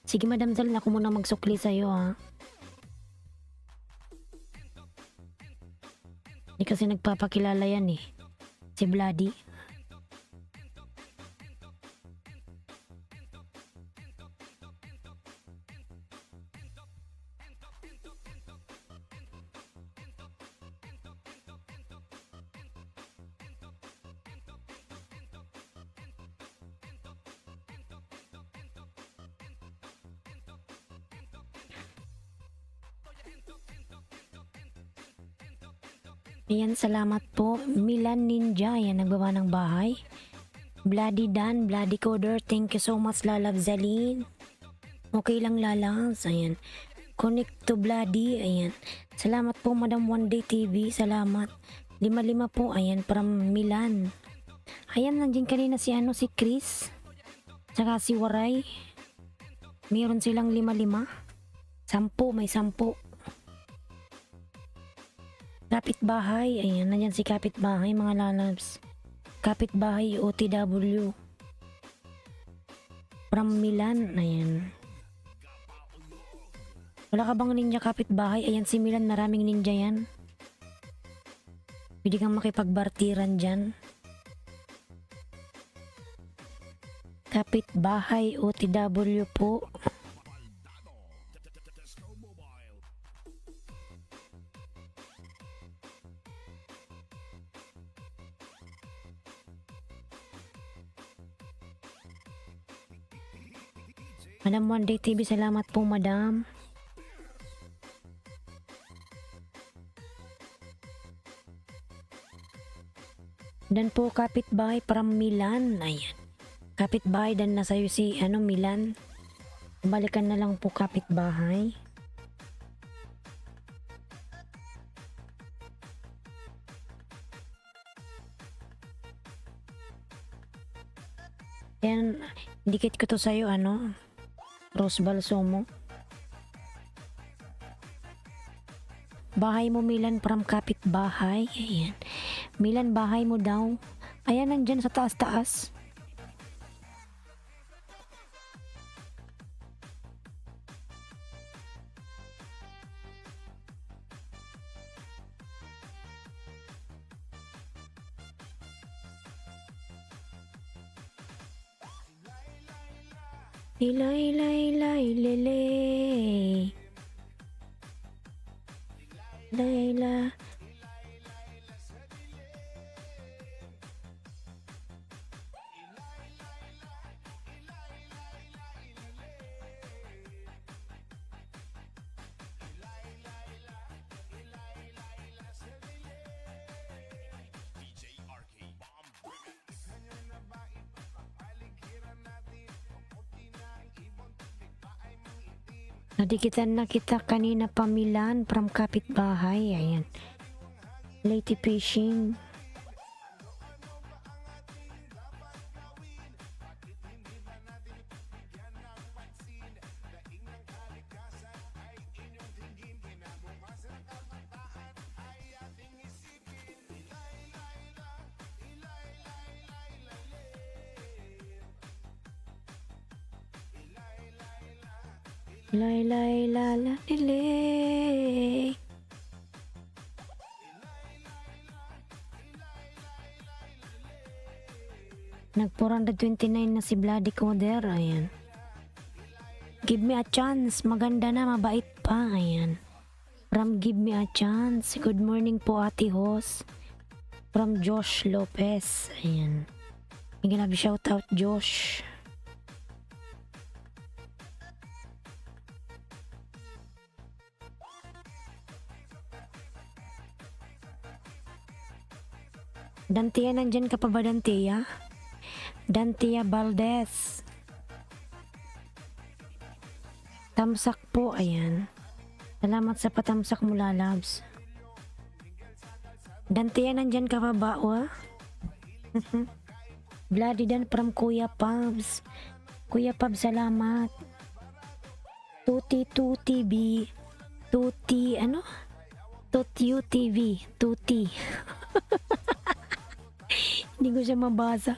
Sige Madam Zalin, ako muna magsukli sa'yo ha. Hindi kasi nagpapakilala yan eh. Si Bloody. Ayan, salamat po. Milan Ninja, yan, nagbaba ng bahay. Bloody Dan, Bloody Coder, thank you so much, Lalab Zalin. Okay lang Lalags, ayan. Connect to Bloody, ayan. Salamat po, Madam One Day TV, salamat. 5-5 po, ayan, from Milan. Ayan, nandiyan kanina si si Chris. Saka si Waray. Meron silang 5-5. 10, may 10. Kapitbahay, ayan, nandiyan si Kapitbahay mga Lalabs. Kapitbahay OTW from Milan, ayan. Wala ka bang ninja kapitbahay? Ayan si Milan, maraming ninja yan. Pwede kang makipagbartiran dyan. Kapitbahay OTW po. Madam One Day TV, salamat po Madam. Dan po kapitbahay from Milan, ayan. Kapitbahay dan nasa si Milan. Balikan na lang po kapitbahay. Yan, dikit ko to sa'yo, ano? Rose Balsomo. Bahay mo, Milan, from kapitbahay. Ayan. Milan, bahay mo daw. Ayan, nandyan sa taas-taas. Ilay, ilay, ilay, lele. Layla. Nadikitan na kita kanina pa, Milan, from kapitbahay. Ayan. Lady fishing. Lay, lay, la, la, lele. Nag 429 na si Bloody Coder. Ayan. Give me a chance. Maganda na, mabait pa. Ayan. From Give Me a Chance. Good morning po, Ate Hos. From Josh Lopez. Ayan. May love shout out, Josh. Dantia, nandyan ka pa ba, Dantia? Dantia Valdez. Tamsak po, ayan. Salamat sa patamsak mo, lalabs. Dantia, nandyan ka pa ba, wa? Bloody Dan from Kuya Pabs. Kuya Pabs, salamat. Tuti B. Tuti, ano? Tuti TV. Tuti. Hindi ko siya mabasa.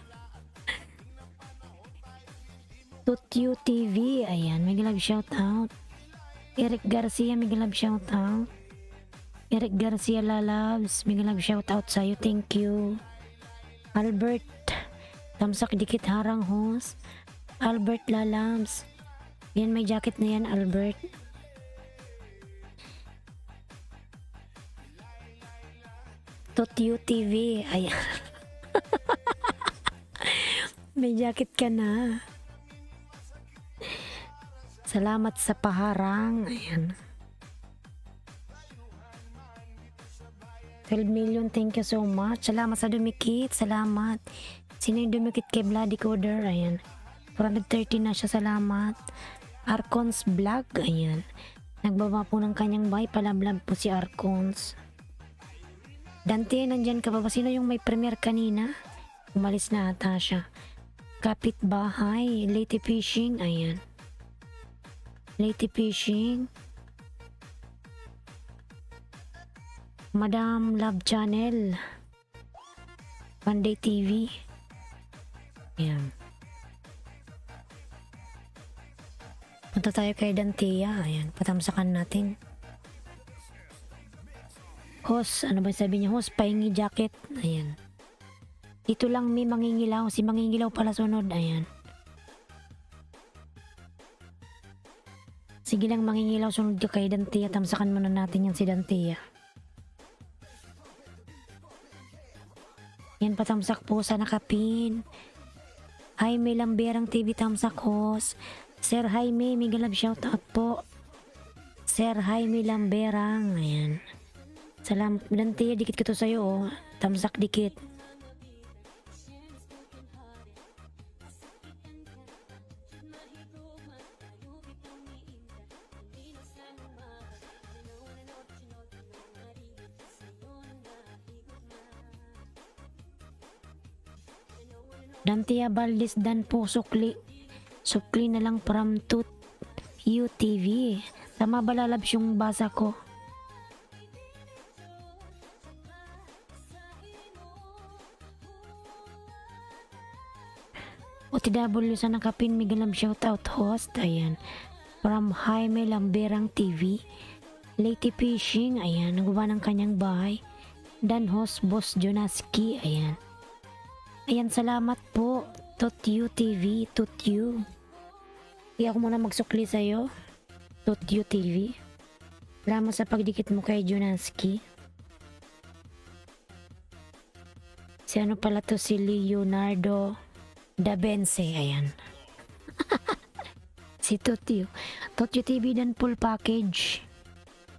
Tutyu TV. Ayan, may love shout out. Eric Garcia, may love shout out. Eric Garcia lalabs, may love shout out sa'yo. Thank you. Albert, tamsak dikit harang host. Albert lalabs. Yan, may jacket na yan, Albert. Tutyu TV. Ayan. May jacket ka na. Salamat sa paharang. Ayan. 12 million, thank you so much. Salamat sa dumikit. Salamat. Sino yung dumikit kay Bloody Coder? Ayan. 430 na siya. Salamat. Arcons Vlog. Ayan. Nagbaba po ng kanyang buhay. Palablab po si Arcons. Dante, nandyan ka ba? Sino yung may premiere kanina? Umalis na ata siya. Kapitbahay. Lady Fishing. Ayan. Lady Fishing. Madam Love Channel. Panday TV. Ayan. Punta tayo kay Dantea. Ayan. Patamsakan natin. Host, ano ba sabi niya? Host, pahingi jacket. Ayan. Dito lang may mangingilaw. Si mangingilaw pala sunod. Ayan. Sige lang, mangingilaw sunod ka kay Dantea. Tamsakan muna natin yan si Dantea. Yan, patamsak po sa nakapin. Jaime Lamberang TV tamsak host. Sir Jaime, may galab shoutout po. Sir Jaime Lamberang. Ayan. Salam, Dantea, dikit ko to sa'yo, oh. Tamsak dikit. Dantia Valdez dan po sukli. Sukli na lang from UTV. Tama ba lalabs yung basa ko? OTW sa nakapin Migalab shoutout host. Ayan. From Jaime Lamberang TV. Lady Fishing. Ayan. Nagawa ng kanyang bahay. Dan host Boss Jonaski. Ayan. Ayan, salamat po. Tutyu TV. Tutyu. Hindi ako muna magsukli sa'yo. Tutyu TV. Salamat sa pagdikit mo kay Jonaski. Si ano pala to, si Leonardo Da Bense. Ayan. Si Tutyu. Tutyu TV dan full package.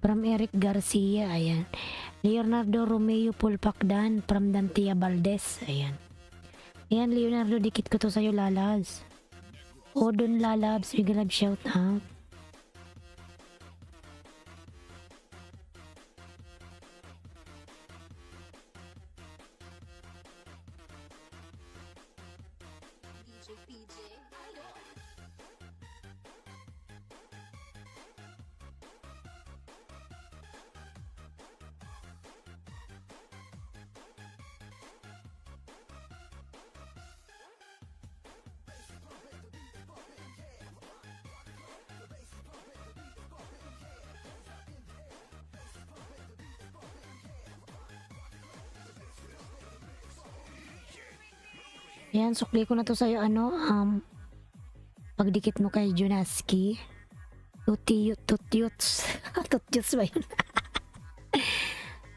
From Eric Garcia. Ayan. Leonardo Romeo Pulpakdan from Dantia Valdez. Ayan. Ayan, Leonardo, dikit ko to sa'yo, Lalabs. Odon Lalabs, we gonna shout out. DJ PJ, idol. Ayan, sukli ko na to sa'yo, pagdikit mo kay Jonaski. Tutyuts. Tutyuts ba yun?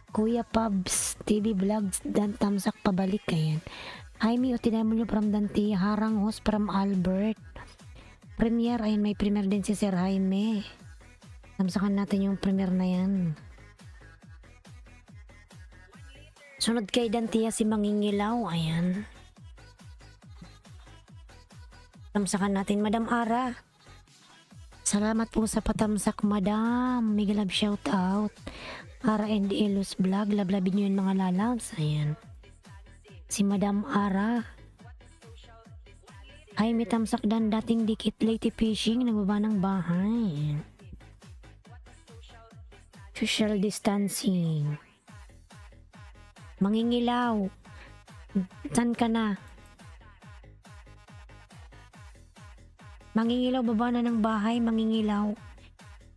Kuya Pubs, TV Vlogs, dan tamsak pabalik. Ayan. Jaime OTW from Dante, Harang host from Albert. Premier, ayan, may premier din si Sir Jaime. Tamsakan natin yung premier na yan. Sunod kay Dantia si Mangingilaw. Ayan. Tamsakan natin, Madam Ara. Salamat po sa patamsak, Madam. Mega love shout out. Ara and Elos Vlog. Lablabin nyo yung mga lalabs. Ayan. Si Madam Ara. Ay, may tamsak dan dating dikit Lady Fishing. Nagbaba ng bahay. Social distancing. Mangingilaw. Saan ka na? Mangingilaw, baba na ng bahay, Mangingilaw.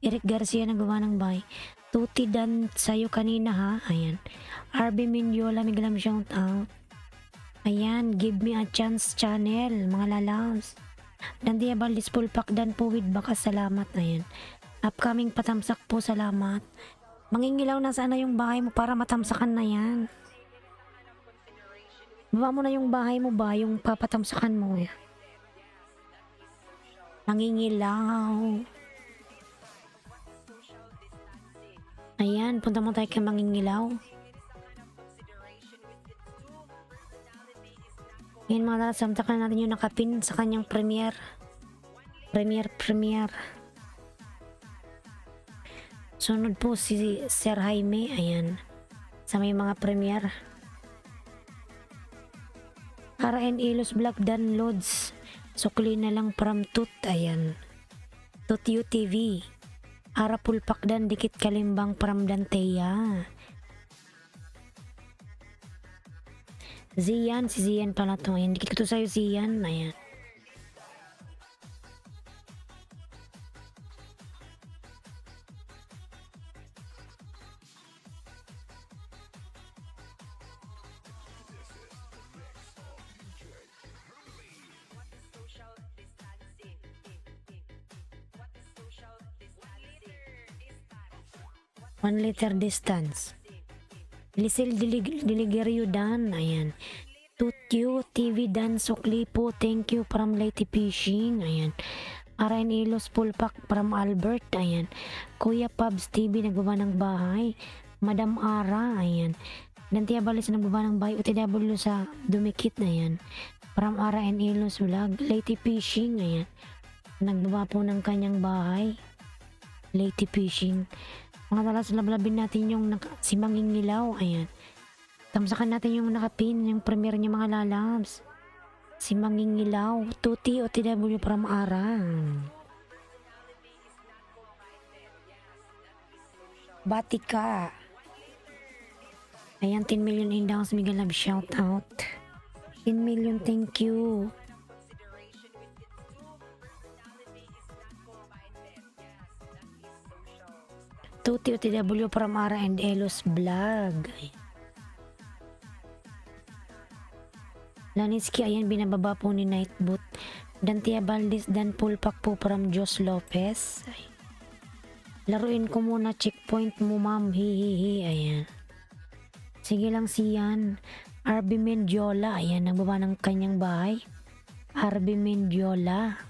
Eric Garcia nagawa ng bahay. Tuti dan sa'yo kanina ha. Ayan. RB Mindiola, Miglam shout out. Ayan, Give Me a Chance channel, mga lalabs. Dandia Valdez Pulpak dan Puwid baka salamat. Ayan. Upcoming patamsak po, salamat. Mangingilaw, nasaan na yung bahay mo para matamsakan na yan? Baba mo na yung bahay mo ba, yung papatamsakan mo. Mangingilaw. Ayan, punta mo tayo kay Mangingilaw. Ayan mga talas, samtakan natin yung nakapin sa kanyang premier. Premier. Sunod po si Sir Jaime. Ayan. Sa may mga premier. RN Elos Vlog downloads. Sukli na lang from Tut. Ayan. Tutyu TV. Ara Pulpakdan dikit kalimbang from Danteya. Zian. Si Zian pala to. Ayan. Dikit ko to sa'yo, Zian. Ayan. One liter distance. Lisel Diligerio Dan. Ayan. Tutyu TV Dan Sukli po. Thank you from Lady Fishing. Ayan. Arain Ilos Pulpak from Albert. Ayan. Kuya Pubs TV nagbaba ng bahay. Madam Ara. Ayan. Dantia Valdez nagbaba ng bahay. OTW sa Dumikit. Ayan. From Arain Ilos Vlog. Lady Fishing. Ayan. Nagbaba po ng kanyang bahay. Lady Fishing. Mga talas, lablabin natin yung si Mangingilaw. Ayan. Tamsakan natin yung nakapin, yung premiere niya, mga lalabs. Si Mangingilaw, Tuti OTW from Arang. Batika. Ayan, 10 million indang sa Mega Love shout out. 10 million, thank you. Tuti OTW from Ara and Elos Vlog. Laniski, ayan, binababa po ni Nightboot. Dantia Valdez dan Pulpak po from Jos Lopez. Ay. Laruin ko muna checkpoint mo, ma'am. Hihihi, ayan. Sige lang siyan. RB Mendiola, ayan, nagbaba ng kanyang bahay. RB Mendiola.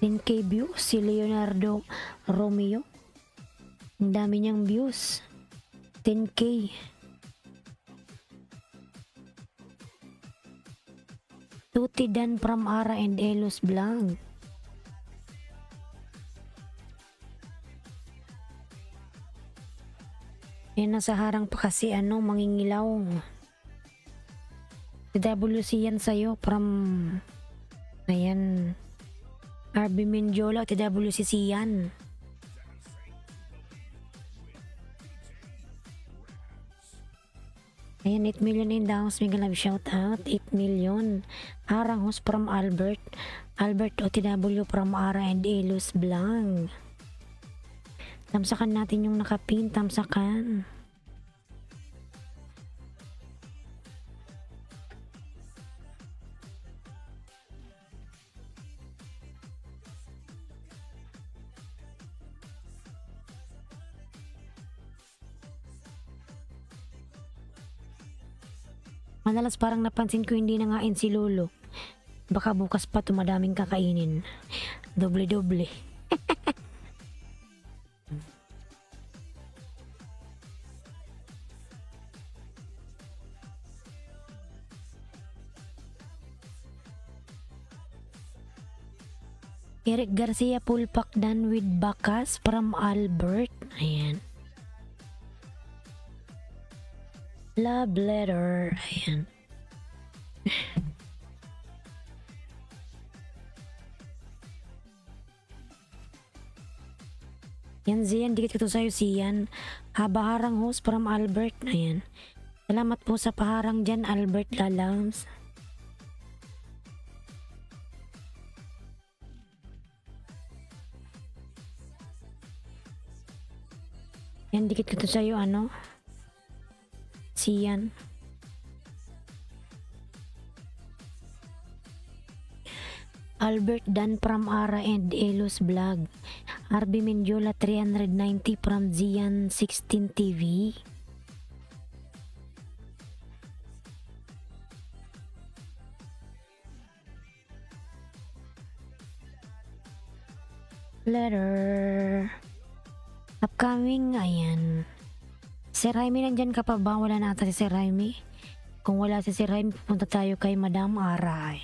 K views si Leonardo Romeo. Ang dami niyang views. 10K. Tuti Dan from Ara and Elos Vlog. Yan, nasa harang pa kasi Mangingilaw. TWC yan sa'yo from ayan, RB Mendiola, TWC yan. Ayan, 8 million in downs. Mega Love shout out. 8 million. Arang host from Albert. Albert OTW from Ara and Elos Blanc. Tamsakan natin yung nakapin. Tamsakan. Madalas parang napansin ko hindi nangain si Lolo. Baka bukas pa tumadaming kakainin. Doble-doble. Eric Garcia Pulpak dan with Bakas from Albert. Ayan. Love letter. Ayan. Yan Zian, dikit ko to sa'yo Sian. Habaharang host from Albert. Ayan. Salamat po sa paharang dyan, Albert Lalams. Yan, dikit ko to sa'yo, Sian. Albert Dan from Ara and Elos Vlog. RB Mendiola 390 from Zian 16 TV. Letter. Upcoming, ayan. Sir Jaime, nandyan ka pa ba? Wala na ata si Sir Jaime. Kung wala si Sir Jaime, pupunta tayo kay Madam Ara.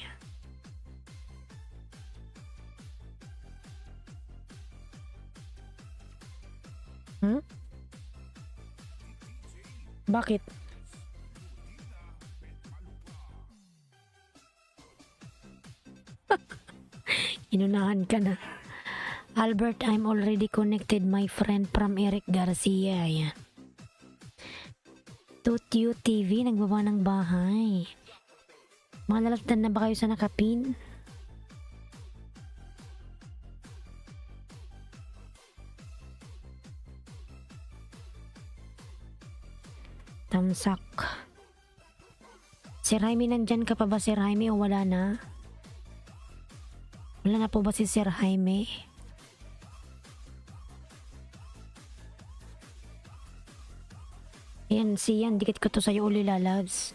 Bakit? Inunahan ka na. Albert, I'm already connected, my friend, from Eric Garcia. Ayan. Tutyu TV, nagbaba ng bahay. Mga lalagtan na ba kayo sa nakapin? Tamsak. Sir Jaime, nandyan ka pa ba Sir Jaime o wala na? Wala na po ba si Sir Jaime? Ayan, Sian, dikit ko to sa'yo uli lalabs.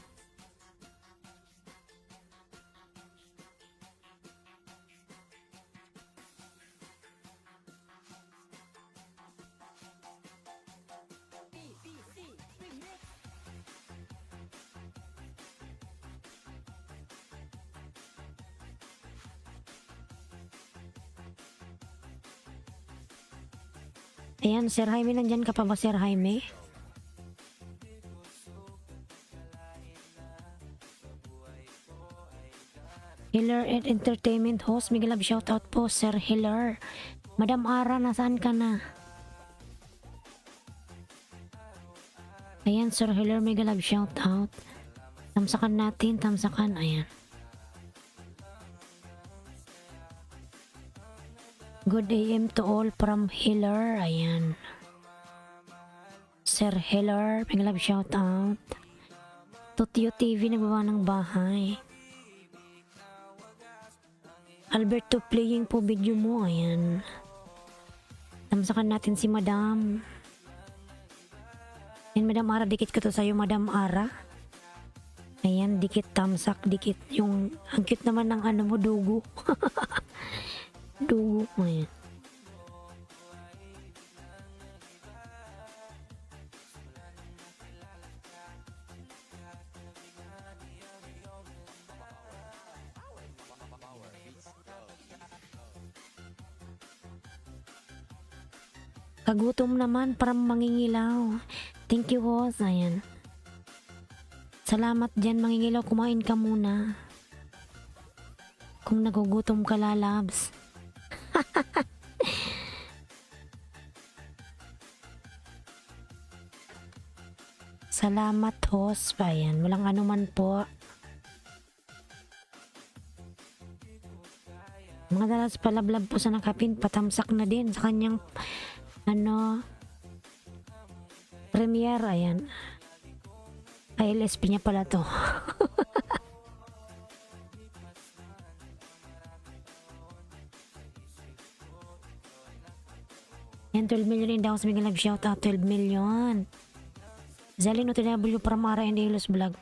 Ayan, Sir Jaime, nandyan ka pa ba, Sir Jaime? Hiller and Entertainment Host, Miguel Love, shoutout po, Sir Hiller. Madam Ara, nasaan ka na? Ayan, Sir Hiller, Miguel Love, shoutout. Tamsakan natin, tamsakan, ayan. Good AM to all from Hiller, ayan. Sir Hiller, Miguel Love, shoutout. Tutio TV, nagbaba ng bahay. Alberto, playing po video mo, ayan. Tamsakan natin si Madam. Ayan, Madam Ara, dikit ko to sa'yo, Madam Ara. Ayan, dikit, tamsak, dikit. Yung, ang cute naman ng ano mo, dugo. Dugo, ayan. Kagutom naman, parang mangingilaw. Thank you, host. Ayan. Salamat dyan, mangingilaw. Kumain ka muna. Kung nagugutom ka, lalabs. Salamat, host. Ayan, walang anuman po. Mga dalas palablab po sa nakapin, patamsak na din sa kanyang premiere, ayan. ILSP niya pala to. Yan, 12 million in daw sa Miguel Love, shoutout, 12 million. Zalin OTW from Ara and Elos Vlog.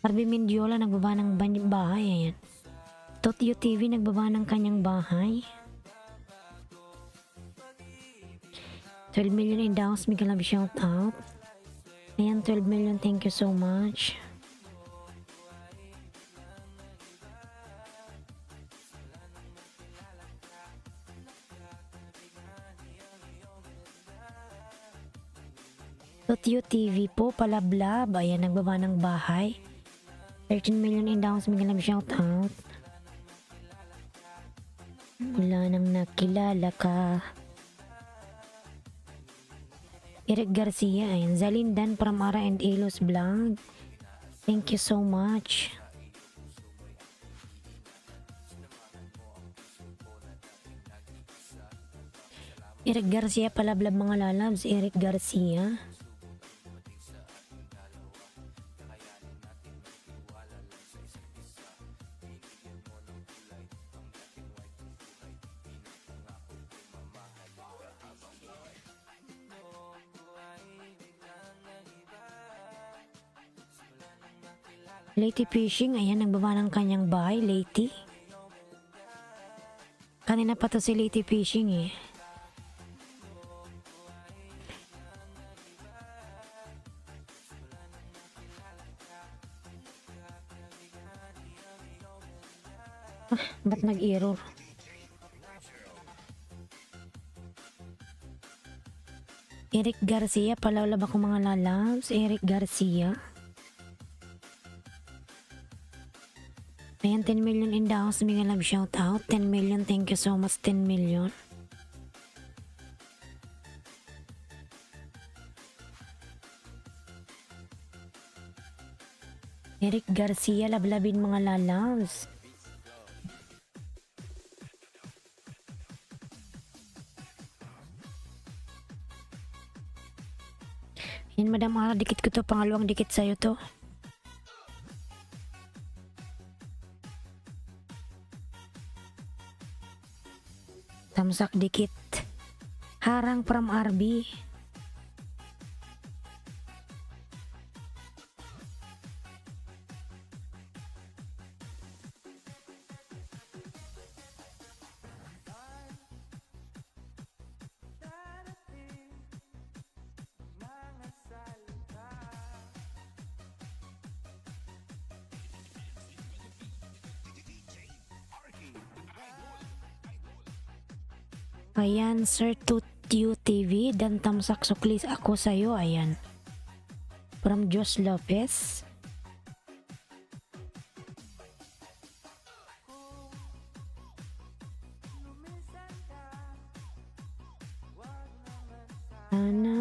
Arby Mendiola, nagbaba ng bahay, ayan. Totio TV, nagbaba ng kanyang bahay. 12 million in daw sa Miguel Love, shoutout. Ayan, 12 million, thank you so much. Totio TV po, palablab. Ayan, nagbaba ng bahay. 13 million in down sa Miguel Love, shoutout. Wala nang nakilala ka. Eric Garcia, ayan. Zalindan from Ara and Elos Vlog. Thank you so much. Eric Garcia, palablab mga lalabs. Eric Garcia. Lady Fishing, ayan, nagbaba ng kanyang bahay, Lady. Kanina pa to si Lady Fishing eh. Ba't nag-error? Eric Garcia, palawlab ako mga lalabs. Eric Garcia. Ayan, 10 million in the house. Miguel Love, shout out. 10 million, thank you so much. 10 million. Eric Garcia, lablabin mga lalabs. Yan, Madam Ara, dikit ko to. Pangalawang dikit sa'yo to. Tamsak dikit. Harang from RB. Ayan, Sir you TV, dan tamsak suklis ako sa'yo, ayan. From Jos Lopez. Sana.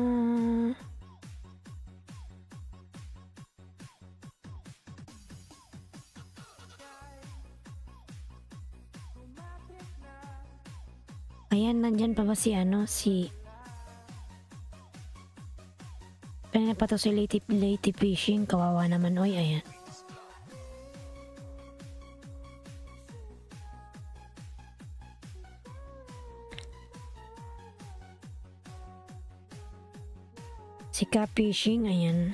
Ayan, nandyan pa ba si kanina pa to si Lady Fishing, kawawa naman, oy, ayan. Si Ka Fishing, ayan.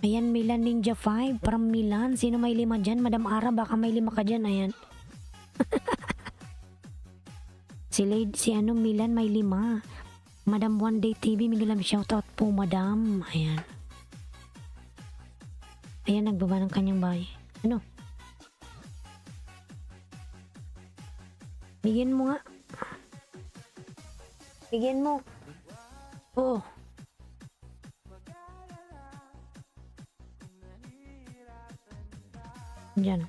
Ayan, Milan Ninja 5 from Milan. Sino may 5 dyan? Madam Ara, baka may 5 ka dyan. Ayan. si Milan may 5. Madam One Day TV, Miguel, shoutout po, Madam. Ayan. Ayan, nagbaba ng kanyang bahay. Ano? Bigyan mo nga. Bigyan mo. Oo. Diyan.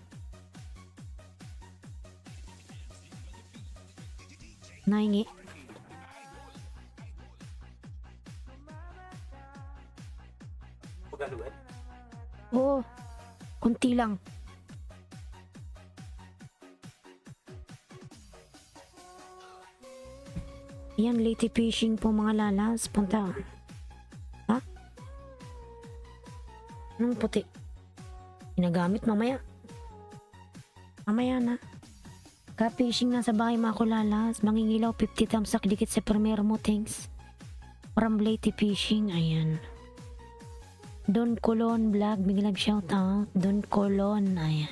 Naingi. Pagaluan. Oo. Kunti lang. Yan, Lady Fishing po mga lalas. Punta. Ha? Anong puti? Ginagamit mamaya. Mamaya na. Ka Fishing na sa bahay mga kulalas. Mangingilaw 50 tamsak dikit sa premier mo, thanks. From Lady Fishing, ayan. Don Colon Vlog, biglang shout out. Don Colon, ayan.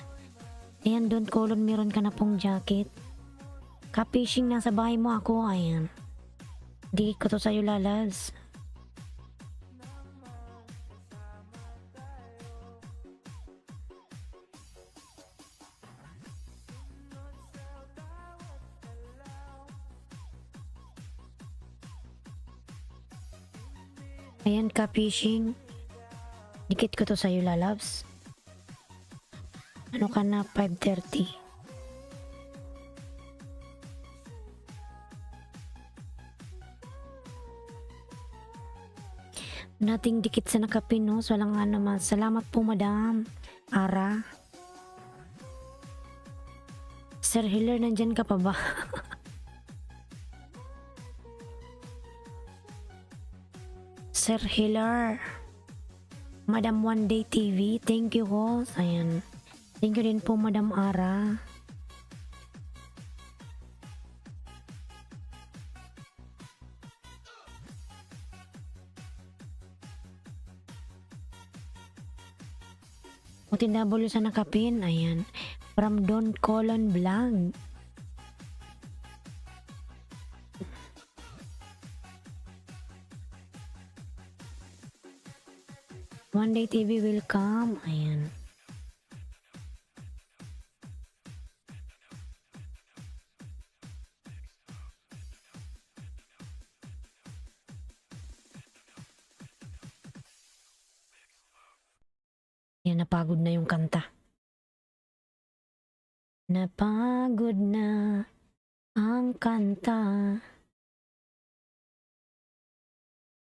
Ayan, Don Colon, meron ka na pong jacket. Ka Fishing na sa bahay mo ako, ayan. Dikit ko to sa'yo, lalas. Ayan, Ka Fishing. Dikit ko to sa'yo, lalabs. Ano ka na, 5:30. Nating dikit sa nakapinos. Walang nga naman. Salamat po, Madam Ara. Sir Hiller, nandyan ka pa ba? Sir Hiller. Madam One Day TV. Thank you, host. Ayan. Thank you din po, Madam Ara. OTW sa nakapin, ayan. From Don Colon Vlog. One Day TV will come, ayan. Yan, napagod na yung kanta. Napagod na ang kanta.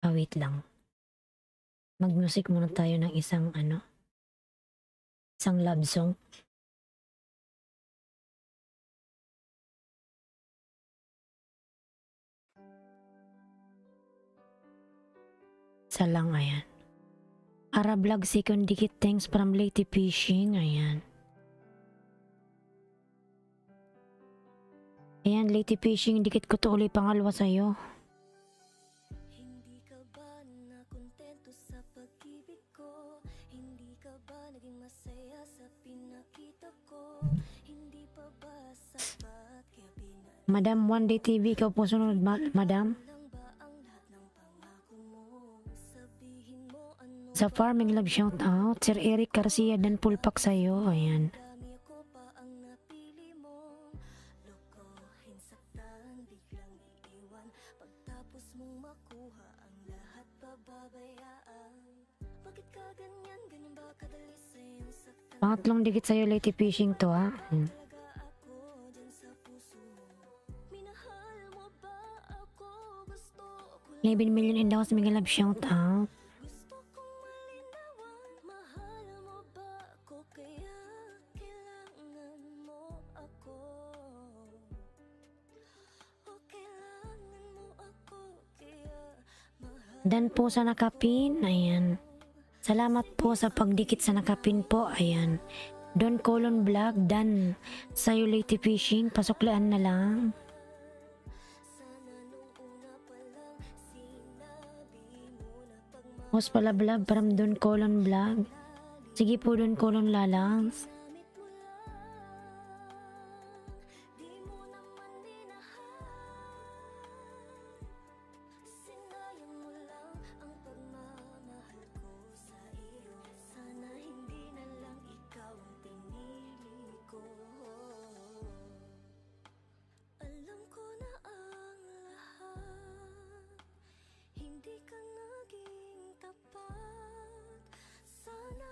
Wait lang. Mag-music muna tayo ng isang love song. Isa lang, ayan. Ara Vlog second dikit, thanks from Lady Fishing, ayan. Ayan, Lady Fishing, dikit ko to ulit pangalawa sa'yo. Hindi ka ba nakontento sa pag-ibig ko? Hindi ka ba naging masaya sa pinakita ko? Hindi pa ba sapat kaya Madam One Day TV, ikaw po sunod, madam. Sa farming love shout out, Sir Eric Garcia dan pulpak sa'yo, ayan. Dami ako pa ang napili mo. Lokohin, saktan, biglang iiwan. Pagtapos mong makuha ang lahat pababayaan. Bakit ka ganyan? Ganyan ba kadali sa'yo saktan? Pangatlong dikit sa'yo, Lady Fishing to, ha. Ayan. Talaga ako dyan sa puso mo. Minahal mo ba ako? Gusto ko 11 million in the house, mega love shout out. Gusto kong malinawan. Mahal mo ba ako? Kaya kailangan mo ako. O kailangan mo ako. Kaya mahal Dan po sa nakapin, ayan. Salamat po sa pagdikit sa nakapin po, ayan. Don Colon Vlog, dan sa'yo Lady Fishing, pasuklaan na lang. sana nung una pa lang sinabi mo na pagmamahal Host pala vlog from Don Colon Vlog. Sige po Don Colon lalang. mo lang. Di mo naman minahal. Sinayang mo lang ang pagmamahal ko sa iyo. Sana hindi na lang ikaw ang pinili ko. Alam ko na ang lahat. Hindi ka naging tapat. Sana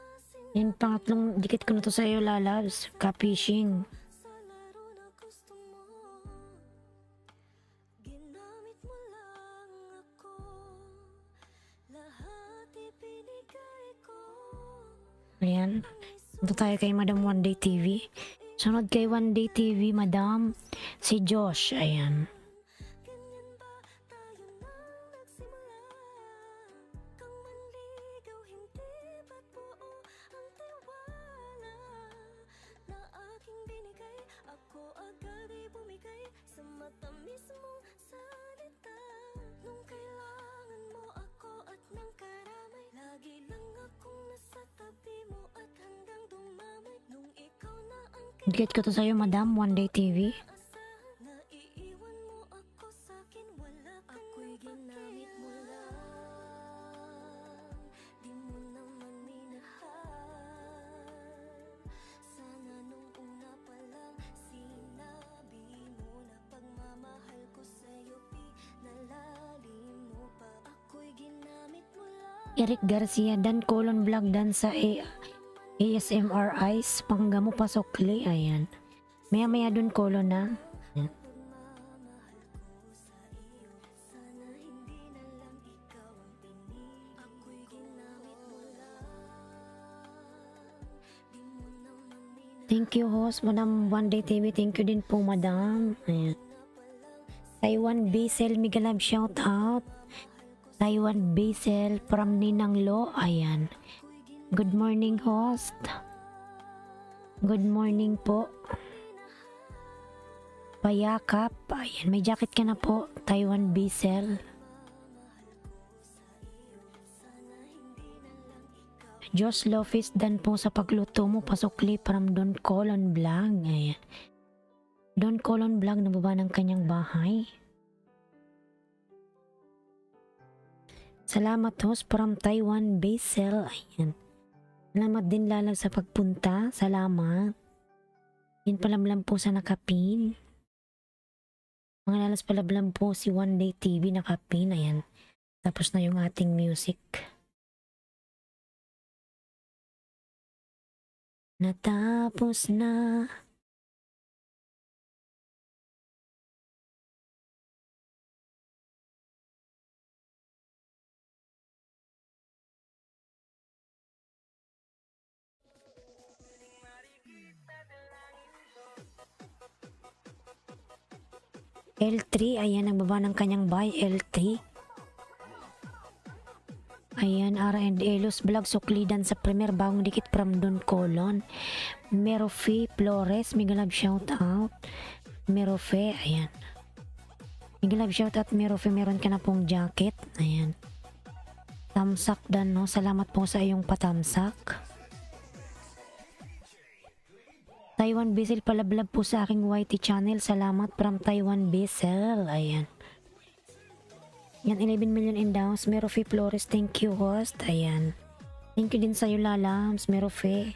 Yan pangatlong dikit ko na to sa'yo lalabs. Ka-fishing. sa laro na gusto mo. Ginamit mo lang ako. Lahat ibinigay ko. Ayan. Ito tayo kay Madam One Day TV. Sunod kay One Day TV, Madam. Si Josh, ayan. Ganyan ba tayo nang nagsimula? Kang manligaw, hindi ba't buo ang tiwala na aking binigay? Ako agad ay bumigay sa matamis mong salita. Nung kailangan mo ako at ng karamay, lagi lang akong nasa tabi mo at hanggang dumamay. Nung ikaw na ang Dikit ko to sa'yo, Madam One Day TV. kinaasahan, naiiwan mo ako sa'kin, wala ka ako'y ginamit mo lang. Di mo naman minahal. Sana nung una pa lang sinabi mo na pagmamahal ko sa'yo, pinalalim mo pa. Ako'y ginamit mo lang. Eric Garcia, dan Colon Vlog, dan sa ASMR Eyes. Pangga mo pasokli, ayan. Maya Don Colon na. Ayan. Pagmamahal ko sa iyo, sana hindi na lang ikaw ang pinili. Ako'y ginamit mo lang. Di mo naman minahal. Thank you host, Madam One Day TV. Thank you din po, Madam. Ayan. Taiwan Basil, mega love shout out. Taiwan Basil from Ninang Lo, ayan. Good morning host. Good morning po. Payakap, ayan. May jacket ka na po, Taiwan Basil. Diyos Lofis dan po sa pagluto mo, pasukli from Don Colon Vlog, ayan. Don Colon Vlog, nababa ng kanyang bahay. Salamat host from Taiwan Basil, ayan. Salamat din lalag sa pagpunta. Salamat. Yan palamlam po sa nakapin. Mga lalas palamlam po si One Day TV nakapin. Ayan. Tapos na yung ating music. Natapos na. L3, ayan, nagbaba ng kanyang bahay, L3. Ayan, R&A Los Vlog, suklidan sa premier bagong dikit from Don Colon. Merofe Flores, mega love shout out. Merofe, ayan. Mega love shout out, Merofe, meron ka na pong jacket. Ayan. Tamsak dan, no? Salamat po sa iyong patamsak. Taiwan Basil palablab po sa aking YT channel. Salamat from Taiwan Basil. Ayan. Yan, 11 million endows. Merofe Flores, thank you host. Ayan. Thank you din sa'yo lalams, Merofe.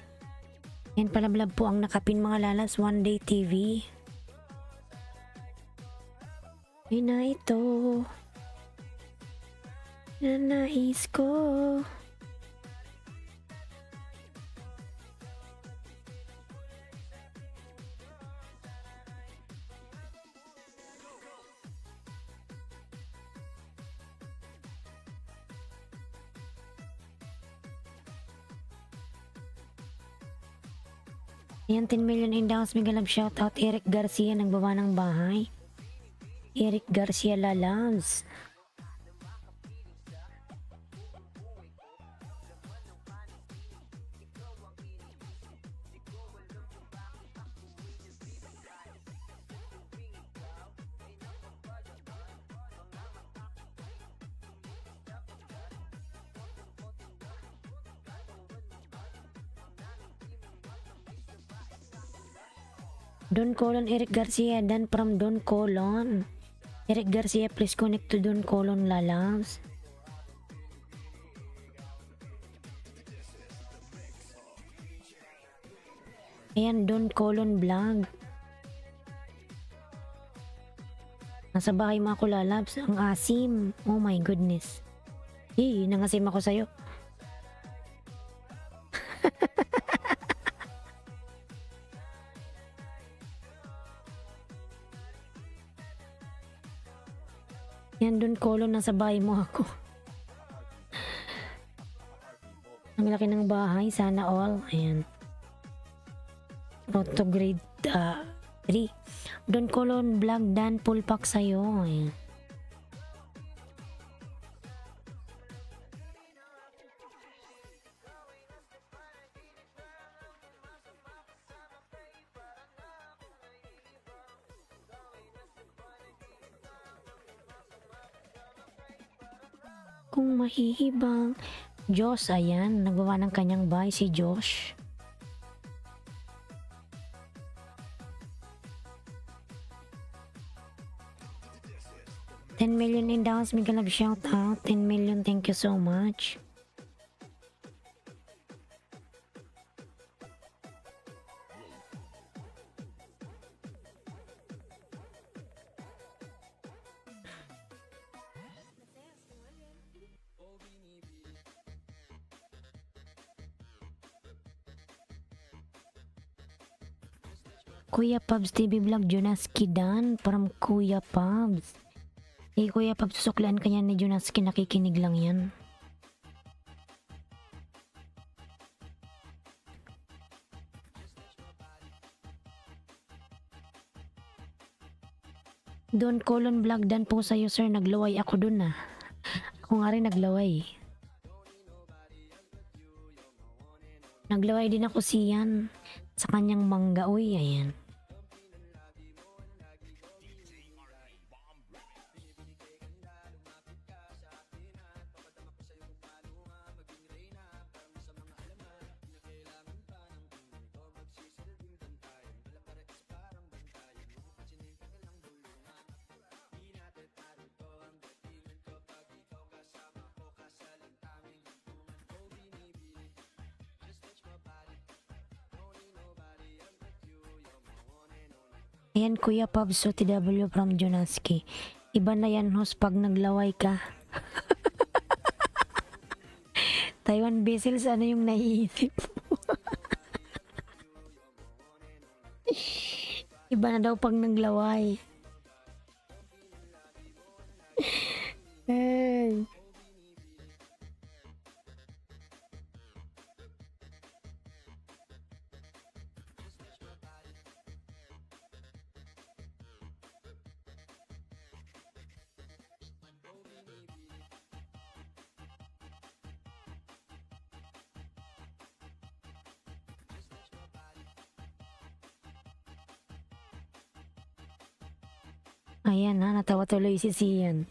Yan, palablab po ang nakapin mga lalams. One Day TV. Ay na ito. Nanais ko. Ayan, 10 million endows. Mega love shoutout. Eric Garcia, nagbaba ng bahay. Eric Garcia lalams. Don Colon, Eric Garcia, dan from Don Colon. Eric Garcia, please connect to Don Colon lalams. Ayan, Don Colon vlog. Nasa bahay mo ako lalabs. Ang asim. Oh my goodness. Nangasim ako sa'yo. Yan, Don Colon, nasa bahay mo ako. Ang laki ng bahay, sana all. Ayan. Road to grade 3. Don Colon vlog, dan full pack sa'yo. Ayan. Kung mahihibang Josh, ayan, nagawa ng kanyang bahay si Josh. $10 million endows, mega love shout out. 10 million, thank you so much. Kuya Pabs TV Vlog, Jonaski Dan from Kuya Pabs. Kuya Pabs, susuklaan kanya ni Jonaski, nakikinig lang yan. Don Colon Vlog, dan po sa'yo sir, naglaway ako dun ah. Ako nga rin naglaway. Naglaway din ako siyan sa kanyang mangga. Uy, ayan. Ayan, Kuya Pabs, so TW from Jonaski. Iba na yan, host, pag naglaway ka. Taiwan Basil, ano yung naiisip mo? Iba na daw pag naglaway. Hey. Ayan na, natawa tuloy si Sian.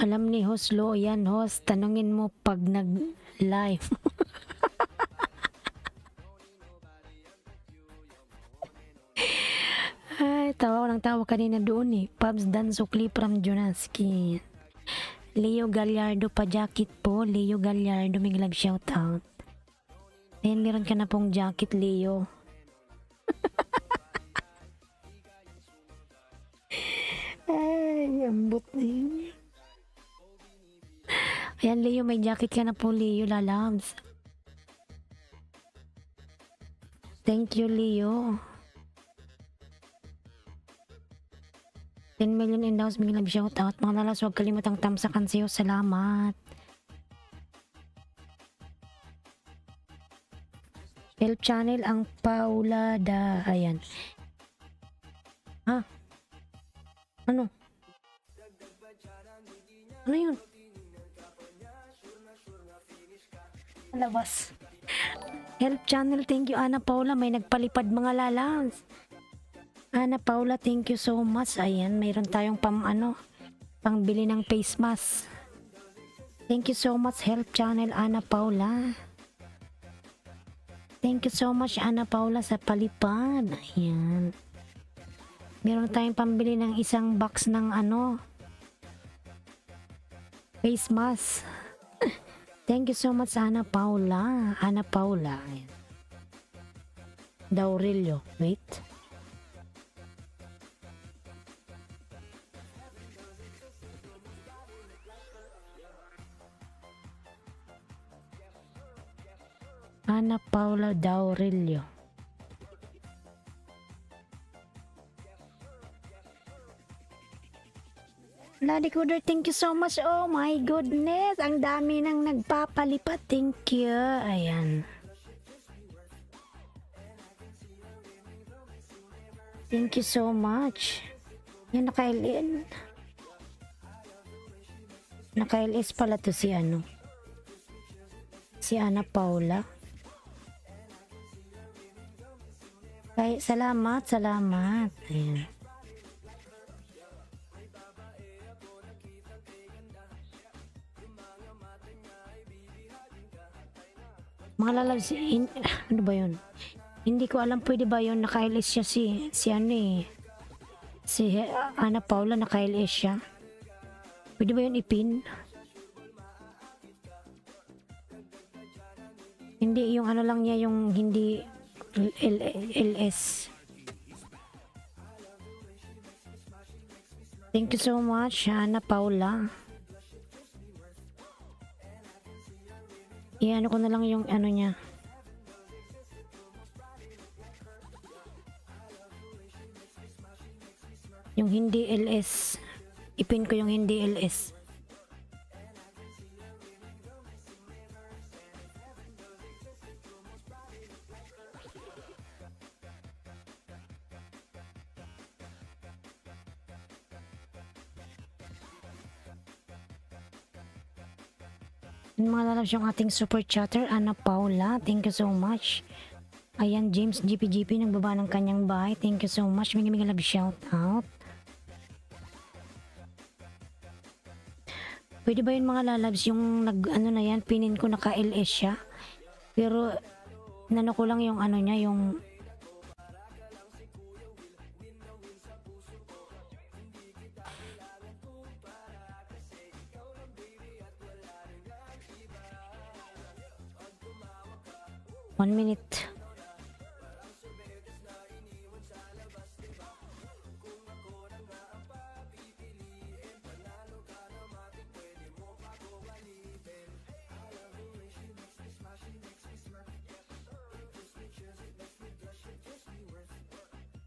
Alam ni host Lo, yan host, tanungin mo pag nag-live. Ay, tawa ko ng tawa kanina doon eh. Pabs Dan Sukli from Junaski. Leo Gallardo pa jacket po. Leo Gallardo, may lag shoutout. Ayan, meron ka na pong jacket, Leo. Ay, ambot na yun. Ayan, Leo, may jacket ka na po, Leo, lalabs. Thank you, Leo. 10 million in house, biglang shoutout. Mga lalas, huwag kalimutang tamsakan sa'yo. Salamat. Help channel ang Paula da. Ayan. Ha? Ano? Ano yun? Labas. Help channel, thank you Ana Paula. May nagpalipad mga lalas. Ana Paula, thank you so much. Ayan, mayroon tayong pangbili ng face mask. Thank you so much, Help Channel, Ana Paula. Thank you so much, Ana Paula, sa palipad. Ayan. Meron tayong pambili ng isang box ng face mask. Thank you so much, Ana Paula. Ana Paula. Ayan. Daurelio. Wait. Ana Paula Daurelio. Lady Kuder, thank you so much. Oh my goodness, ang dami nang nagpapalipat. Thank you. Ayan. Thank you so much. Yan, naka-LS pala to si si Ana Paula. Ay, salamat. Ayan. Mga lalabs, ano ba yun? Hindi ko alam, pwede ba yun? Naka-LS siya si Ana Paula, naka-LS siya. Pwede ba yun ipin? Hindi, yung lang niya, yung hindi LS. Thank you so much, Ana Paula. Iyan ko na lang yung niya. Yung hindi LS. Ipin ko yung hindi LS. Mga lalabs, yung ating super chatter, Ana Paula, thank you so much. Ayan, James GPGP, nagbaba ng kanyang bahay, thank you so much. May love shout out. Pwede ba yun mga lalabs, yung na yan, pinin ko naka-LS siya. Pero, ko lang yung niya, yung 1 minute.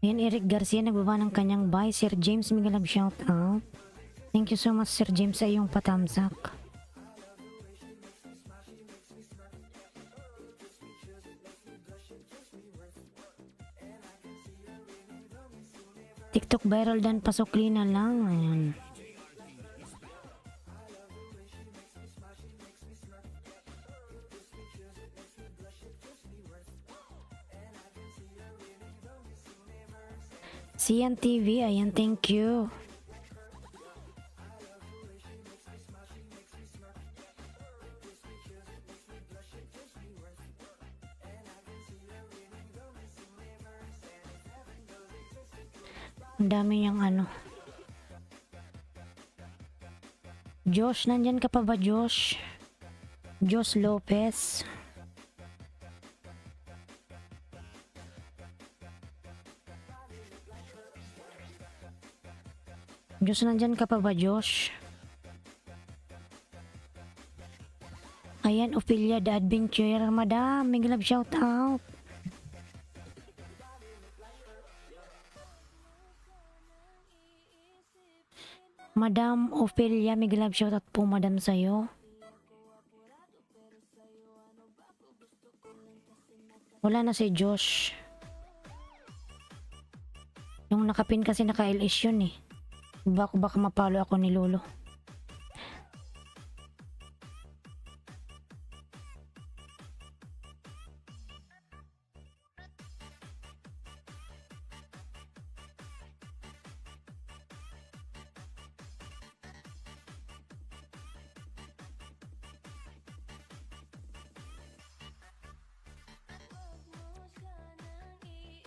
Yan, Eric Garcia nagbaba ng kanyang bye. Sir James, Miguel, shout out. Thank you so much, Sir James, sa iyong patamsak. TikTok viral dan pasukli na lang. Ayan. Sian TV, ayan, thank you. Ang dami niyang ano. Josh, nandyan ka pa ba, Josh? Josh Lopez. Josh, nandyan ka pa ba, Josh? Ayan, Ophelia the Adventurer, madam. May love shout out. Madam Ophelia, may love shout out po, madam, sa'yo. Wala na si Josh. Yung nakapin kasi naka-LS yun eh. Baka mapalo ako ni Lolo.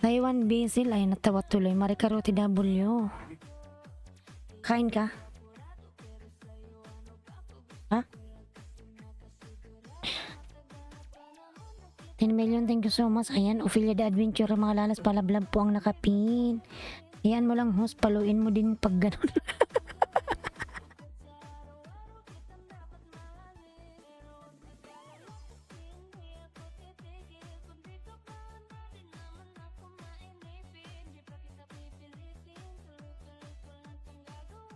Taiwan Basil ay natawa tuloy. Maricarote W. Kain ka? Ha? 10 million, thank you so much. Ayan, Ophelia the Adventure, mga lalas, palablab po ang nakapin. Ayan mo lang, host, paluin mo din pag ganun.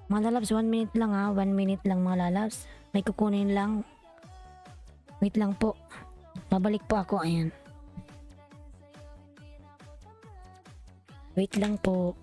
Mga lalabs, 1 minute lang ha. 1 minute lang mga lalabs. May kukunin lang. Wait lang po. Babalik po ako. Ayan. Wait lang po.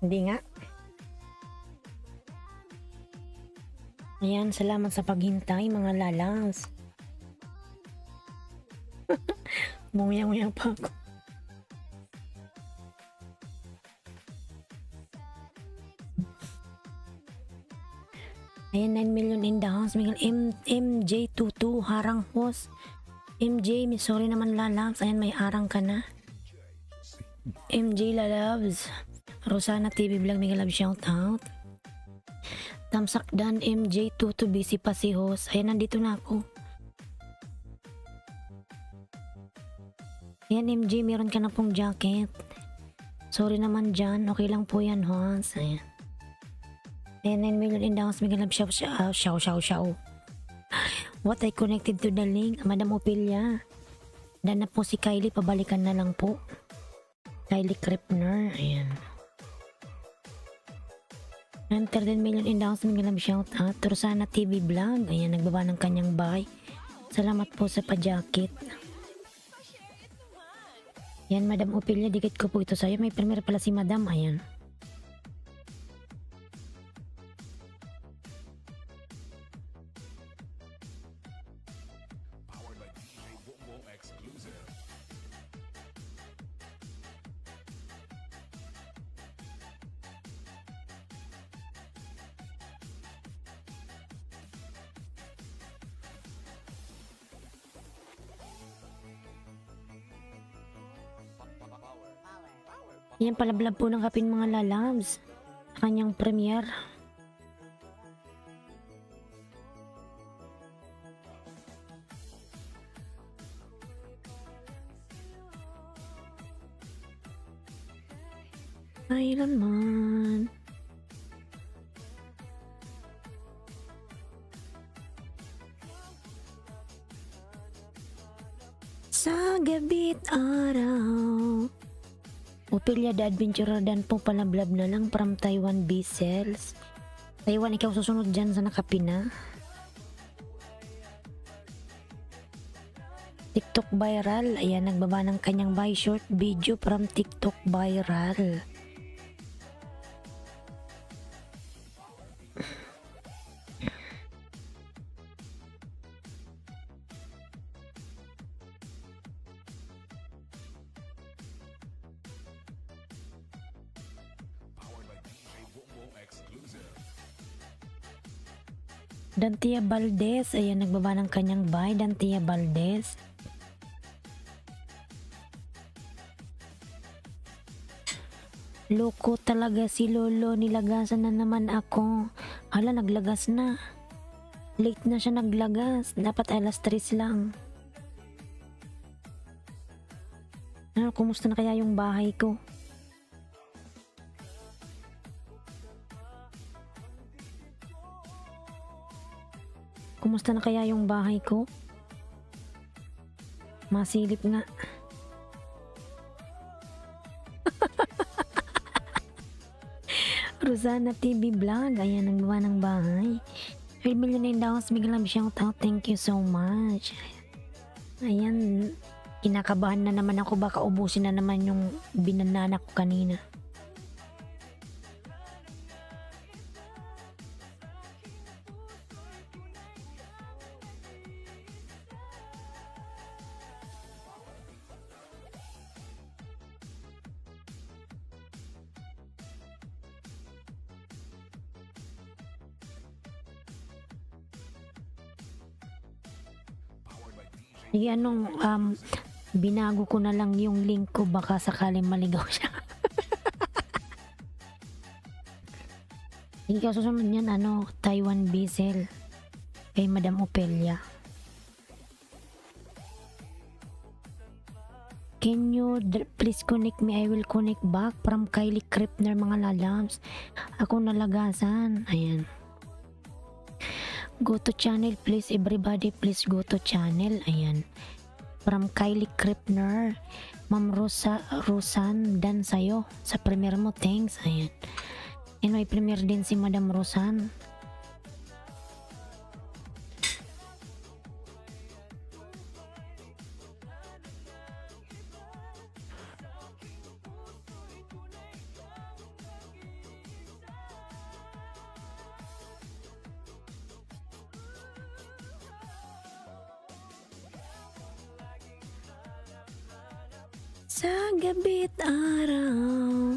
Hindi nga. Ayan, salamat sa paghintay mga lalas. Mungyang-mungyang pa ako. Ayan, 9 million in the house. Miguel MJ22, harang host. MJ, sorry naman lalabs. Ayan, may arang ka na. MJ lalabs. Rosana TV Vlog, Miguel Love, shout out. Tamsak Dan, MJ22, busy pa si host. Ayan, nandito na ako. Ayan, MJ, meron ka na pong jacket. Sorry naman dyan. Okay lang po yan, host. Ayan. Ayan, 9 million in the house. Miguel Love, shout. What I connected to the link, Madam Opelia. Dan na po si Kylie, pabalikan na lang po. Kylie Kripner, ayan. Enter 10 million in the house, Miguel Love, shout out. Rosana TV Vlog, ayan, nagbaba ng kanyang bahay. Salamat po sa pa-jacket. Yan, Madam Opelia, dikit ko po ito sa'yo. May premier pala si Madam, ayan. Yan, palablab po ng kapin mga lalabs. Kanyang premiere. Kailanman. Sa gabi't araw. Opelia the Adventurer Dan po palablab na lang from Taiwan B-Cells. Taiwan, ikaw susunod dyan sa nakapina. TikTok viral. Ayan, nagbaba ng kanyang buy short video from TikTok viral. Dantia Valdez, ayan, nagbaba ng kanyang buy. Dantia Valdez. Loko talaga si Lolo, nilagasan na naman ako. Hala, naglagas na. Late na siya naglagas. Dapat alas 3 lang. Ano, kumusta na kaya yung bahay ko? Kumusta na kaya yung bahay ko? Masilip nga. Rosana TV Vlog. Ayan, nagbawa ng bahay. 12 million in the house. Miguel Love, shout out. Thank you so much. Ayan. Kinakabahan na naman ako. Baka ubusin na naman yung binanana ko kanina. Binago ko na lang yung link ko, baka sakaling maligaw siya. Ikaw susunod niyan, Taiwan Bizel kay Madam Opelia. Can you please connect me? I will connect back from Kylie Kripner, mga lalabs. Ako nalagasan. Ayan. Go to channel please, everybody, please go to channel. Ayan, from Kylie Kripner. Ma'am Rosan Dan sa'yo sa premiere mo, thanks. Ayan, and may premiere din si Madam Rosan. sa gabi't araw.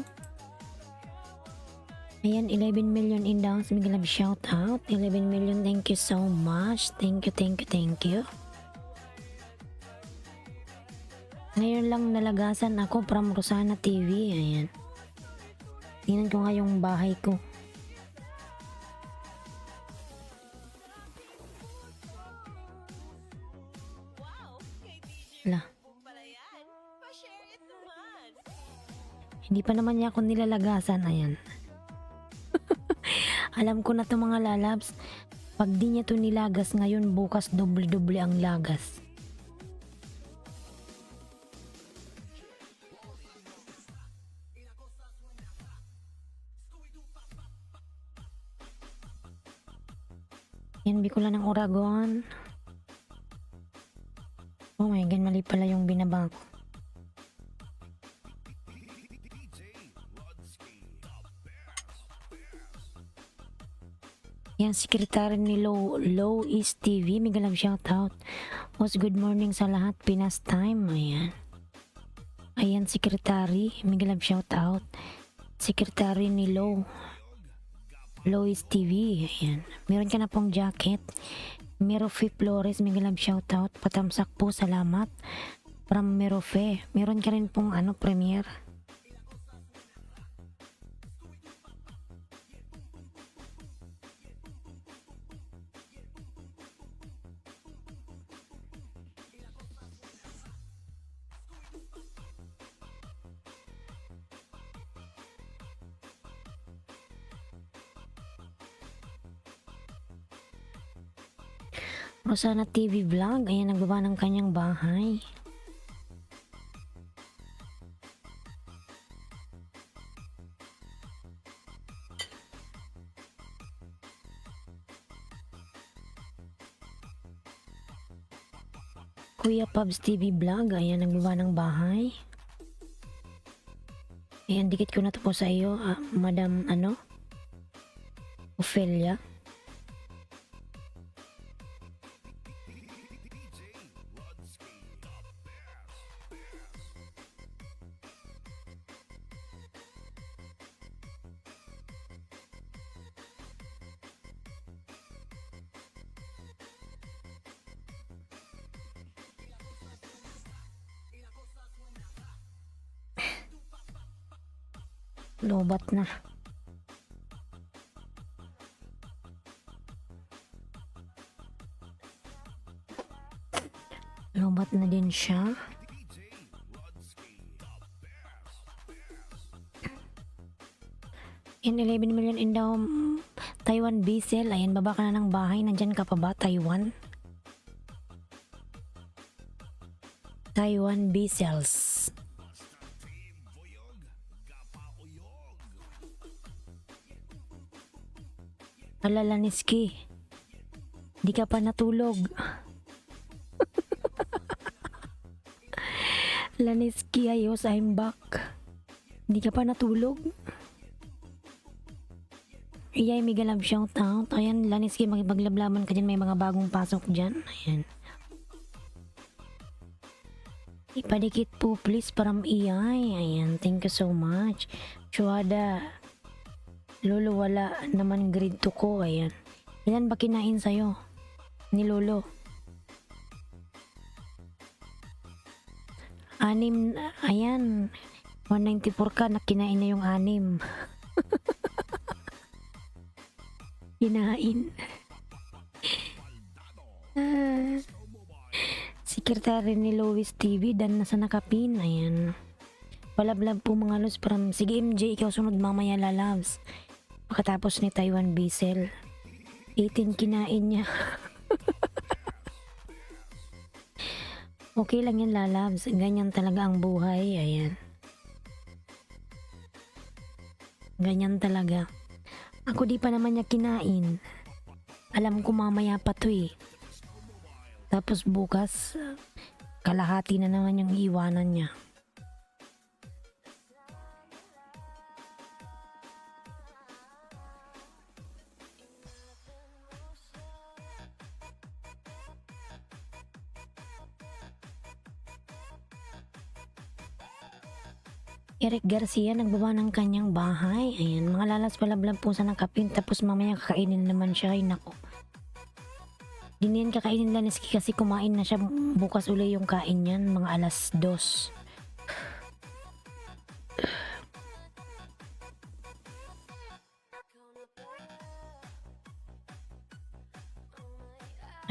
Ayan, 11 million in downs. Big love shout out. 11 million, thank you so much. Thank you, thank you, thank you. Ngayon lang nalagasan ako from Rosana TV. Ayan. Tingnan ko nga yung bahay ko. Wow, kay DJ Wala. Boom pala yan. Pa-share it naman. Hindi pa naman niya ako nilalagasan. Ayan. Alam ko na to mga lalabs. Pag di niya to nilagas ngayon, bukas doble-doble ang lagas. Yan, Bicolan ng Oragon. Oh my God, mali pala yung binaba ko. Yan, sekretary ni Low is TV. Mega love shoutout. Was good morning sa lahat. Pinas time. Ayan. Ayan, sekretary. Mega love shoutout. Sekretary ni Low is TV. Ayan. Meron ka na pong jacket. Merofe Flores. Mega love shoutout. Patamsak po. Salamat. From Merofe. Meron ka rin pong premiere. Rosana TV vlog. Ayan, nagbaba ng kanyang bahay. Kuya Pubs TV vlog. Ayan, nagbaba ng bahay. Ayan, dikit ko na to po sa iyo, Madam Ophelia. Lobat na. Lobat na din siya. In 11 million in daw Taiwan Bisel. Ayan, baba ka na ng bahay. Nandyan ka pa ba, Taiwan? Taiwan Bisels. Alalaniski, di ka pa natulog. Laniski, ayos, I'm back. Di ka pa natulog. Iyay, mega love shout out. Ayan, Laniski, maglablaban ka dyan. May mga bagong pasok dyan. Ayan. Ipadikit po please param iyay. Ayan, thank you so much. Chuada. Lolo, wala naman grade 2 ko. Ayan. Ilan ba kinain sa'yo? Ni Lolo? 6. Ayan. 194 ka. Nakinain na yung 6. Kinain. Sekretary ni Lois TV. Dan na sa nakapin. Ayan. Palablab po mga los. Sige MJ, ikaw sunod mamaya lalabs. Pagkatapos ni Taiwan Bisel, 18 kinain niya. Okay lang yan lalabs. Ganyan talaga ang buhay. Ayan. Ganyan talaga. Ako di pa naman niya kinain. Alam ko mamaya pa to eh. Tapos bukas, kalahati na naman yung iwanan niya. Eric Garcia nagbaba ng kanyang bahay. Ayan, mga lalas palablab po sa nakapin. Tapos mamaya kakainin naman siya. Ay nako. Di na yan kakainin lang kasi kumain na siya. Bukas uli yung kain niyan. Mga alas 2.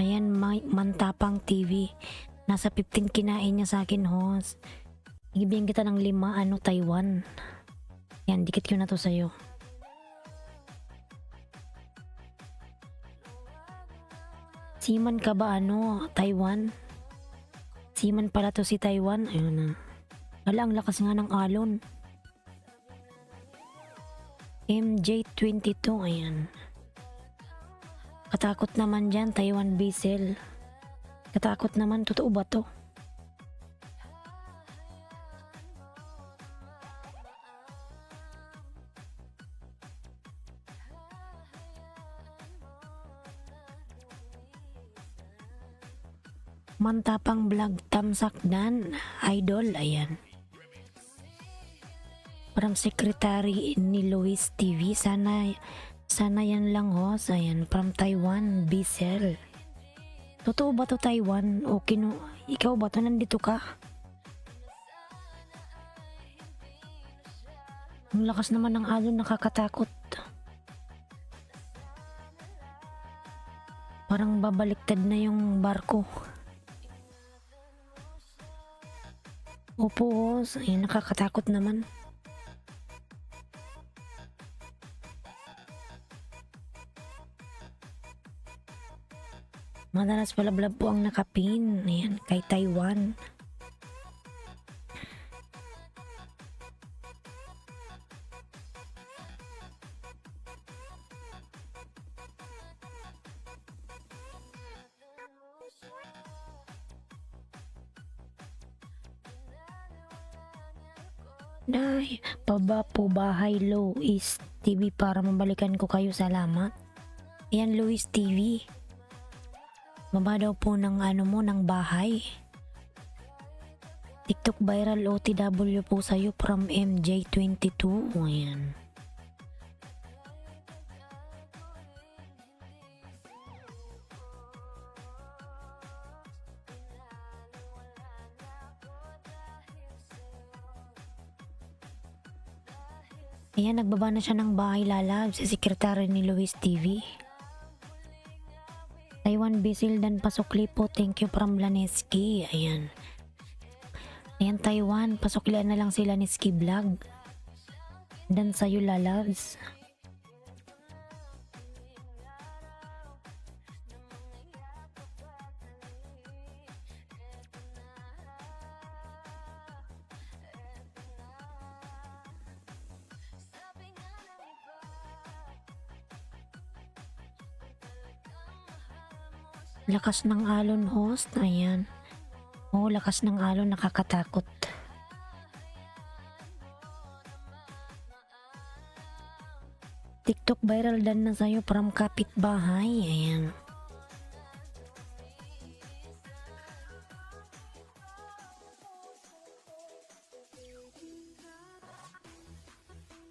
Ayan, Mantapang TV. Nasa 15 kinain niya sa akin, host. Ibigyan kita ng 5, Taiwan. Yan, dikit ko na to sa'yo. Siman ka ba, Taiwan? Siman pala to si Taiwan. Ayun na. Wala, ang lakas nga ng alon. MJ22, ayan. Katakot naman dyan, Taiwan Bisel. Katakot naman, totoo ba to? Mantapang vlog, Tamsakdan, idol, ayan. From secretary ni Luis TV, sana yan lang, host, ayan, from Taiwan, Bisel. Totoo ba to, Taiwan? O ikaw ba to, nandito ka? Ang lakas naman ng alon, nakakatakot. Parang babaliktad na yung barko. Opo, host, ayan, nakakatakot naman. Madalas palablab po ang nakapin. Ayan, kay Taiwan. Nay, paba po bahay Louis TV para mabalikan ko kayo, salamat. Ayan, Louis TV. Baba daw po ng ng bahay. TikTok viral OTW po sa'yo from MJ22. Ayan. Ayan, nagbaba na siya ng bahay, lalab sa sekretary ni Luis TV. Taiwan Bisil dan pasukli po, thank you from Laneski. Ayan. Ayan, Taiwan, pasuklian na lang sila Laneski Vlog. Dan sa'yo, lalabs. Lakas ng alon, host. Ayan. Oh, lakas ng alon, nakakatakot. TikTok viral dan na sa'yo from kapitbahay. Ayan.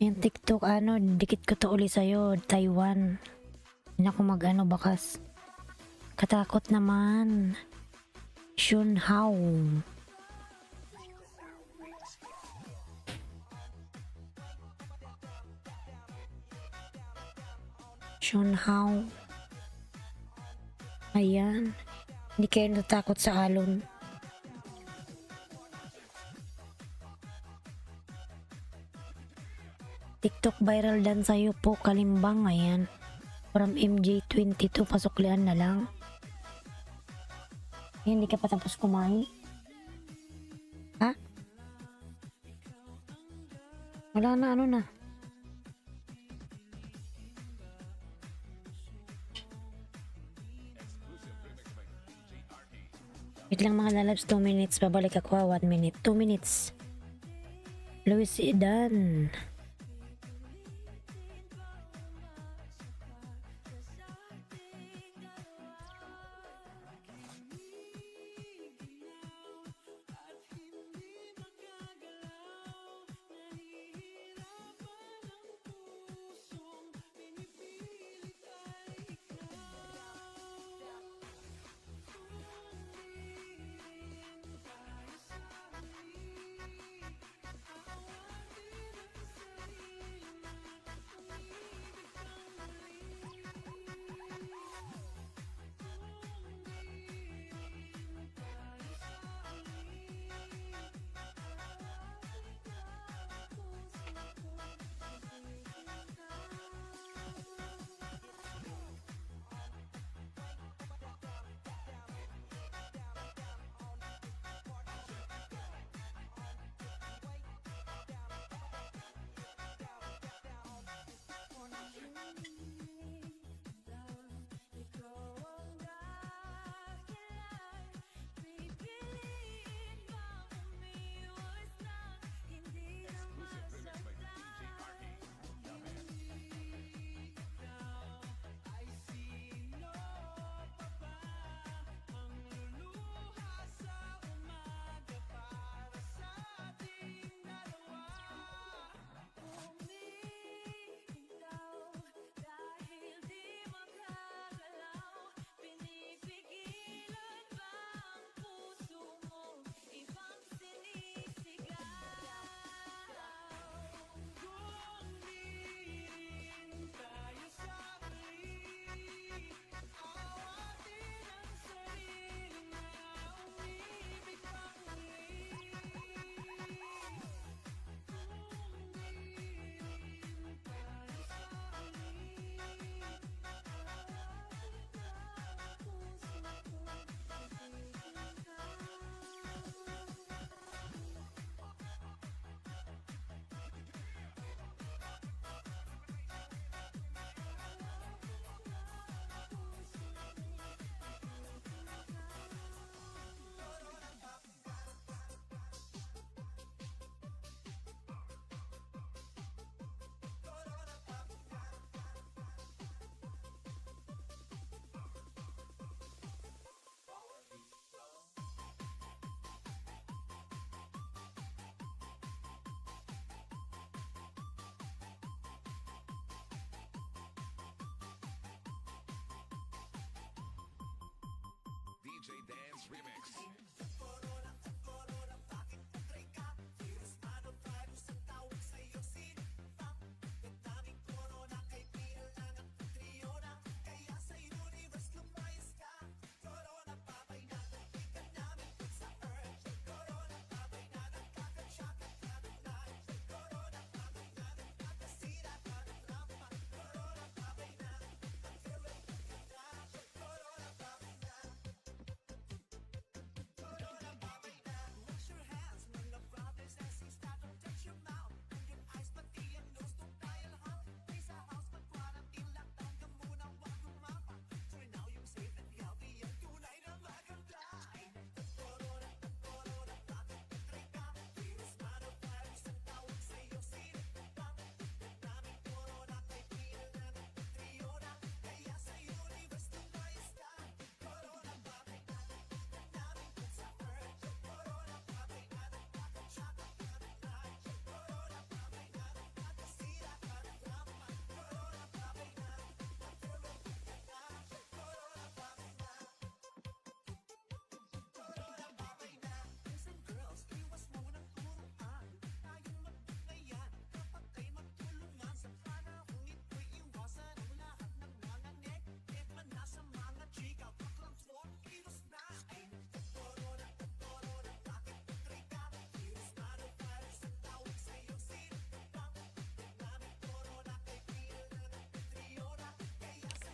Yung TikTok, dikit ko to uli sa'yo, Taiwan. Hindi na ako bakas. Katakot naman. Shun Hao. Shun Hao. Ayan. Hindi kayo natakot sa alon. TikTok viral dan sa'yo po, Kalimbang. Ayan. From MJ22, pasuklian na lang. Hindi ka pa tapos kumain? Ha? Wala na, na. Wait lang mga lalabs, 2 minutes. Babalik ako, 1 minute. 2 minutes. Luis Idan.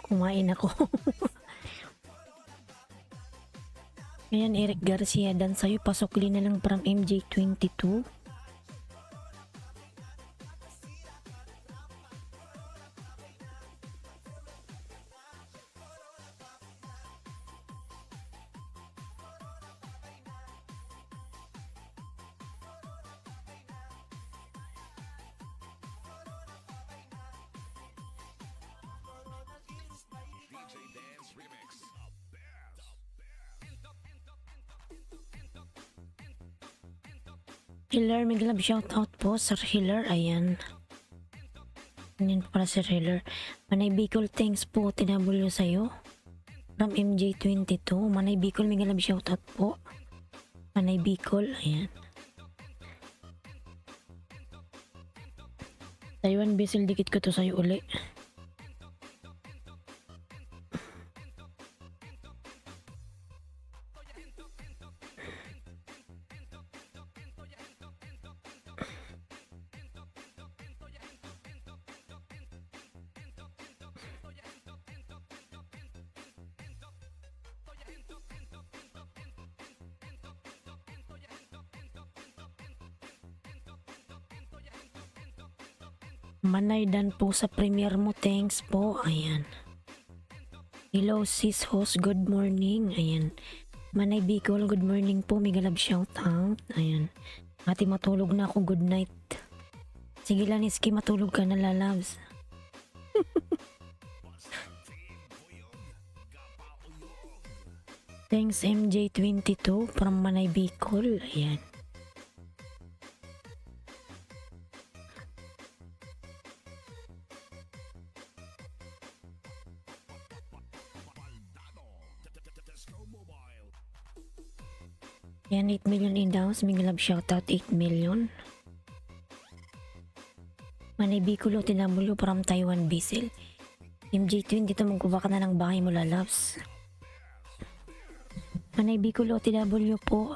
Kumain ako. Ayan, Eric Garcia, dan sa'yo pasokli na lang from MJ22. Healer, may love shoutout po, Sir Healer, ayan. Ayan para Sir Healer. Manay Bicol, thanks po, TW sa'yo. From MJ22, Manay Bicol, may love shoutout po. Manay Bicol, ayan. Taiwan Basil, dikit ko to sa'yo uli. Manay Dan po sa premiere mo, thanks po, ayan. Hello sis host, good morning, ayan. Manay Bicol, good morning po, mega love shout out, ayan. Ate, matulog na ako, good night. Sige lang Iski, matulog ka na lalabs. Thanks MJ22 from Manay Bicol, ayan. Yan, 8 million in downs. Mega love shoutout, 8 million. Manay Bicol, TW from Taiwan Basil. MJ20, dito magkuha ka na ng bahay mo, lalabs. Manay Bicol, TW po.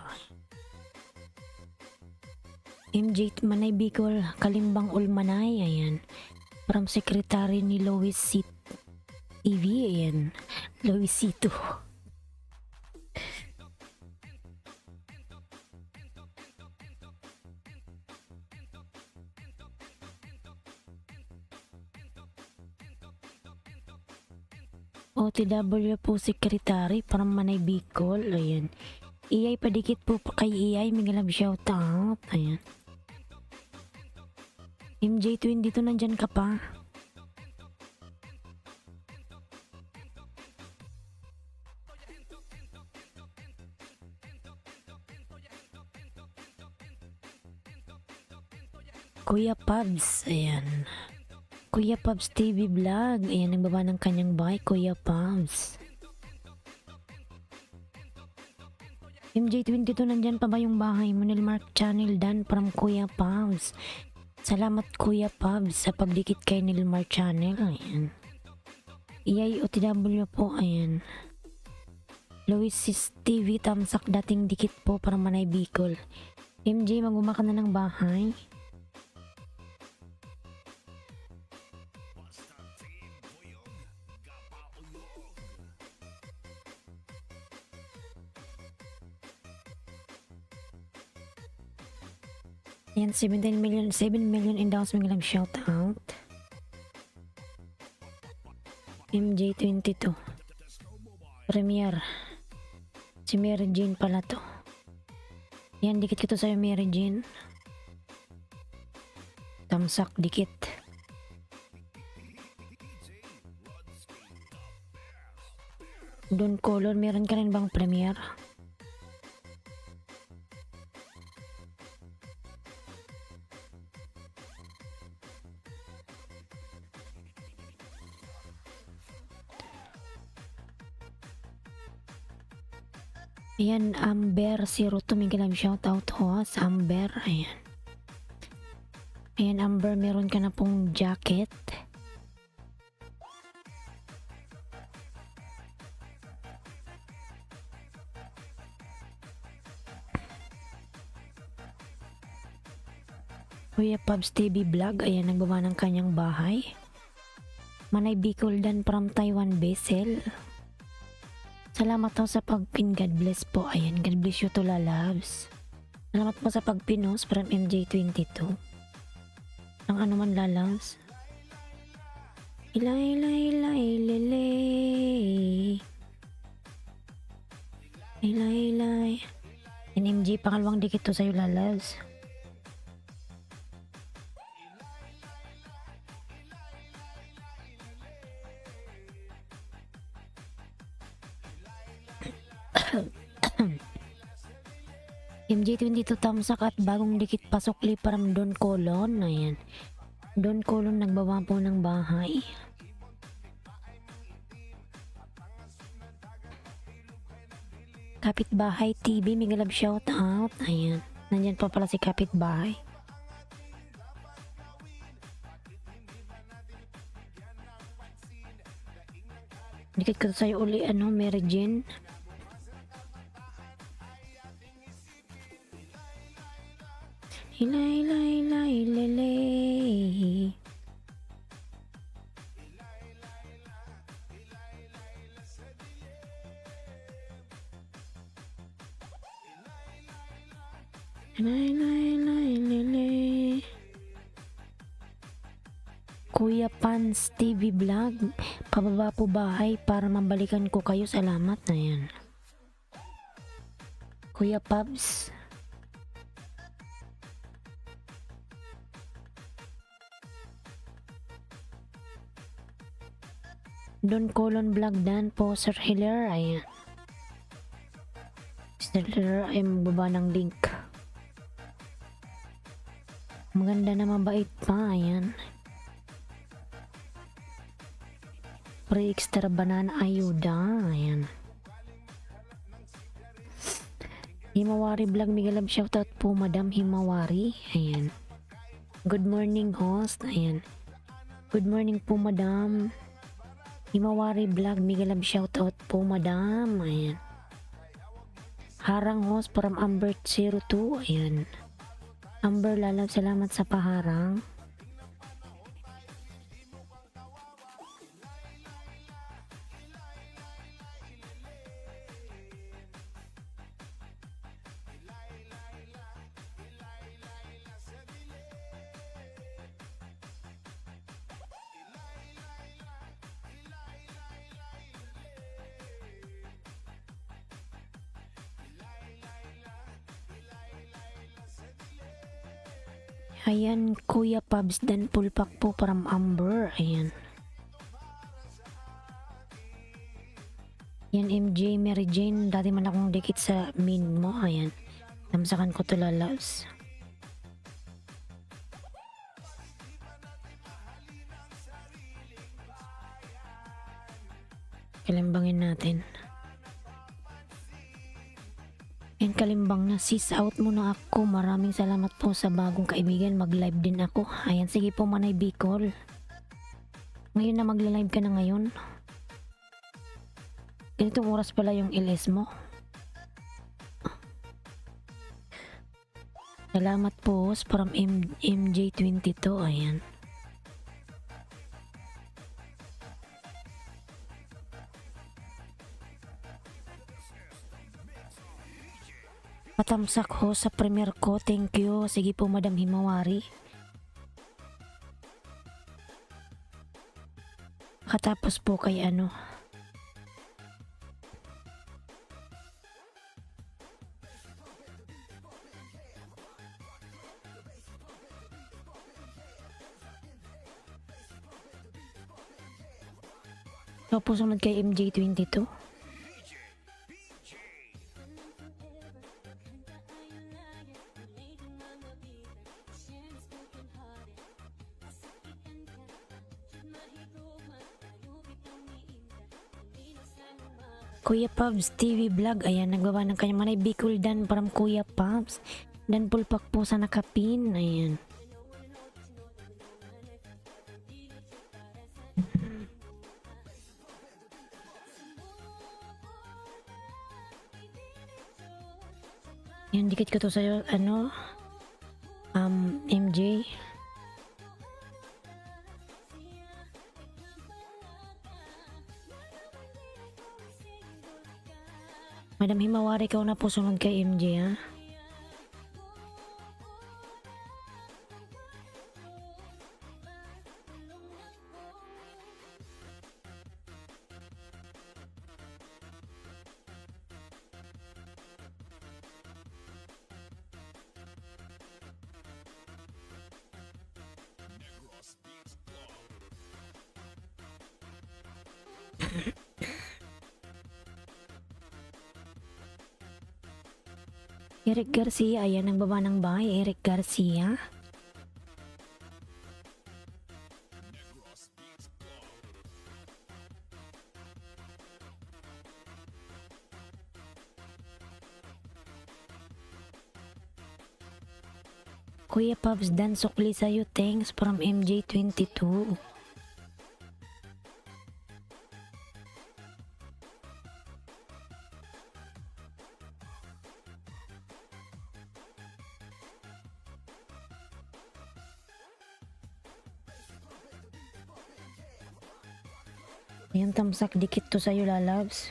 Manay Bicol, Kalimbang Ulmanay, ayan. From secretary ni Lois C. TV, ayan. Lois C2. OTW po secretary from Manay Bicol, ayan. Iyay, padikit po kay Iyay, may love shoutout, ayan. MJ20, dito nandyan ka pa. Kuya Pabs, ayan. Kuya Pabs TV Vlog, ayan, nagbaba ng kanyang bahay, Kuya Pabs. MJ22, nandyan pa ba yung bahay mo? Nilmark Channel Dan from Kuya Pabs. Salamat Kuya Pabs sa pagdikit kay Nilmark Channel. Ayan. Iyay OTW po. Ayan. Luis TV Tamsak, dating dikit po para Manay Bicol. MJ, maguma ka na ng bahay. Ayan, 7 million endorsement lang, shout out. MJ22 Premier. Si Mary Jane pala to. Yan, dikit ko to sa'yo, Mary Jane. Tamsak, dikit. Don Color, meron ka rin bang Premier? Ayan, Amber 02, Miguel Am, shoutout ho sa Amber. Ayan. Ayan, Amber, meron ka na pong jacket. Kuya Pabs TV Vlog, ayan, nagbaba ng kanyang bahay. Manay Bicol Dan from Taiwan Basel. Salamat po sa pagpin. God bless po. Ayan, God bless you to lalabs. Salamat po sa pagpinos from MJ22. Ang ano man lalabs. Ilay, ilay, ilay, lele. Ilay, ilay. Yan, MJ, pangalawang dikit to sa'yo lalabs. MJ22 Tamsak at bagong dikit pasok from Don Colon. Ayan. Don Colon nagbaba po ng bahay. Kapitbahay TV, Migalab shout out. Ayan. Nandyan pa pala si Kapitbahay. Dikit ko sa'yo uli, ano, Mary Jane. Hilay, hilay, hilay, lele. Hilay, hilay, hilay, lele. Kuya Pans TV Vlog, pababa po bahay para mabalikan ko kayo. Salamat na yan. Kuya Pabs. Don Colon Vlog Dan po, Sir Hiller. Ayan. Sir Hiller ay magbaba ng link. Maganda na, mabait pa. Ayan. Pre extra banana ayuda. Ayan. Himawari Vlog, Miguel Lab, shoutout po Madam Himawari. Ayan. Good morning host. Ayan. Good morning po Madam Himawari Vlog, Miguel Lab, shoutout po Madam. Ayan. Harang host from Amber 02. Ayan. Amber Lalab, salamat sa paharang. Ayan, Kuya Pabs Dan Pulpak po from Amber. Ayan. Yan, MJ Mary Jane, dati man akong dikit sa min mo. Ayan. Namsakan ko to lalabs. Kalimbangin natin. Yan, Kalimbang na sis, out muna ako. Maraming salamat po sa bagong kaibigan. Mag-live din ako. Ayan, sige po Manay Bicol. Ngayon na magla-live ka na ngayon. Ganitong oras pala yung LS mo. Salamat po from MJ22. Ayan. Patamsak ho sa premiere ko. Thank you. Sige po Madam Himawari. Katapos po kay ano. So po sunod kay MJ22. Kuya Pabs TV Vlog. Ayan, nagbawa ng kanyang Manay Bicol Dan from Kuya Pabs. Dan pulpak po sa nakapin. Ayan. Yan, dikit ko to sa'yo, ano, MJ. Madam Himawari, ikaw na po sunod kay MJ, ha? Eric Garcia, ayan ang baba ng bahay, Eric Garcia. Kuya Pabs Dan sukli sa'yo, thanks from MJ22. Ayan, tamsak dikit to sa'yo, lalabs.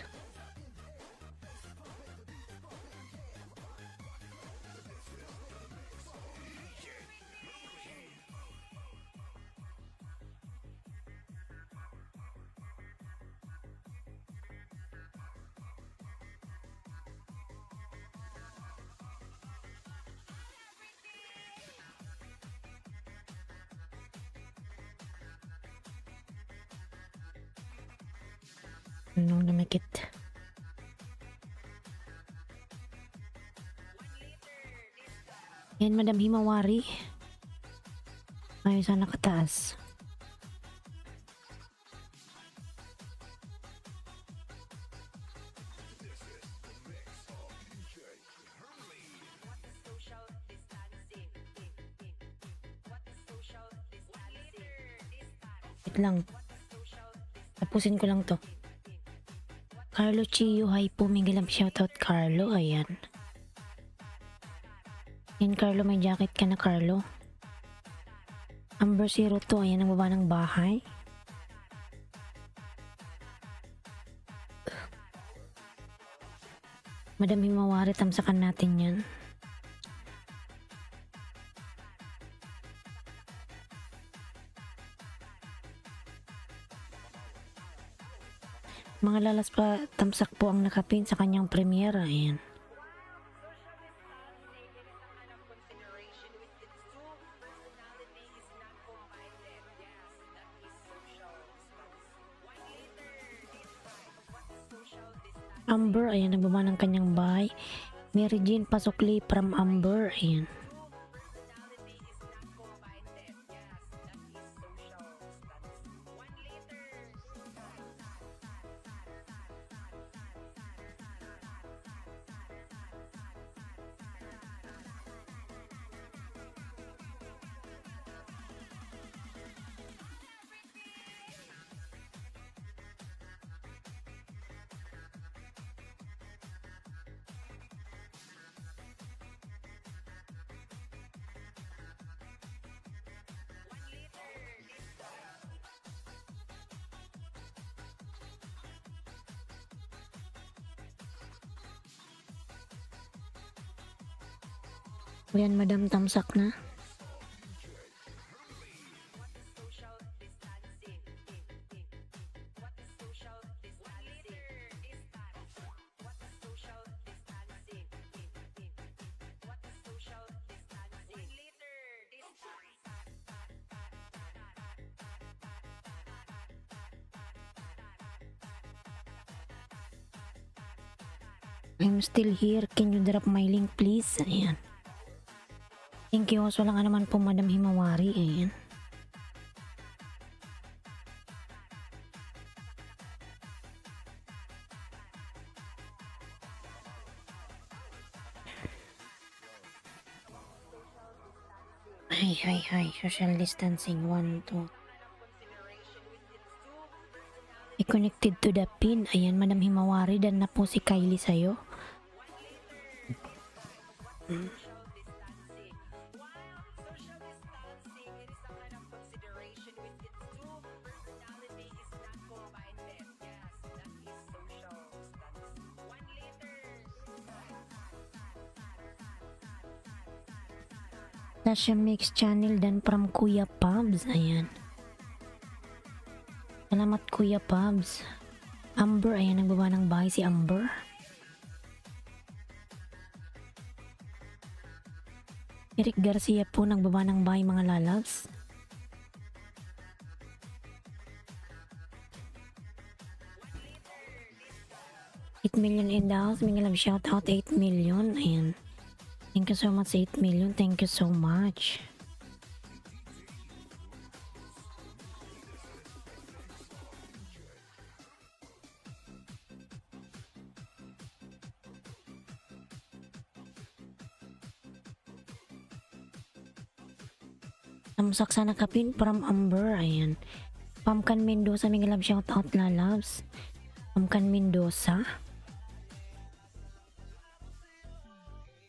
Anong namikit? Yan, Madam Himawari. Ayun, sana nakataas. Wait lang. Tapusin ko lang to. Carlo Chio, hi po, Miguel, shoutout Carlo, ayan. Yan Carlo, may jacket ka na Carlo. Amber 02, ayan ang baba ng bahay. Madam Himawari, tamsakan natin yan. Mga lalas pa, tamsak po ang nakapin sa kanyang premiere. Ayan. Amber, ayan, nagbaba ng kanyang bahay. Mary Jane Pasukli from Amber. Ayan. O yan, madam, tamsak na. I'm still here. Can you drop my link please? Ayan. Thank you. So lang naman po, Madam Himawari. Ayan. Hi. Social distancing. 1, 2. I-connected to the pin. Ayan, Madam Himawari. Dan na po si Kylie sa'yo. Tasha Mix Channel dan from Kuya Pabs. Ayan. Salamat Kuya Pabs. Amber, ayan, nagbaba ng bahay si Amber. Eric Garcia po, nagbaba ng bahay mga lalabs. $8 million in the house. Mga love shout out 8 million. Ayan. Thank you so much 8 million. Thank you so much. Tamsak sana kapin from Amber. Ayan. Pamkan Mendoza. Mga love shout out lalabs. Pamkan Mendoza.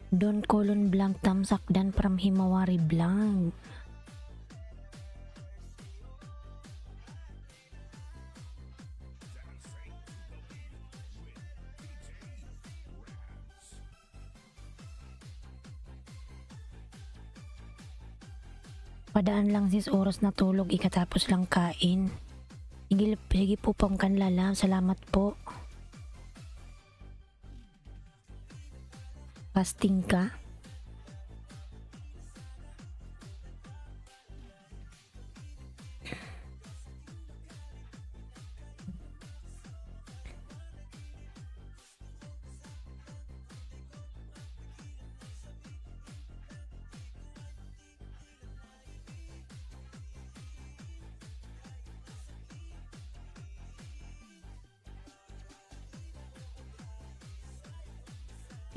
Don Colon Blanc tamsak dan from Himawari Blanc. Padaan lang sis, oras na tulog, ikatapos lang kain. Sige po pangkan lala, salamat po. Fasting ka?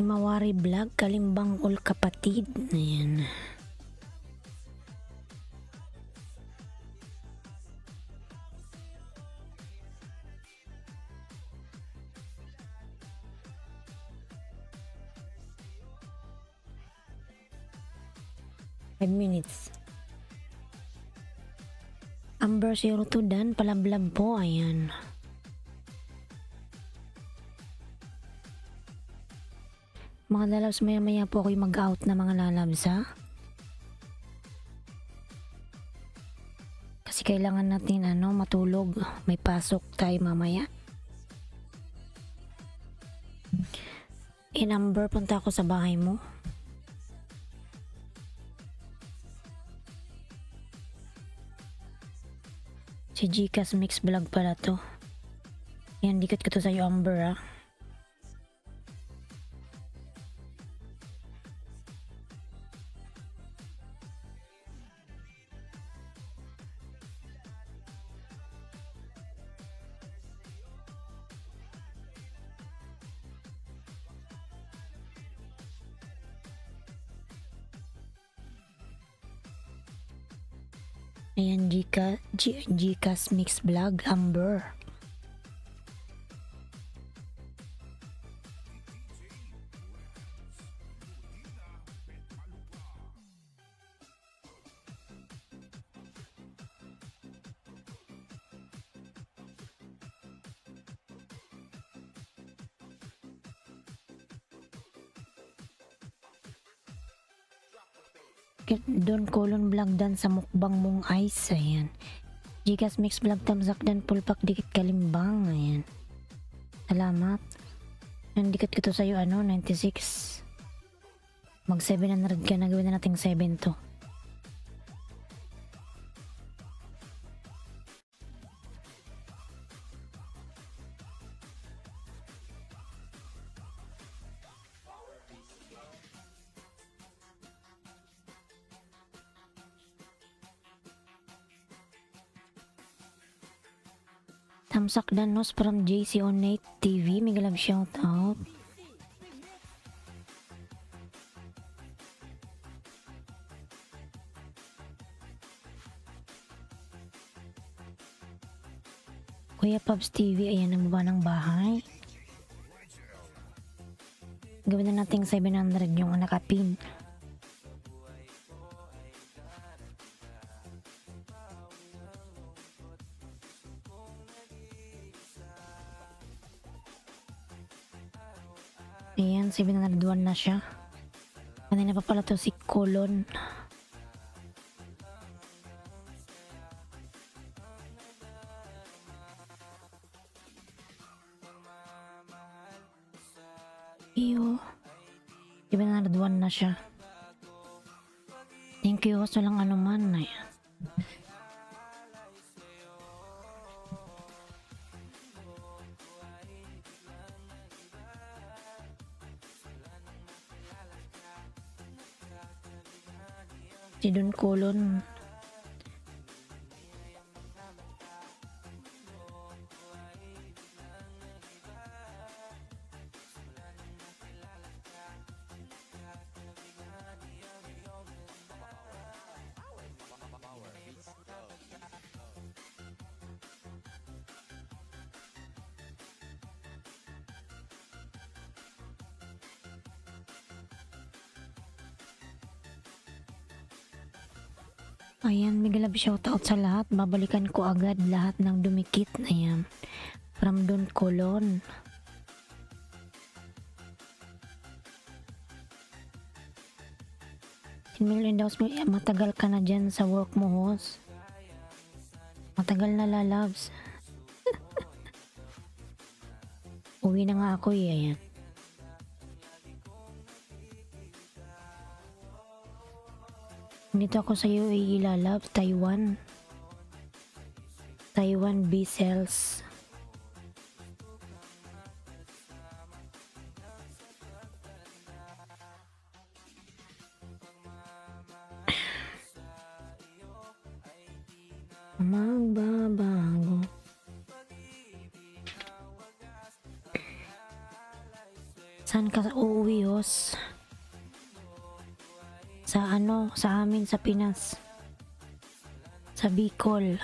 Himawari Vlog, Kalimbang all kapatid. Ayan. Five minutes. Amber 02 dan palablab po. Ayan. Mga lalabs, maya po ako'y mag-out na mga lalabs ha. Kasi kailangan natin matulog. May pasok tayo mamaya. Amber, punta ako sa bahay mo. Si Gcash Mix Vlog pala to. Yan, dikit ko to sa'yo Amber ha. Ayan, Gcash Mix Vlog, Amber. Don Colon Vlog dan sa mukbang mong ice. Ayan. Gcash Mix Vlog tamsak dan pulpak dikit kalimbang. Ayan. Salamat. Nandikit ko to sa'yo 96. Mag 700 ka na, gawin na nating 7 to. Tamsak Danos from JC on Night TV. Mega love shout out. Kuya Pubs TV, ayan ang baba ng bahay. Gawin na nating 700 yung nakapin. Ayan, 701 na siya. Kanina pa pala to si Colon. Iyo. 701 na siya. Thank you, host. Walang anuman. Ayan. Si Don Colon. Ayan, mega love shoutout sa lahat. Babalikan ko agad lahat ng dumikit. Ayan. From Don Colon. $10 million. Matagal ka na dyan sa work mo, host. Matagal na lalabs. Uwi na nga ako eh. Ayan. Dito ako sa UAE lalab, Taiwan. Taiwan B-cells. Magbabago. Saan ka uuwi, host? Sa sa amin sa Pinas. Sa Bicol.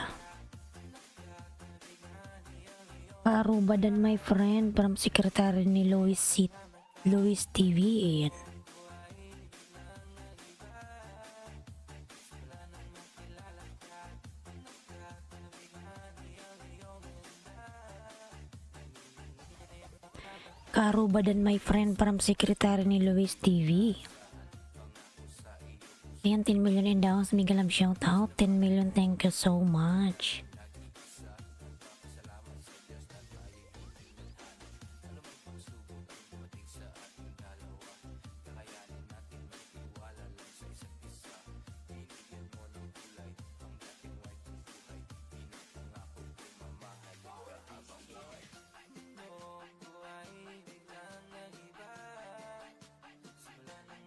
Parubadan my friend from secretary ni Louis TV. Ayan. Karubadan my friend from secretary ni Louis TV. Ayan, 10 million endowments. Mega love shout out. 10 million, thank you so much.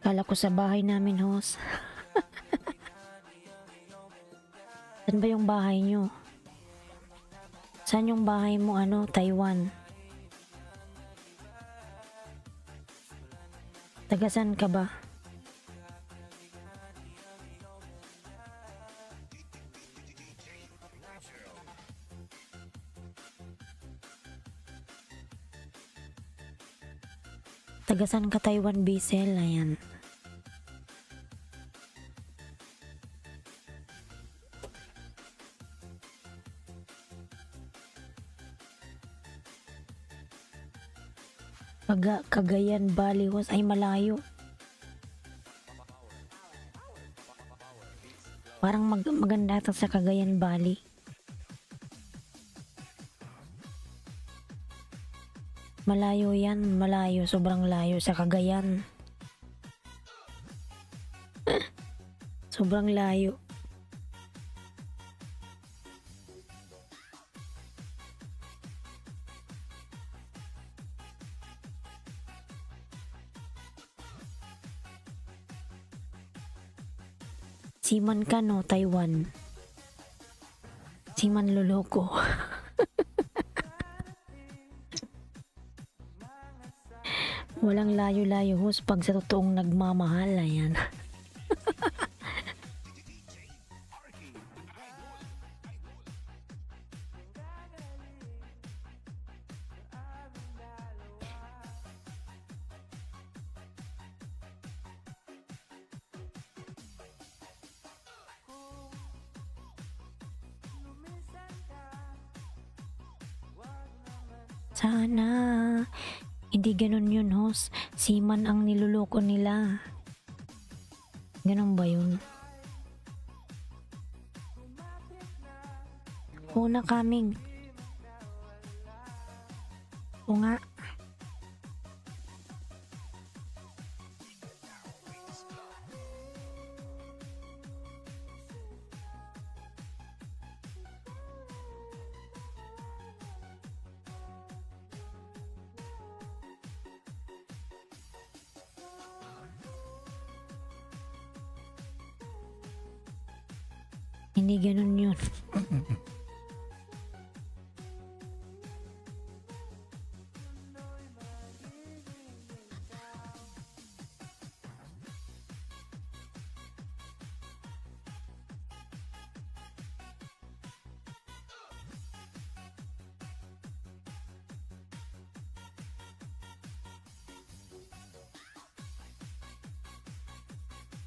Kala ko sa bahay namin, host. Saan ba yung bahay nyo? Saan yung bahay mo, Taiwan? Tagasan ka ba? Tagasan ka Taiwan Bisel, ayan. Cagayan Valley was ay malayo. Parang maganda ata sa Cagayan Valley. Malayo yan, malayo, sobrang layo sa Cagayan. Sobrang layo. Siman ka no, Taiwan. Siman loloko. Walang layo-layo host pag sa totoong nagmamahal, ayan. Sana hindi ganun yun, host. Siman ang niloloko nila. Ganun ba yun? Una kaming. O nga. Hindi ganun yun.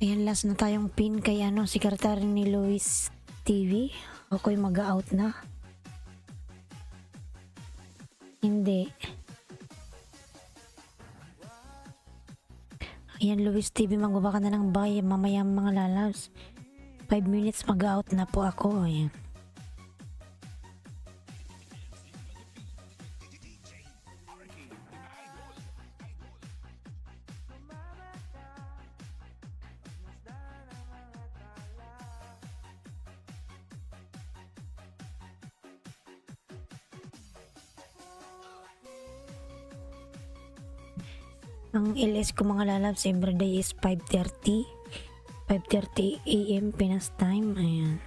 Ayan, last na tayong pin kay sekretary ni Luis TV. Ako'y mag-out na. Hindi. Ayan, Luis TV, magbaba ka na ng bye mamaya mga lalabs. 5 minutes mag-out na po ako. Ayan. Ang LS ko mga lalabs everyday is 5:30 AM Pinas time. Ayan.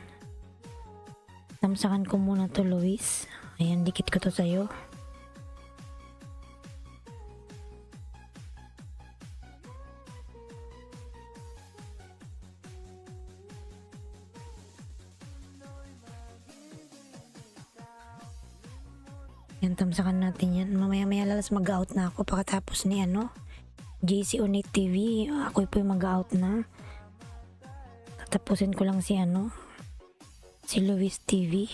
Tamsakan ko muna to, Luis. Ayan, dikit ko to sa'yo. Yan, tamsakan natin yan. Mamaya-maya lalas mag-out na ako pagkatapos ni JC Onet TV. Ako po yung mag-out na. Tatapusin ko lang si Luis TV.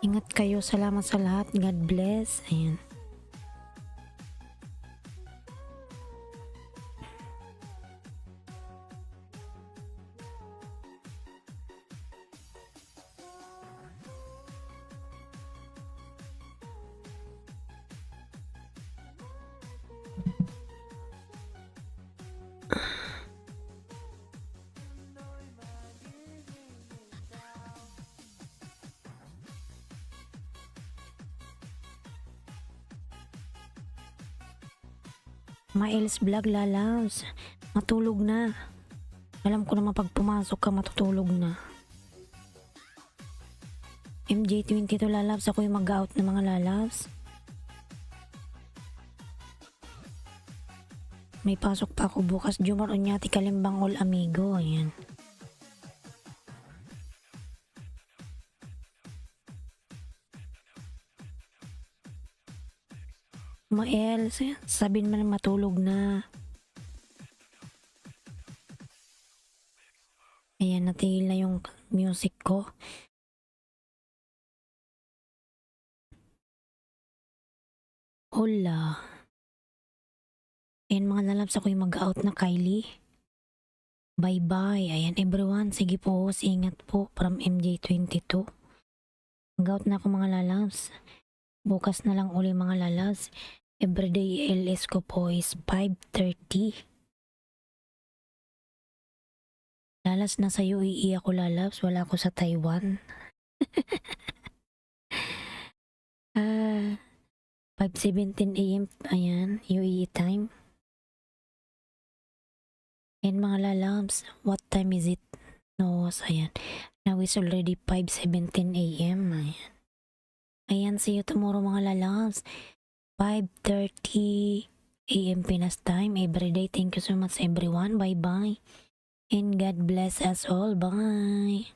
Ingat kayo. Salamat sa lahat. God bless. Ayan. Maels vlog lalabs. Matulog na. Alam ko naman pag pumasok ka matutulog na. MJ22 lalabs. Ako yung mag-out ng mga lalabs. May pasok pa ako bukas. Jumar Onyati Kalimbang all amigo. Ayan. Maels, sabihin mo na matulog na. Ayan, natigil na yung music ko. Hola. Ayan mga lalabs, ako'y mag-out na, Kylie. Bye-bye. Ayan everyone, sige po, ingat po from MJ22. Mag-out na ako mga lalabs. Bukas na lang uli mga lalabs. Everyday LS ko po is 5:30. Lalas, nasa UAE ako lalabs, wala ako sa Taiwan. 5:17 AM, ayan, UAE time. And mga lalabs, what time is it? No, ayan. Now it's already 5:17 AM, ayan. Ayan, see you tomorrow mga lalabs. 5:30 AM Pinas time, everyday. Thank you so much everyone, bye-bye. And God bless us all, bye.